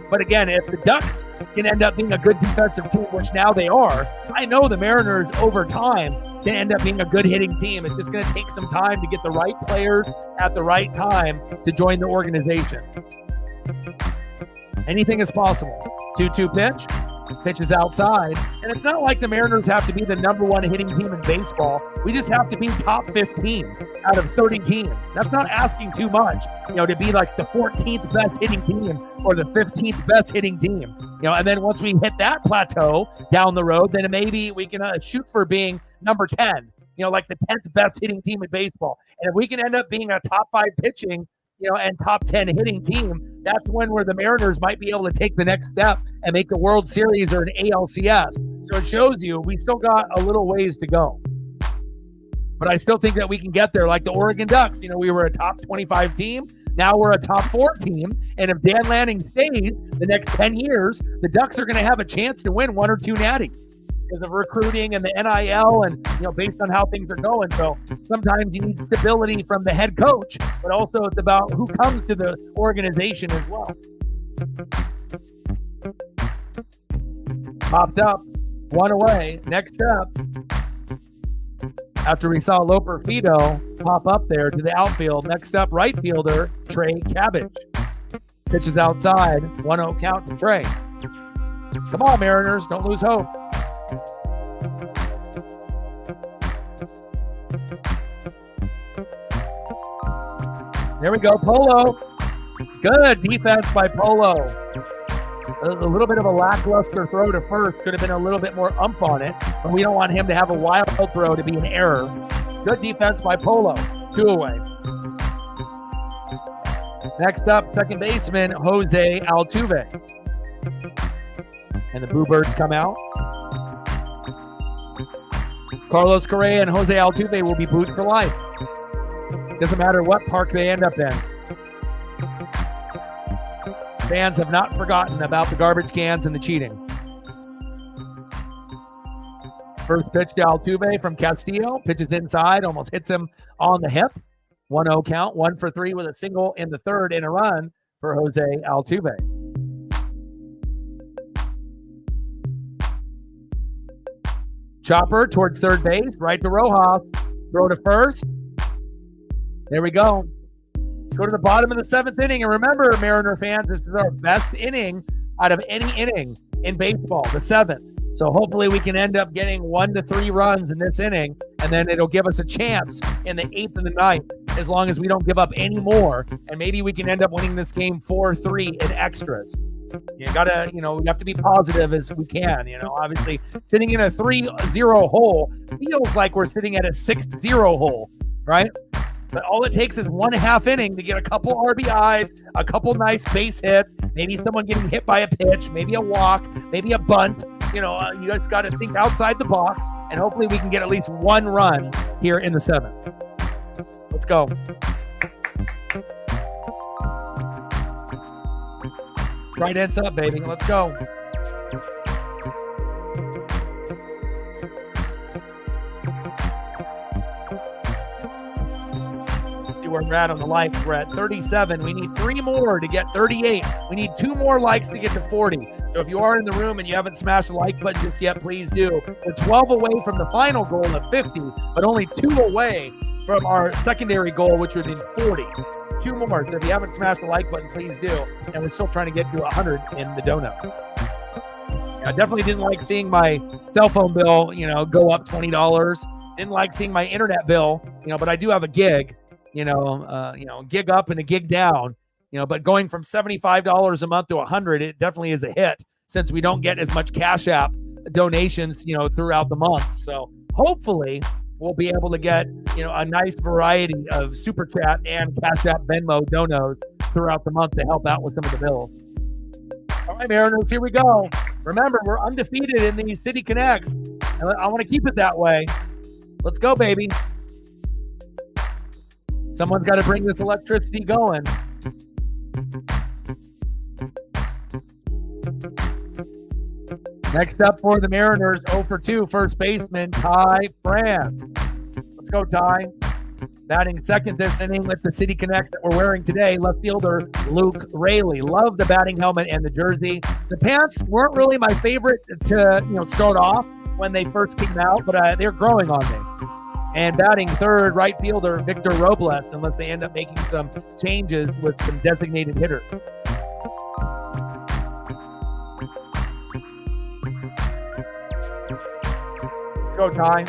But again, if the Ducks can end up being a good defensive team, which now they are, I know the Mariners over time can end up being a good hitting team. It's just going to take some time to get the right players at the right time to join the organization. Anything is possible. 2-2 pitch. Pitch is outside. And it's not like the Mariners have to be the number one hitting team in baseball. We just have to be top 15 out of 30 teams. That's not asking too much, to be like the 14th best hitting team or the 15th best hitting team. And then once we hit that plateau down the road, then maybe we can shoot for being number 10, like the 10th best hitting team in baseball. And if we can end up being a top 5 pitching, and top 10 hitting team, that's when where the Mariners might be able to take the next step and make the World Series or an ALCS. So it shows you we still got a little ways to go. But I still think that we can get there like the Oregon Ducks. We were a top 25 team. Now we're a top 4 team. And if Dan Lanning stays the next 10 years, the Ducks are going to have a chance to win 1 or 2 natties because of recruiting and the NIL and, based on how things are going. So sometimes you need stability from the head coach, but also it's about who comes to the organization as well. Popped up, 1 away. Next up, after we saw Loperfido pop up there to the outfield, next up, right fielder, Trey Cabbage. Pitches outside, 1-0 count to Trey. Come on, Mariners, don't lose hope. There we go, Polo. Good defense by Polo. A little bit of a lackluster throw to first. Could have been a little bit more ump on it, but we don't want him to have a wild throw to be an error. Good defense by Polo. 2 away. Next up, second baseman, Jose Altuve. And the Boo Birds come out. Carlos Correa and Jose Altuve will be booed for life. Doesn't matter what park they end up in. Fans have not forgotten about the garbage cans and the cheating. First pitch to Altuve from Castillo. Pitches inside, almost hits him on the hip. 1-0 count, 1 for 3 with a single in the third and a run for Jose Altuve. Chopper towards third base, right to Rojas. Throw to first. There we go. Go to the bottom of the 7th inning. And remember, Mariner fans, this is our best inning out of any inning in baseball, the 7th. So hopefully we can end up getting 1 to 3 runs in this inning, and then it'll give us a chance in the 8th and the 9th, as long as we don't give up any more. And maybe we can end up winning this game 4-3 in extras. You gotta, we have to be positive as we can. Obviously sitting in a 3-0 hole feels like we're sitting at a 6-0 hole, right? But all it takes is 1.5 inning to get a couple RBIs, a couple nice base hits, maybe someone getting hit by a pitch, maybe a walk, maybe a bunt. You just got to think outside the box, and hopefully we can get at least 1 run here in the 7th. Let's go. Trident's up, baby. Let's go. Where we're at on the likes. We're at 37. We need 3 more to get 38. We need 2 more likes to get to 40. So if you are in the room and you haven't smashed the like button just yet, please do. We're 12 away from the final goal of 50, but only 2 away from our secondary goal, which would be 40. 2 more. So if you haven't smashed the like button, please do. And we're still trying to get to 100 in the donut. I definitely didn't like seeing my cell phone bill, go up $20. Didn't like seeing my internet bill, but I do have a gig, gig up and a gig down, but going from $75 a month to $100, it definitely is a hit since we don't get as much Cash App donations, throughout the month. So hopefully we'll be able to get, a nice variety of Super Chat and Cash App Venmo donos throughout the month to help out with some of the bills. All right, Mariners, here we go. Remember, we're undefeated in these City Connects. And I want to keep it that way. Let's go, baby. Someone's got to bring this electricity going. Next up for the Mariners, 0 for 2, first baseman, Ty France. Let's go, Ty. Batting second this inning with the City Connect that we're wearing today, left fielder Luke Raley. Love the batting helmet and the jersey. The pants weren't really my favorite to start off when they first came out, but they're growing on me. And batting third, right fielder Victor Robles, unless they end up making some changes with some designated hitters. Let's go, Ty.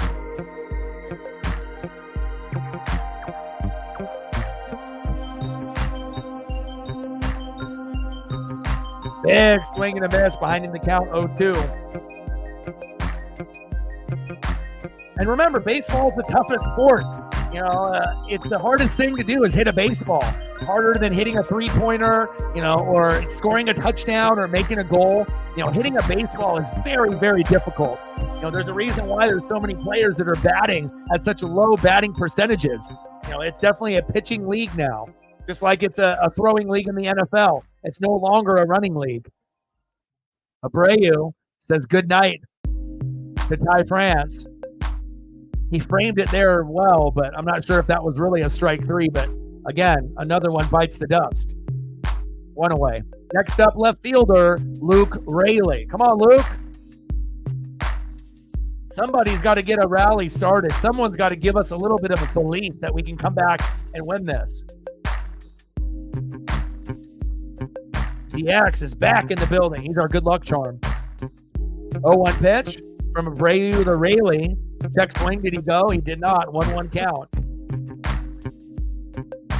Big swing and a miss, behind him the count 0-2. And remember, baseball is the toughest sport. It's the hardest thing to do is hit a baseball. Harder than hitting a three-pointer, or scoring a touchdown or making a goal. Hitting a baseball is very, very difficult. There's a reason why there's so many players that are batting at such low batting percentages. It's definitely a pitching league now, just like it's a throwing league in the NFL. It's no longer a running league. Abreu says good night to Ty France. He framed it there well, but I'm not sure if that was really a strike three. But again, another one bites the dust. One away. Next up, left fielder Luke Raley. Come on, Luke. Somebody's got to get a rally started. Someone's got to give us a little bit of a belief that we can come back and win this. DX is back in the building. He's our good luck charm. 0-1 pitch from Abreu to Raley. Check swing. Did he go? He did not. 1-1 count.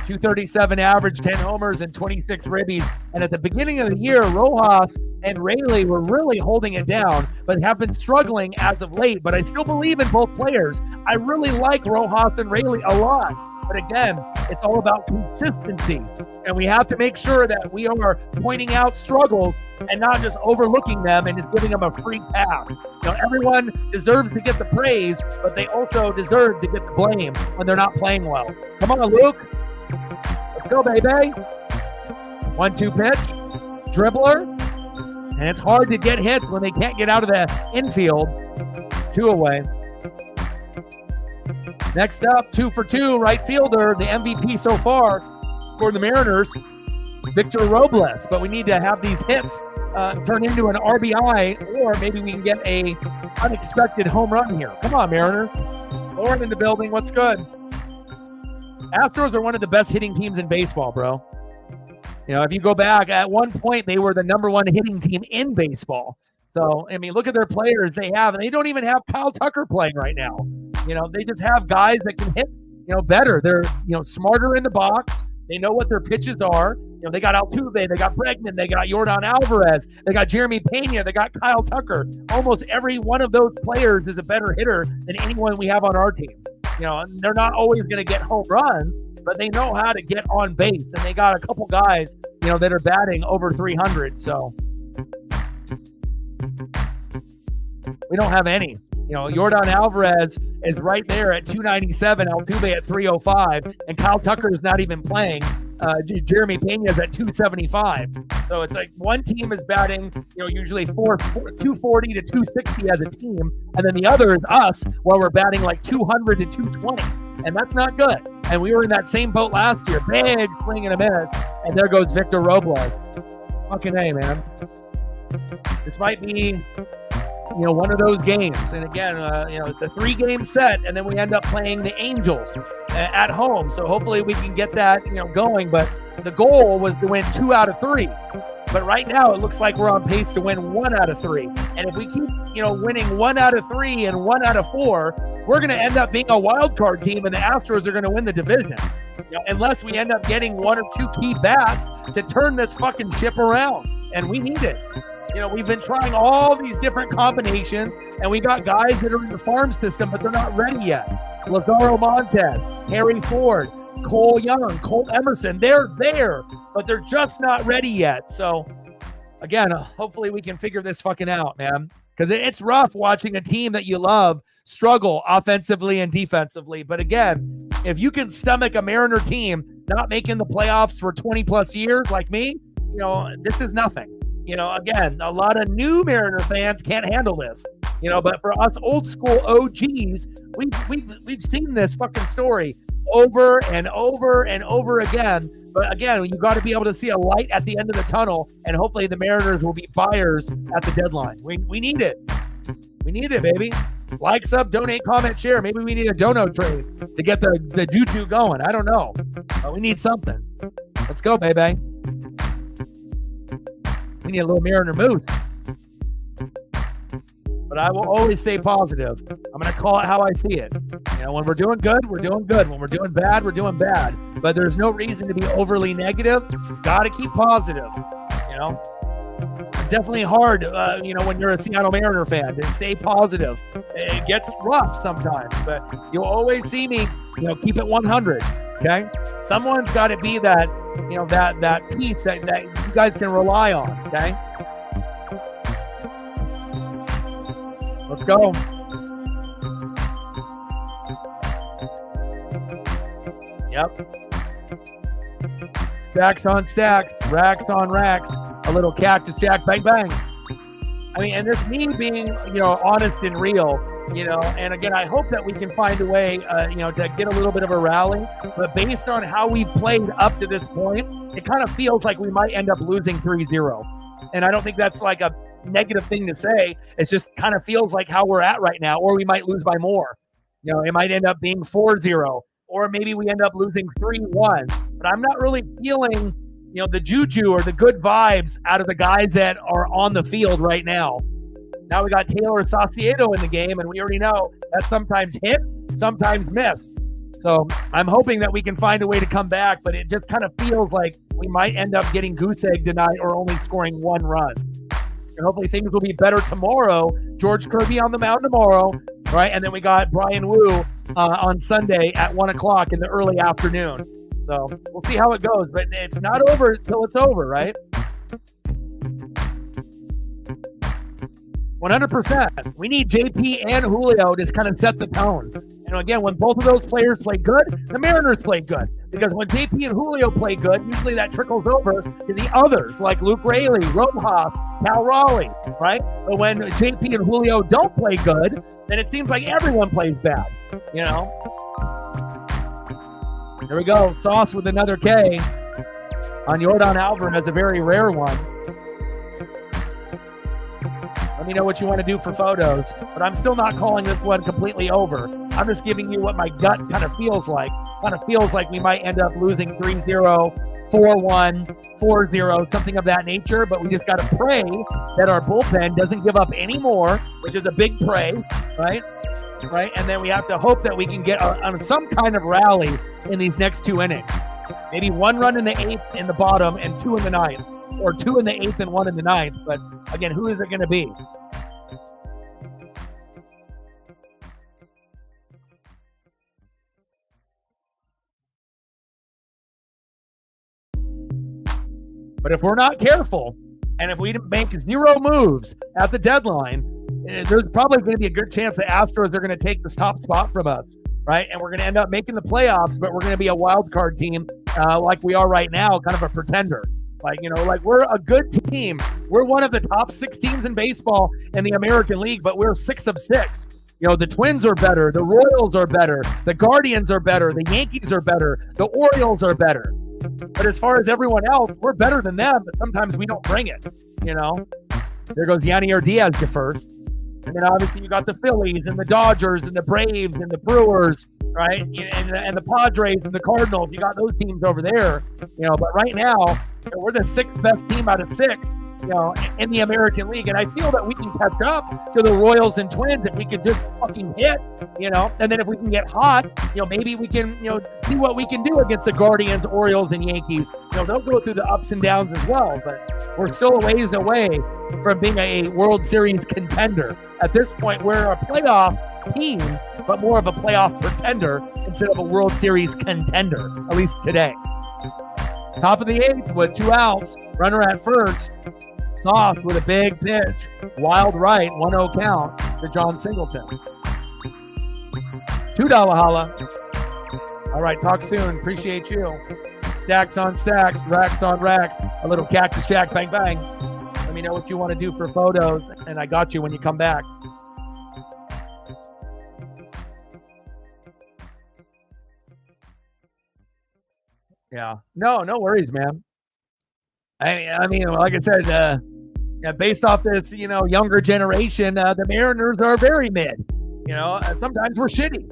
237 average, 10 homers, and 26 ribbies. And at the beginning of the year, Rojas and Raley were really holding it down, but have been struggling as of late. But I still believe in both players. I really like Rojas and Raley a lot. But again, it's all about consistency. And we have to make sure that we are pointing out struggles and not just overlooking them and just giving them a free pass. Everyone deserves to get the praise, but they also deserve to get the blame when they're not playing well. Come on, Luke. Let's go, baby. 1-2 pitch. Dribbler. And it's hard to get hits when they can't get out of the infield. 2 away. Next up, 2 for 2, right fielder, the MVP so far for the Mariners, Victor Robles. But we need to have these hits turn into an RBI, or maybe we can get a unexpected home run here. Come on, Mariners. Lauren in the building. What's good? Astros are one of the best hitting teams in baseball, bro. If you go back, at one point, they were the #1 hitting team in baseball. So, look at their players they have, and they don't even have Kyle Tucker playing right now. They just have guys that can hit, better. They're, smarter in the box. They know what their pitches are. They got Altuve, they got Bregman, they got Yordan Alvarez, they got Jeremy Pena, they got Kyle Tucker. Almost every one of those players is a better hitter than anyone we have on our team. They're not always going to get home runs, but they know how to get on base. And they got a couple guys, that are batting over 300. So we don't have any. Yordan Alvarez is right there at 297, Altuve at 305, and Kyle Tucker is not even playing. Jeremy Pena is at 275. So it's like one team is batting, usually 240 to 260 as a team, and then the other is us, where we're batting like 200 to 220, and that's not good. And we were in that same boat last year. Big swing and a miss, and there goes Victor Robles. Fucking A, man. This might be one of those games. And again, it's a 3-game set, and then we end up playing the Angels at home. So hopefully we can get that, going. But the goal was to win 2 out of 3. But right now, it looks like we're on pace to win 1 out of 3. And if we keep, winning 1 out of 3 and 1 out of 4, we're going to end up being a wild card team, and the Astros are going to win the division. Unless we end up getting 1 or 2 key bats to turn this fucking ship around. And we need it. We've been trying all these different combinations, and we got guys that are in the farm system, but they're not ready yet. Lazaro Montes, Harry Ford, Cole Young, Colt Emerson, they're there, but they're just not ready yet. So, again, hopefully we can figure this fucking out, man. Because it's rough watching a team that you love struggle offensively and defensively. But again, if you can stomach a Mariner team not making the playoffs for 20 plus years like me, this is nothing. Again, a lot of new Mariner fans can't handle this. But for us old school OGs, we've seen this fucking story over and over and over again. But again, you got to be able to see a light at the end of the tunnel, and hopefully the Mariners will be buyers at the deadline. We need it. We need it, baby. Like, sub, donate, comment, share. Maybe we need a dono trade to get the juju going. I don't know. But we need something. Let's go, baby. We need a little Mariner moose. But I will always stay positive. I'm going to call it how I see it. When we're doing good, we're doing good. When we're doing bad, we're doing bad. But there's no reason to be overly negative. Got to keep positive. It's definitely hard, when you're a Seattle Mariner fan, to stay positive. It gets rough sometimes, but you'll always see me, keep it 100. Okay, someone's got to be that, that piece that you guys can rely on. Okay. Let's go. Yep. Stacks on stacks, racks on racks, a little cactus jack, bang, bang. And it's me being, honest and real, and again, I hope that we can find a way, to get a little bit of a rally, but based on how we've played up to this point, it kind of feels like we might end up losing 3-0. And I don't think that's like a negative thing to say. It just kind of feels like how we're at right now, or we might lose by more. It might end up being 4-0, or maybe we end up losing 3-1. But I'm not really feeling, the juju or the good vibes out of the guys that are on the field right now. Now we got Taylor Saucedo in the game, and we already know that sometimes hit, sometimes miss. So I'm hoping that we can find a way to come back, but it just kind of feels like we might end up getting goose egg tonight or only scoring 1 run. And hopefully things will be better tomorrow. George Kirby on the mound tomorrow, right? And then we got Brian Wu on Sunday at 1 o'clock in the early afternoon. So we'll see how it goes, but it's not over till it's over, right? 100%. We need JP and Julio to kind of set the tone. Again, when both of those players play good, the Mariners play good. Because when JP and Julio play good, usually that trickles over to the others, like Luke Raley, Rojas, Cal Raleigh, right? But when JP and Julio don't play good, then it seems like everyone plays bad, There we go. Sauce with another K on Yordan Alvarez, a very rare one. Let me know what you want to do for photos, but I'm still not calling this one completely over. I'm just giving you what my gut kind of feels like. Kind of feels like we might end up losing 3-0, 4-1, 4-0, something of that nature, but we just got to pray that our bullpen doesn't give up any more, which is a big pray, right? Right? And then we have to hope that we can get on some kind of rally in these next 2 innings. Maybe 1 run in the 8th in the bottom and 2 in the 9th. Or 2 in the 8th and 1 in the 9th. But again, who is it going to be? But if we're not careful, and if we make 0 moves at the deadline, there's probably going to be a good chance the Astros are going to take this top spot from us, right? And we're going to end up making the playoffs, but we're going to be a wild card team like we are right now, kind of a pretender. Like we're a good team. We're one of the top 6 teams in baseball in the American League, but we're 6 of 6. The Twins are better. The Royals are better. The Guardians are better. The Yankees are better. The Orioles are better. But as far as everyone else, we're better than them, but sometimes we don't bring it, There goes Yanier Diaz to first. And then obviously you got the Phillies and the Dodgers and the Braves and the Brewers, right? And the Padres and the Cardinals. You got those teams over there, But right now, we're the 6th best team out of 6, in the American League. And I feel that we can catch up to the Royals and Twins if we could just fucking hit, And then if we can get hot, maybe we can, see what we can do against the Guardians, Orioles, and Yankees. They'll go through the ups and downs as well, but we're still a ways away from being a World Series contender. At this point, we're a playoff team, but more of a playoff pretender instead of a World Series contender, at least today. Top of the 8th with 2 outs, runner at first. Sauce with a big pitch. Wild right, 1-0 count to John Singleton. $2 holla. All right, talk soon. Appreciate you. Stacks on stacks, racks on racks. A little Cactus Jack, bang, bang. Let me know what you want to do for photos, and I got you when you come back. Yeah. No worries, man. I mean, like I said, based off this, younger generation, the Mariners are very mid. Sometimes we're shitty.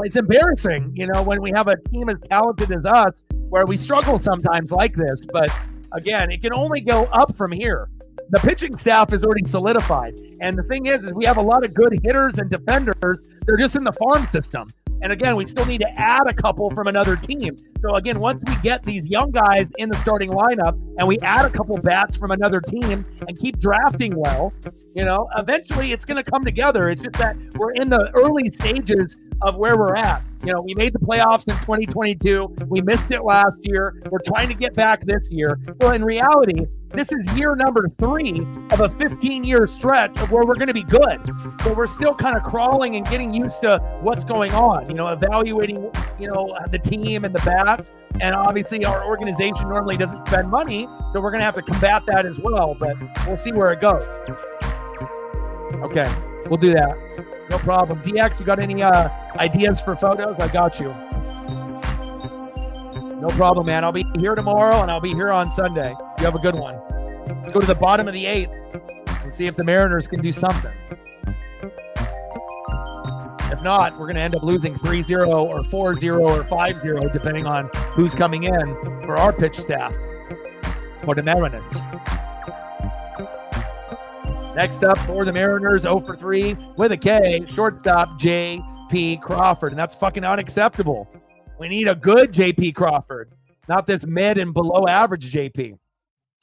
It's embarrassing, when we have a team as talented as us, where we struggle sometimes like this. But again, it can only go up from here. The pitching staff is already solidified. And the thing is we have a lot of good hitters and defenders. They're just in the farm system. And again, we still need to add a couple from another team. So again, once we get these young guys in the starting lineup and we add a couple bats from another team and keep drafting well, eventually it's going to come together. It's just that we're in the early stages of where we're at. We made the playoffs in 2022. We missed it last year. We're trying to get back this year. So in reality, this is year number 3 of a 15-year stretch of where we're going to be good. So we're still kind of crawling and getting used to what's going on, evaluating, the team and the bats. And obviously our organization normally doesn't spend money, so we're going to have to combat that as well, but we'll see where it goes. Okay, we'll do that. No problem. DX, you got any ideas for photos? I got you. No problem, man. I'll be here tomorrow, and I'll be here on Sunday. You have a good one. Let's go to the bottom of the 8th and see if the Mariners can do something. If not, we're going to end up losing 3-0 or 4-0 or 5-0, depending on who's coming in for our pitch staff for the Mariners. Next up for the Mariners, 0 for 3 with a K, shortstop J.P. Crawford, and that's fucking unacceptable. We need a good J.P. Crawford, not this mid and below average J.P. And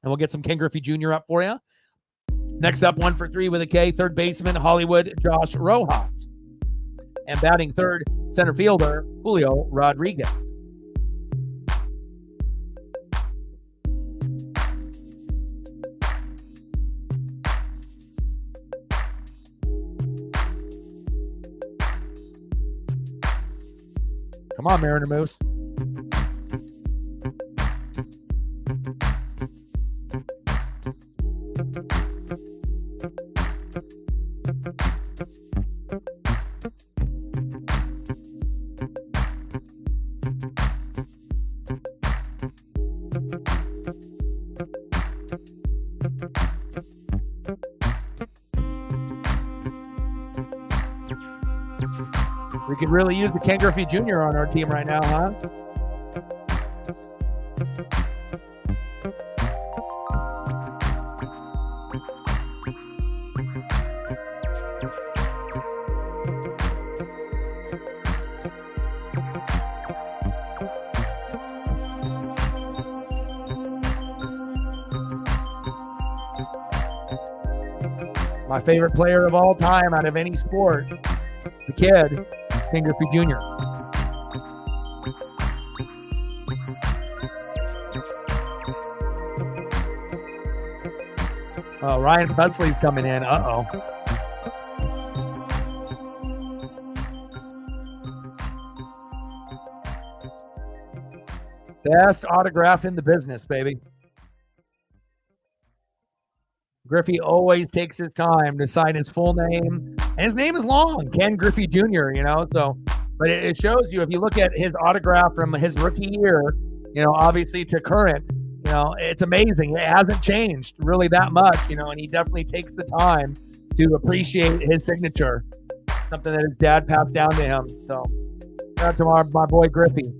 we'll get some Ken Griffey Jr. up for you. Next up, 1 for 3 with a K, third baseman Hollywood Josh Rojas. And batting third, center fielder Julio Rodriguez. Come on, Mariner Moose. We could really use the Ken Griffey Jr. on our team right now, huh? My favorite player of all time out of any sport, the kid, Ken Griffey Jr. Oh, Ryan Presley's coming in. Uh-oh. Best autograph in the business, baby. Griffey always takes his time to sign his full name, and his name is long, Ken Griffey Jr., so, but it shows you, if you look at his autograph from his rookie year, obviously to current, it's amazing. It hasn't changed really that much, and he definitely takes the time to appreciate his signature, something that his dad passed down to him. So, shout out to my boy Griffey.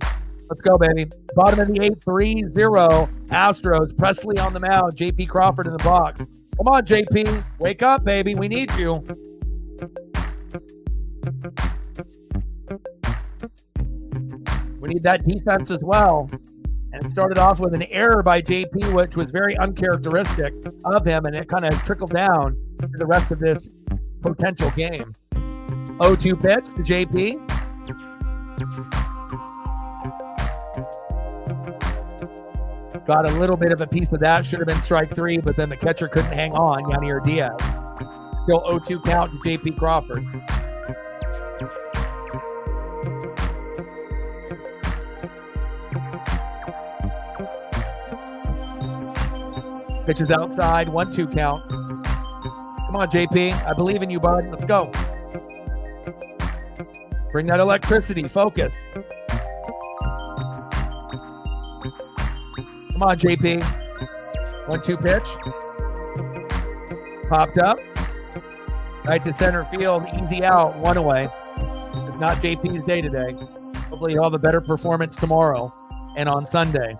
Let's go, baby. Bottom of the 8th, 3-0. Astros. Presley on the mound. JP Crawford in the box. Come on, JP. Wake up, baby. We need you. We need that defense as well. And it started off with an error by JP, which was very uncharacteristic of him, and it kind of trickled down to the rest of this potential game. 0-2 pitch to JP. Got a little bit of a piece of that. Should have been strike 3, but then the catcher couldn't hang on, Yanier Diaz. Still 0-2 count to JP Crawford. Pitches outside, 1-2 count. Come on, JP. I believe in you, bud. Let's go. Bring that electricity. Focus. Come on, JP. 1-2 pitch. Popped up. Right to center field. Easy out. 1 away. It's not JP's day today. Hopefully he'll have a better performance tomorrow and on Sunday.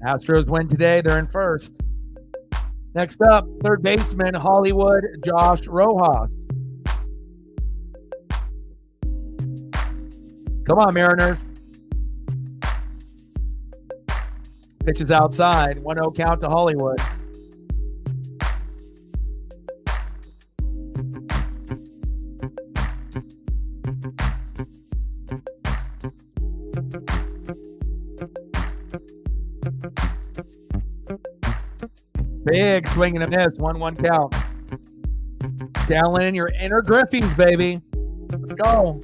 Astros win today. They're in first. Next up, third baseman, Hollywood Josh Rojas. Come on, Mariners. Pitches outside. 1-0 count to Hollywood. Big swing and a miss. 1-1 count. Down in your inner Griffies, baby. Let's go.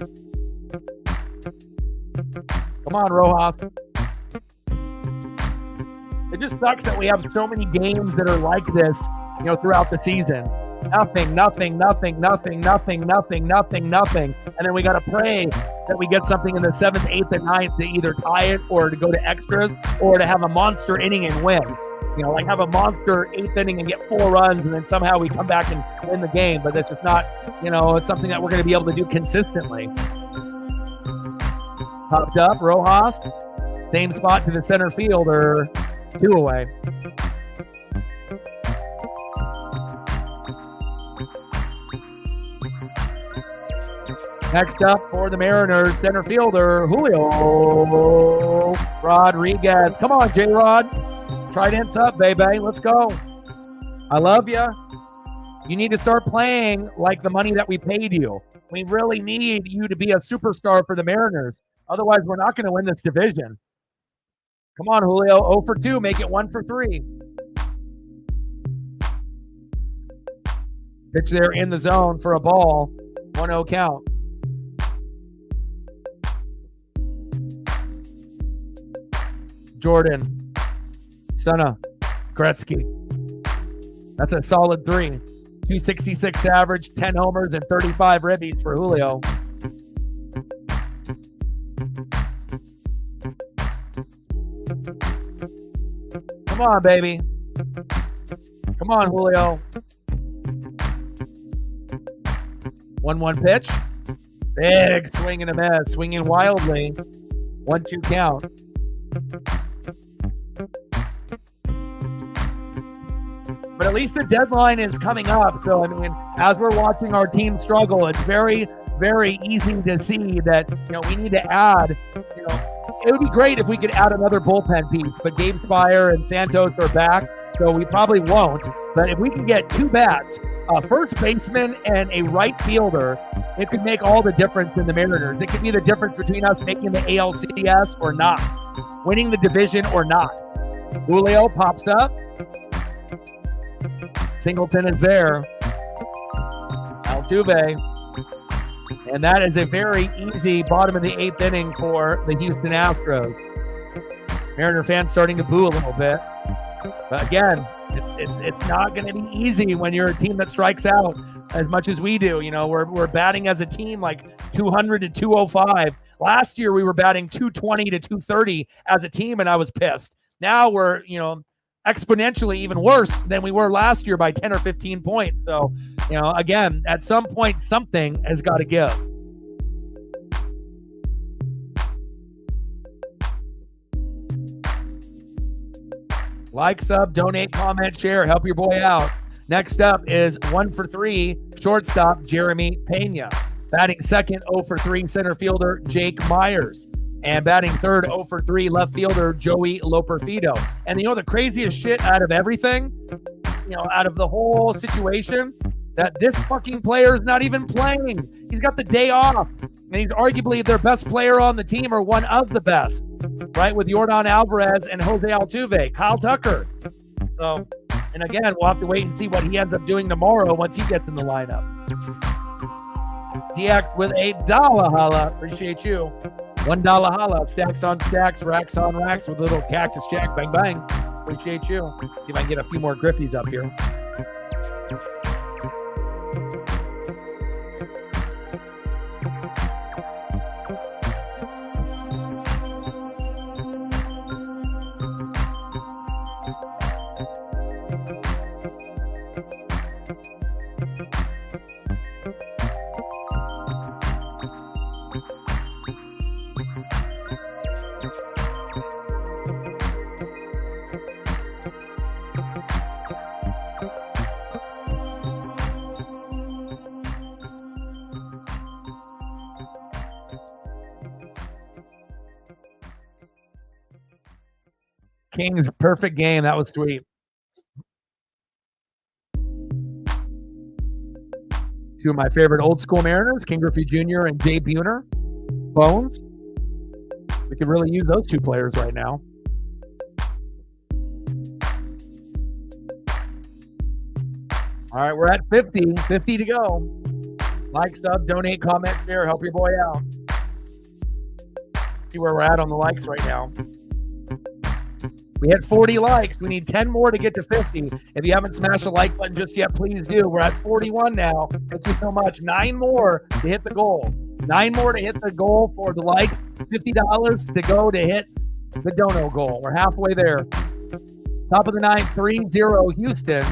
Come on, Rojas. It just sucks that we have so many games that are like this, throughout the season. Nothing. And then we got to pray that we get something in the 7th, 8th, and 9th to either tie it or to go to extras or to have a monster inning and win. Like have a monster 8th inning and get 4 runs and then somehow we come back and win the game. But that's just not, it's something that we're going to be able to do consistently. Popped up, Rojas. Same spot to the center fielder. 2 away. Next up for the Mariners, center fielder, Julio Rodriguez. Come on, J-Rod. Trident's up, baby. Let's go. I love you. You need to start playing like the money that we paid you. We really need you to be a superstar for the Mariners. Otherwise, we're not going to win this division. Come on, Julio. 0 for 2. Make it 1 for 3. Pitch there in the zone for a ball. 1-0 count. Jordan. Stunna, Gretzky. That's a solid 3. 266 average, 10 homers, and 35 ribbies for Julio. Come on, baby. Come on, Julio. 1-1 pitch. Big swing and a miss. Swinging wildly. 1-2 count. But at least the deadline is coming up. So, as we're watching our team struggle, it's very, very easy to see that, we need to add, it would be great if we could add another bullpen piece. But Gabe Spire and Santos are back, so we probably won't. But if we can get 2 bats, a first baseman and a right fielder, it could make all the difference in the Mariners. It could be the difference between us making the ALCS or not, winning the division or not. Julio pops up. Singleton is there. Altuve. And that is a very easy bottom of the 8th inning for the Houston Astros. Mariner fans starting to boo a little bit. But again, it's not going to be easy when you're a team that strikes out as much as we do. You know, we're batting as a team like 200 to 205. Last year we were batting 220 to 230 as a team, and I was pissed. Now we're, you know, exponentially even worse than we were last year by 10 or 15 points. So, you know, again, at some point, something has got to give. Like, sub, donate, comment, share, help your boy out. Next up is 1 for 3, shortstop Jeremy Pena. Batting second, 0 for 3, center fielder Jake Myers. And batting third, 0 for 3, left fielder Joey Loperfido. And you know the craziest shit out of everything, you know, out of the whole situation, that this fucking player is not even playing. He's got the day off, and he's arguably their best player on the team, or one of the best, right? With Yordan Alvarez and Jose Altuve, Kyle Tucker. So, and again, we'll have to wait and see what he ends up doing tomorrow once he gets in the lineup. DX with a dollar holla. Appreciate you. $1 holla. Stacks on stacks, racks on racks with a little cactus jack. Bang, bang. Appreciate you. See if I can get a few more Griffies up here. King's perfect game. That was sweet. Two of my favorite old school Mariners, King Griffey Jr. and Jay Buhner. Bones. We could really use those two players right now. All right, we're at 50. 50 to go. Like, sub, donate, comment, share, help your boy out. See where we're at on the likes right now. We had 40 likes. We need 10 more to get to 50. If you haven't smashed the like button just yet, please do. We're at 41 now. Thank you so much. 9 more to hit the goal. 9 more to hit the goal for the likes. $50 to go to hit the dono goal. We're halfway there. Top of the ninth, 3-0 Houston.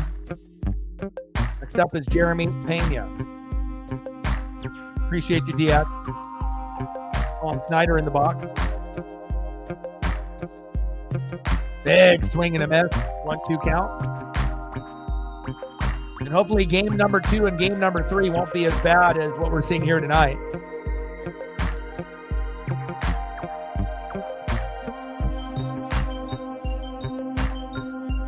Next up is Jeremy Pena. Appreciate you, DX. On Snyder in the box. Big swing and a miss. 1-2 count. And hopefully game number 2 and game number 3 won't be as bad as what we're seeing here tonight.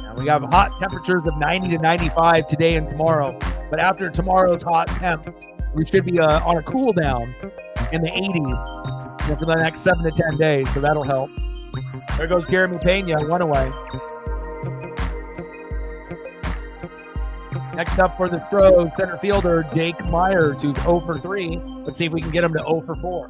And we have hot temperatures of 90 to 95 today and tomorrow. But after tomorrow's hot temp, we should be on a cool down in the 80s for the next 7 to 10 days. So that'll help. There goes Jeremy Pena, 1 away. Next up for the Astros, center fielder Jake Myers, who's 0 for 3. Let's see if we can get him to 0 for 4.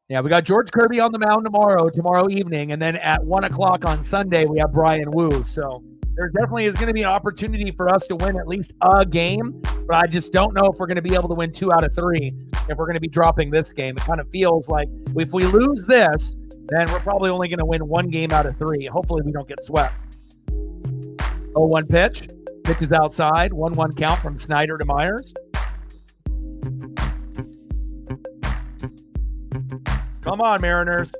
Yeah, we got George Kirby on the mound tomorrow evening, and then at 1 o'clock on Sunday, we have Brian Wu. So there definitely is going to be an opportunity for us to win at least a game, but I just don't know if we're going to be able to win 2 out of 3 if we're going to be dropping this game. It kind of feels like if we lose this, then we're probably only going to win 1 game out of 3. Hopefully we don't get swept. 0-1 pitch. Pitch is outside. 1-1 count from Snyder to Myers. Come on, Mariners.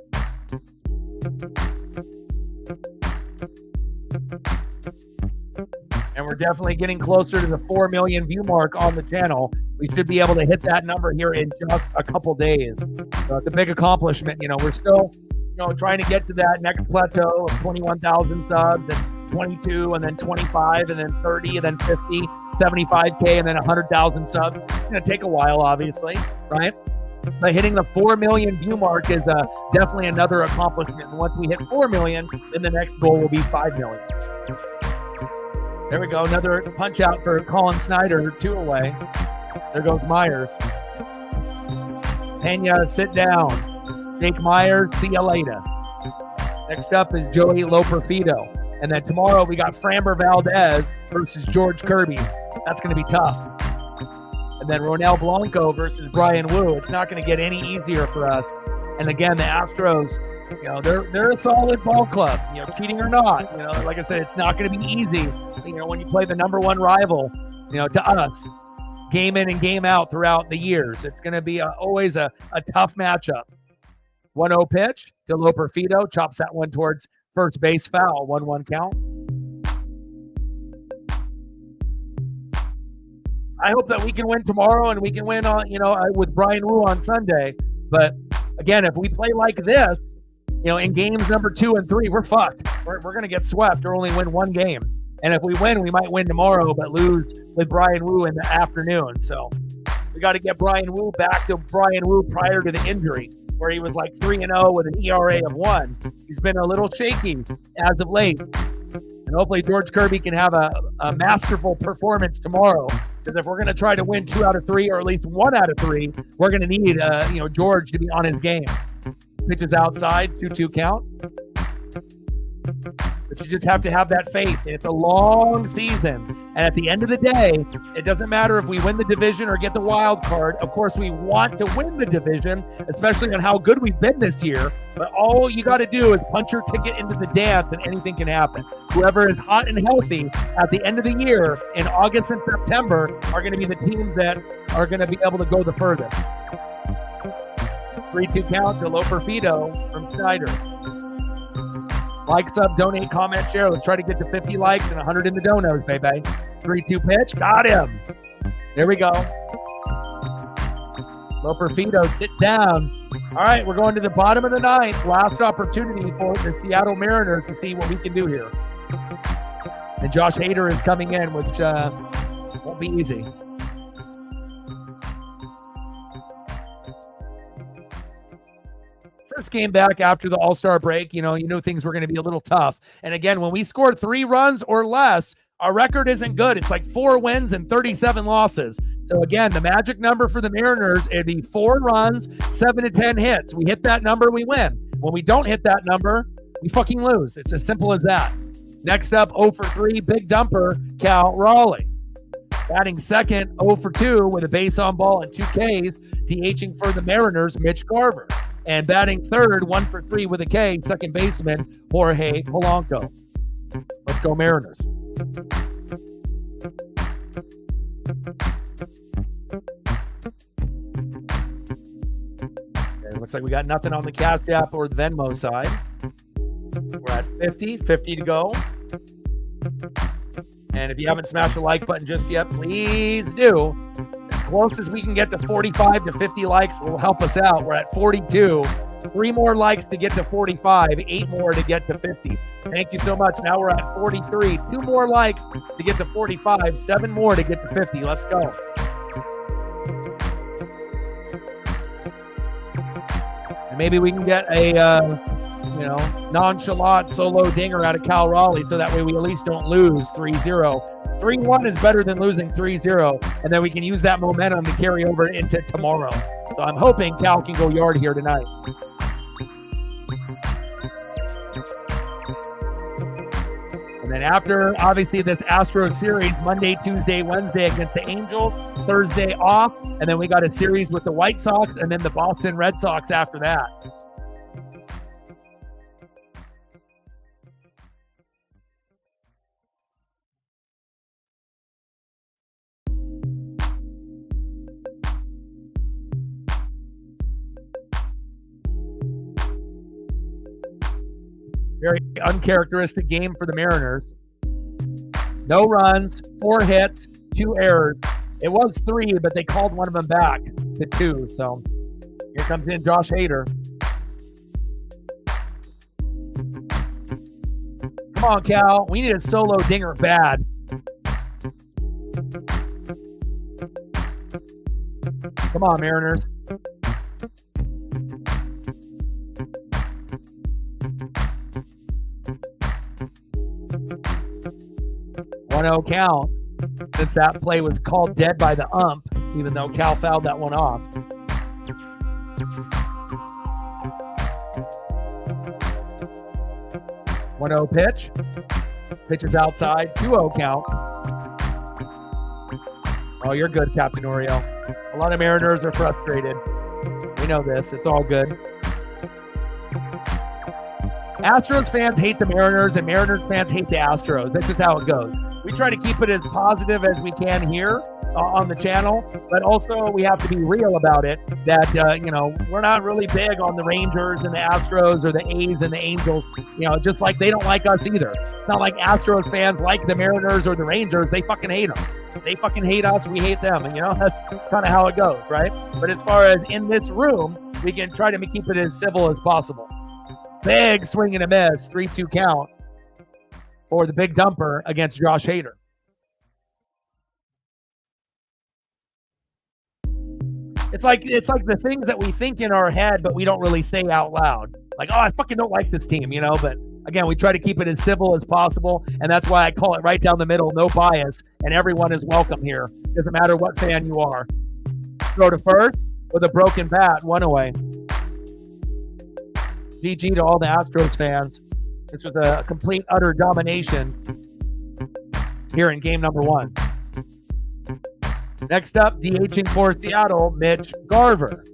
And we're definitely getting closer to the 4 million view mark on the channel. We should be able to hit that number here in just a couple days. So it's a big accomplishment. You know, we're still, trying to get to that next plateau of 21,000 subs and 22 and then 25 and then 30 and then 50, 75K and then 100,000 subs. It's going to take a while, obviously, right? But hitting the 4 million view mark is definitely another accomplishment. And once we hit 4 million, then the next goal will be 5 million. There we go. Another punch out for Colin Snyder, 2 away. There goes Myers. Pena, sit down. Jake Myers, see you later. Next up is Joey Loperfido. And then tomorrow we got Framber Valdez versus George Kirby. That's going to be tough. And then Ronel Blanco versus Brian Wu. It's not going to get any easier for us. And again, the Astros, they're a solid ball club, cheating or not. Like I said, it's not going to be easy, when you play the number one rival, to us, game in and game out throughout the years. It's going to be always a tough matchup. 1-0 pitch to Loperfido, chops that one towards first base, foul, 1-1 count. I hope that we can win tomorrow and we can win on, with Brian Wu on Sunday. But again, if we play like this, in games number 2 and 3, we're fucked. We're going to get swept or only win one game. And if we win, we might win tomorrow, but lose with Brian Wu in the afternoon. So we got to get Brian Wu back to Brian Wu prior to the injury, where he was like 3-0 with an ERA of 1. He's been a little shaky as of late. And hopefully George Kirby can have a masterful performance tomorrow. Because if we're going to try to win 2 out of 3, or at least 1 out of 3, we're going to need, George to be on his game. Pitches outside, 2-2 count. But you just have to have that faith. It's a long season. And at the end of the day, it doesn't matter if we win the division or get the wild card. Of course, we want to win the division, especially on how good we've been this year. But all you got to do is punch your ticket into the dance and anything can happen. Whoever is hot and healthy at the end of the year in August and September are going to be the teams that are going to be able to go the furthest. 3-2 count to Loperfido from Snyder. Like, sub, donate, comment, share. Let's try to get to 50 likes and 100 in the donos, baby. 3-2 pitch. Got him. There we go. Loperfido, sit down. All right, we're going to the bottom of the ninth. Last opportunity for the Seattle Mariners to see what we can do here. And Josh Hader is coming in, which won't be easy. First game back after the All-Star break, you knew things were going to be a little tough. And again, when we scored 3 runs or less, our record isn't good. It's like 4 wins and 37 losses. So again, the magic number for the Mariners, it'd be 4 runs, 7 to 10 hits. We hit that number, we win. When we don't hit that number, we fucking lose. It's as simple as that. Next up, 0 for 3, big dumper, Cal Raleigh. Batting second, 0 for 2 with a base on ball and 2 Ks, DHing for the Mariners, Mitch Garver. And batting third, 1 for 3 with a K, second baseman, Jorge Polanco. Let's go Mariners. Okay, looks like we got nothing on the Cash App or the Venmo side. We're at 50 to go. And if you haven't smashed the like button just yet, please do. As close as we can get to 45 to 50 likes will help us out. We're at 42. 3 more likes to get to 45, 8 more to get to 50. Thank you so much. Now we're at 43. 2 more likes to get to 45, 7 more to get to 50. Let's go. And maybe we can get a nonchalant solo dinger out of Cal Raleigh so that way we at least don't lose 3-0. 3-1 is better than losing 3-0, and then we can use that momentum to carry over into tomorrow. So I'm hoping Cal can go yard here tonight. And then after, obviously, this Astros series, Monday, Tuesday, Wednesday against the Angels, Thursday off, and then we got a series with the White Sox and then the Boston Red Sox after that. Very uncharacteristic game for the Mariners. No runs, 4 hits, 2 errors. It was 3, but they called one of them back to 2. So here comes in Josh Hader. Come on, Cal. We need a solo dinger bad. Come on, Mariners. 1-0 count, since that play was called dead by the ump, even though Cal fouled that one off. One-0 pitch. Pitch is outside. 2-0 count. Oh, you're good, Captain Oreo. A lot of Mariners are frustrated. We know this. It's all good. Astros fans hate the Mariners, and Mariners fans hate the Astros. That's just how it goes. We try to keep it as positive as we can here on the channel, but also we have to be real about it that, we're not really big on the Rangers and the Astros or the A's and the Angels, just like they don't like us either. It's not like Astros fans like the Mariners or the Rangers. They fucking hate them. They fucking hate us. We hate them. And, that's kind of how it goes, right? But as far as in this room, we can try to keep it as civil as possible. Big swing and a miss, 3-2 count for the big dumper against Josh Hader. It's like the things that we think in our head, but we don't really say out loud. Like, oh, I fucking don't like this team, But again, we try to keep it as civil as possible, and that's why I call it right down the middle, no bias, and everyone is welcome here. Doesn't matter what fan you are. Throw to first with a broken bat, 1 away. GG to all the Astros fans. This was a complete, utter domination here in game number 1. Next up, DHing for Seattle, Mitch Garver.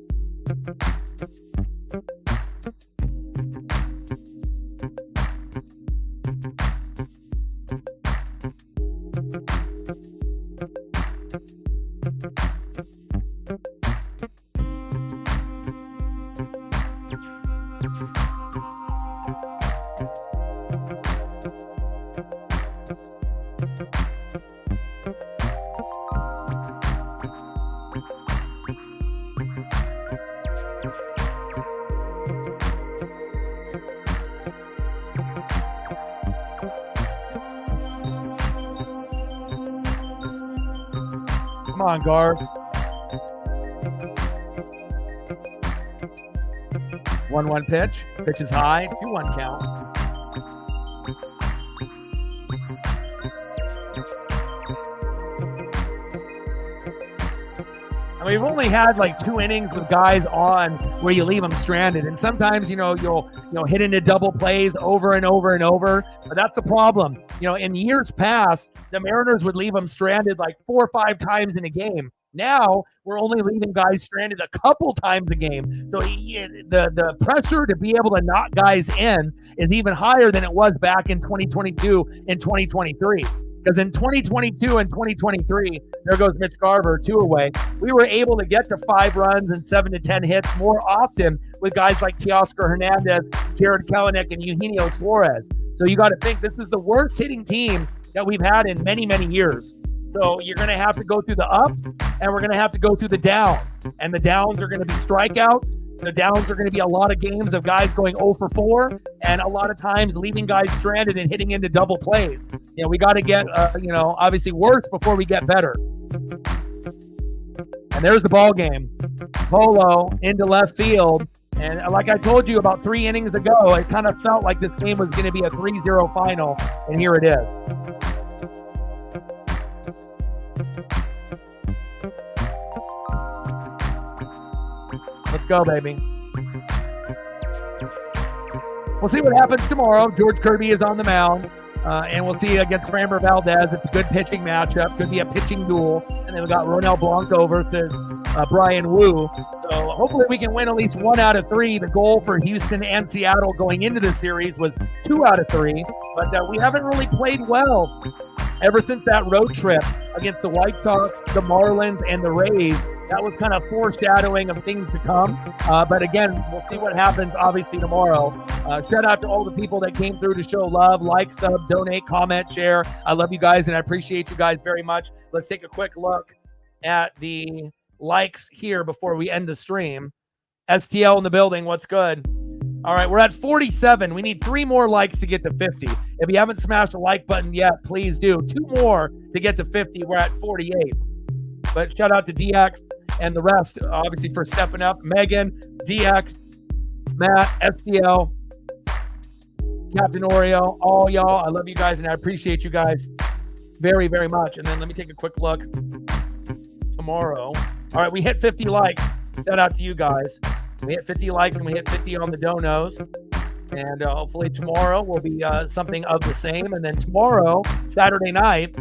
Come on, Garv. 1-1 pitch. Pitch is high. 2-1 count. And we've only had like 2 innings with guys on where you leave them stranded. And sometimes, you'll hit into double plays over and over and over. But that's the problem. In years past, the Mariners would leave them stranded like 4 or 5 times in a game. Now we're only leaving guys stranded a couple times a game. So the pressure to be able to knock guys in is even higher than it was back in 2022 and 2023. Because in 2022 and 2023, there goes Mitch Garver, 2 away. We were able to get to 5 runs and 7 to 10 hits more often with guys like Teoscar Hernandez, Jared Kelenic, and Eugenio Suarez. So you got to think this is the worst hitting team that we've had in many, many years. So you're going to have to go through the ups, and we're going to have to go through the downs. And the downs are going to be strikeouts. The downs are going to be a lot of games of guys going 0 for 4, and a lot of times leaving guys stranded and hitting into double plays. We got to get, obviously worse before we get better. And there's the ball game. Polo into left field. And like I told you about 3 innings ago, it kind of felt like this game was going to be a 3-0 final, and here it is. Let's go, baby. We'll see what happens tomorrow. George Kirby is on the mound, and we'll see against Framber Valdez. It's a good pitching matchup. Could be a pitching duel. And then we got Ronel Blanco versus Brian Wu. So hopefully we can win at least 1 out of 3. The goal for Houston and Seattle going into the series was 2 out of 3, but we haven't really played well ever since that road trip against the White Sox, the Marlins, and the Rays. That was kind of foreshadowing of things to come. But again, we'll see what happens, obviously, tomorrow. Shout out to all the people that came through to show love, like, sub, donate, comment, share. I love you guys, and I appreciate you guys very much. Let's take a quick look at the likes here before we end the stream. STL in the building. What's good? All right, we're at 47. We need 3 more likes to get to 50. If you haven't smashed the like button yet, please do. 2 more to get to 50. We're at 48. But shout out to DX and the rest, obviously, for stepping up. Megan, DX, Matt, STL, Captain Oreo, all y'all. I love you guys, and I appreciate you guys very, very much. And then let me take a quick look tomorrow. All right, we hit 50 likes. Shout out to you guys. We hit 50 likes and we hit 50 on the donos. And hopefully tomorrow will be something of the same. And then tomorrow, Saturday night,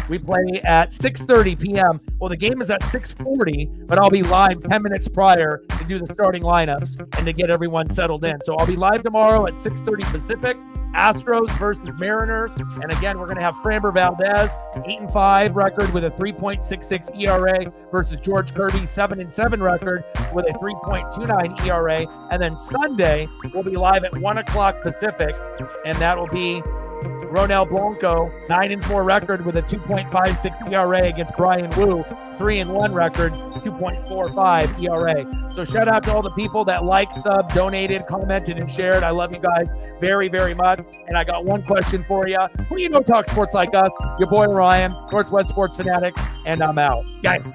we play at 6:30 p.m. Well, the game is at 6:40, but I'll be live 10 minutes prior to do the starting lineups and to get everyone settled in. So I'll be live tomorrow at 6:30 Pacific, Astros versus Mariners. And again, we're going to have Framber Valdez, 8-5 record with a 3.66 ERA versus George Kirby, 7-7 record with a 3.29 ERA. And then Sunday, we'll be live at 1 o'clock Pacific, and that will be Ronel Blanco, 9-4 record with a 2.56 ERA against Brian Wu, 3-1 record, 2.45 ERA. So shout out to all the people that liked, subbed, donated, commented, and shared. I love you guys very, very much. And I got one question for you. Who do you know talk sports like us? Your boy Ryan, Northwest Sports Fanatics, and I'm out. Gang.